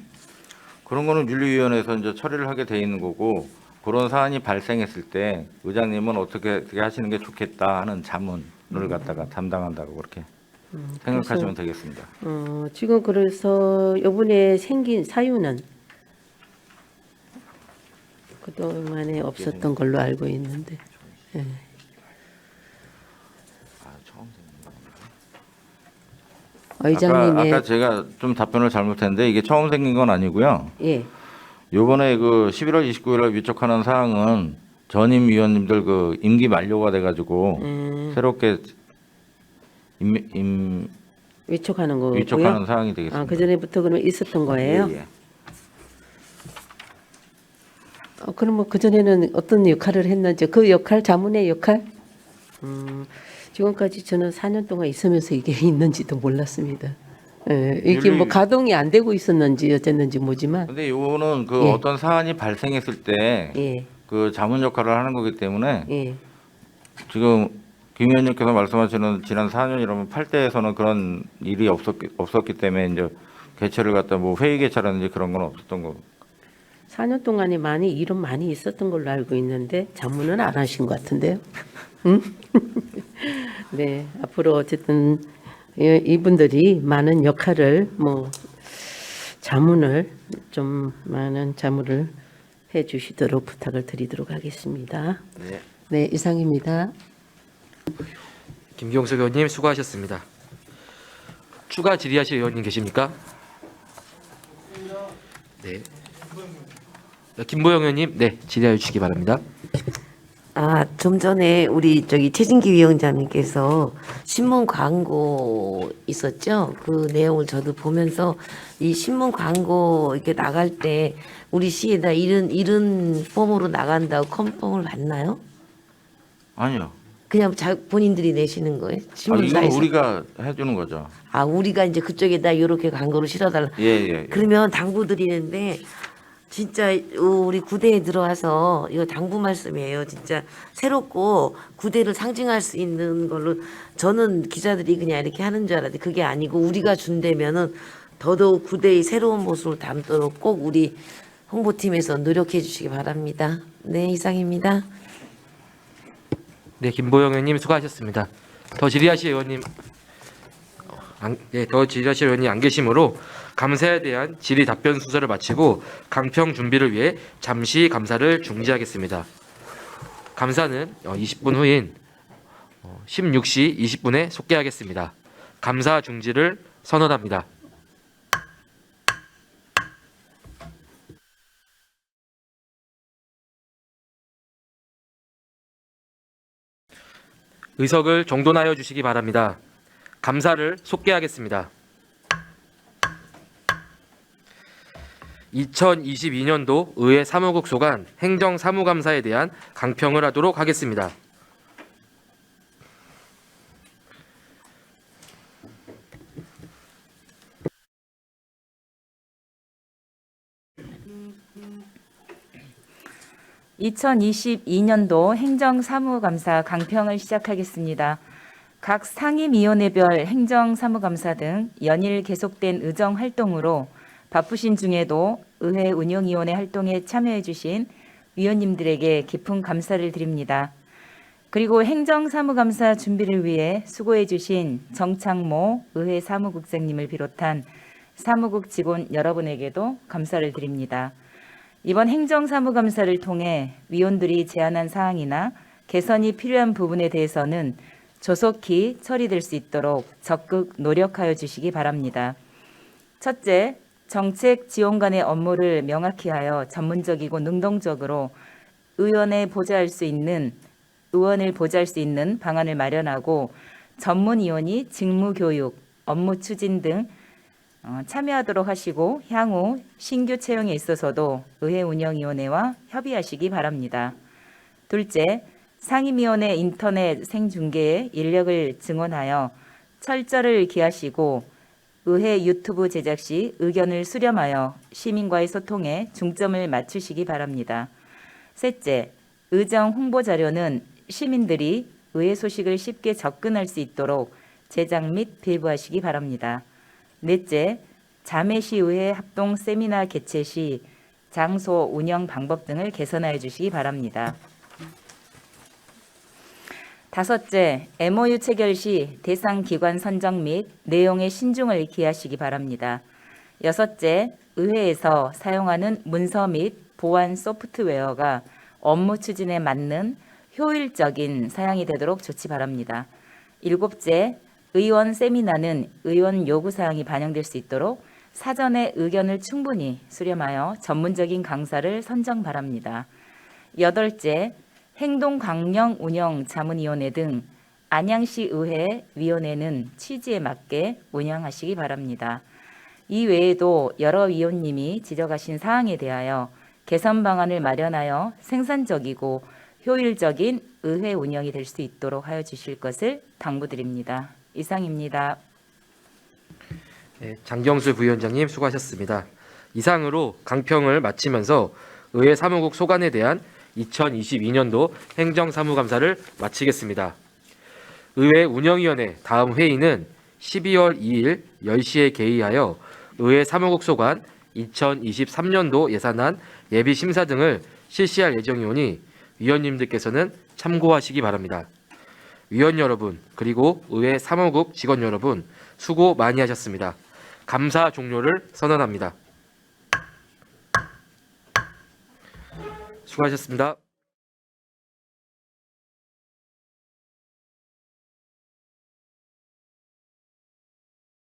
Speaker 2: 그런 거는 윤리위원회에서 이제 처리를 하게 돼 있는 거고 그런 사안이 발생했을 때 의장님은 어떻게 하시는 게 좋겠다 하는 자문을 갖다가 담당한다고 그렇게 생각하시면 되겠습니다.
Speaker 7: 지금 그래서 이번에 생긴 사유는 그동안에 없었던 걸로 알고 있는데. 예. 의장님의
Speaker 2: 아까 제가 좀 답변을 잘못했는데 이게 처음 생긴 건 아니고요.
Speaker 7: 예.
Speaker 2: 요번에 그 11월 29일에 위촉하는 사항은 전임 위원님들 그 임기 만료가 돼가지고 새롭게
Speaker 7: 위촉하는 거고요.
Speaker 2: 위촉하는 사항이 되겠습니다.
Speaker 7: 그 전에부터 그러면 있었던 거예요?
Speaker 2: 예.
Speaker 7: 그럼 뭐 그 전에는 어떤 역할을 했는지 그 역할 자문의 역할? 지금까지 저는 4년 동안 있으면서 이게 있는지도 몰랐습니다. 예, 이게 뭐 가동이 안 되고 있었는지 어쨌는지 모지만.
Speaker 2: 근데 요거는 그
Speaker 7: 예.
Speaker 2: 어떤 사안이 발생했을 때
Speaker 7: 예.
Speaker 2: 그 자문 역할을 하는 거기 때문에
Speaker 7: 예.
Speaker 2: 지금 김 의원님께서 말씀하시는 지난 4년이라면 8대에서는 그런 일이 없었기 때문에 이제 개최를 갖다 뭐 회의 개최라든지 그런 건 없었던 거고.
Speaker 7: 4년 동안에 일은 많이 있었던 걸로 알고 있는데 자문은 안 하신 것 같은데요. 응? 네, 앞으로 어쨌든 이분들이 많은 역할을 자문을 좀 많은 자문을 해주시도록 부탁을 드리도록 하겠습니다.
Speaker 2: 네.
Speaker 7: 네, 이상입니다.
Speaker 1: 김경석 의원님 수고하셨습니다. 추가 질의하실 의원님 계십니까? 네. 김보영 의원님, 네, 질의해 주시기 바랍니다.
Speaker 4: 좀 전에 우리 최진기 위원장님께서 신문 광고 있었죠? 그 내용을 저도 보면서 이 신문 광고 이렇게 나갈 때 우리 시에다 이런 폼으로 나간다고 컨펌을 받나요?
Speaker 2: 아니요.
Speaker 4: 그냥 본인들이 내시는 거예요?
Speaker 2: 이건
Speaker 4: 신문사에서?
Speaker 2: 우리가 해주는 거죠.
Speaker 4: 우리가 이제 그쪽에다 이렇게 광고를 실어달라.
Speaker 2: 예.
Speaker 4: 그러면 당부드리는데 진짜 우리 구대에 들어와서 이거 당부 말씀이에요. 진짜 새롭고 구대를 상징할 수 있는 걸로 저는 기자들이 그냥 이렇게 하는 줄 알았는데 그게 아니고 우리가 준다면은 더더욱 구대의 새로운 모습을 담도록 꼭 우리 홍보팀에서 노력해 주시기 바랍니다. 네, 이상입니다.
Speaker 1: 네, 김보영 의원님 수고하셨습니다. 더 질의하실 의원님 더 질의하실 의원님 안 계시므로 감사에 대한 질의 답변 순서를 마치고 강평 준비를 위해 잠시 감사를 중지하겠습니다. 감사는 20분 후인 16시 20분에 속개하겠습니다. 감사 중지를 선언합니다. 의석을 정돈하여 주시기 바랍니다. 감사를 속개하겠습니다. 2022년도 의회 사무국 소관 행정사무감사에 대한 강평을 하도록 하겠습니다.
Speaker 5: (2022년도) 행정사무감사 강평을 시작하겠습니다. 각 상임위원회별 행정사무감사 등 연일 계속된 의정활동으로 바쁘신 중에도 의회 운영위원회 활동에 참여해 주신 위원님들에게 깊은 감사를 드립니다. 그리고 행정사무감사 준비를 위해 수고해 주신 정창모 의회 사무국장님을 비롯한 사무국 직원 여러분에게도 감사를 드립니다. 이번 행정사무감사를 통해 위원들이 제안한 사항이나 개선이 필요한 부분에 대해서는 조속히 처리될 수 있도록 적극 노력하여 주시기 바랍니다. 첫째, 정책 지원관의 업무를 명확히 하여 전문적이고 능동적으로 의원을 보좌할 수 있는 방안을 마련하고 전문위원이 직무교육, 업무 추진 등 참여하도록 하시고 향후 신규 채용에 있어서도 의회운영위원회와 협의하시기 바랍니다. 둘째, 상임위원회 인터넷 생중계에 인력을 증원하여 철저를 기하시고 의회 유튜브 제작 시 의견을 수렴하여 시민과의 소통에 중점을 맞추시기 바랍니다. 셋째, 의정 홍보 자료는 시민들이 의회 소식을 쉽게 접근할 수 있도록 제작 및 배부하시기 바랍니다. 넷째, 자매시의회 합동 세미나 개최 시 장소, 운영 방법 등을 개선하여 주시기 바랍니다. 다섯째, MOU 체결 시 대상 기관 선정 및 내용의 신중을 기하시기 바랍니다. 여섯째, 의회에서 사용하는 문서 및 보안 소프트웨어가 업무 추진에 맞는 효율적인 사양이 되도록 조치 바랍니다. 일곱째, 의원 세미나는 의원 요구사항이 반영될 수 있도록 사전에 의견을 충분히 수렴하여 전문적인 강사를 선정 바랍니다. 여덟째, 행동강령 운영 자문위원회 등 안양시 의회 위원회는 취지에 맞게 운영하시기 바랍니다. 이 외에도 여러 위원님이 지적하신 사항에 대하여 개선 방안을 마련하여 생산적이고 효율적인 의회 운영이 될 수 있도록 하여 주실 것을 당부드립니다. 이상입니다.
Speaker 1: 네, 장경수 부위원장님 수고하셨습니다. 이상으로 강평을 마치면서 의회 사무국 소관에 대한 2022년도 행정사무감사를 마치겠습니다. 의회 운영위원회 다음 회의는 12월 2일 10시에 개의하여 의회 사무국 소관 2023년도 예산안 예비심사 등을 실시할 예정이오니 위원님들께서는 참고하시기 바랍니다. 위원 여러분 그리고 의회 사무국 직원 여러분 수고 많이 하셨습니다. 감사 종료를 선언합니다. 수고하셨습니다.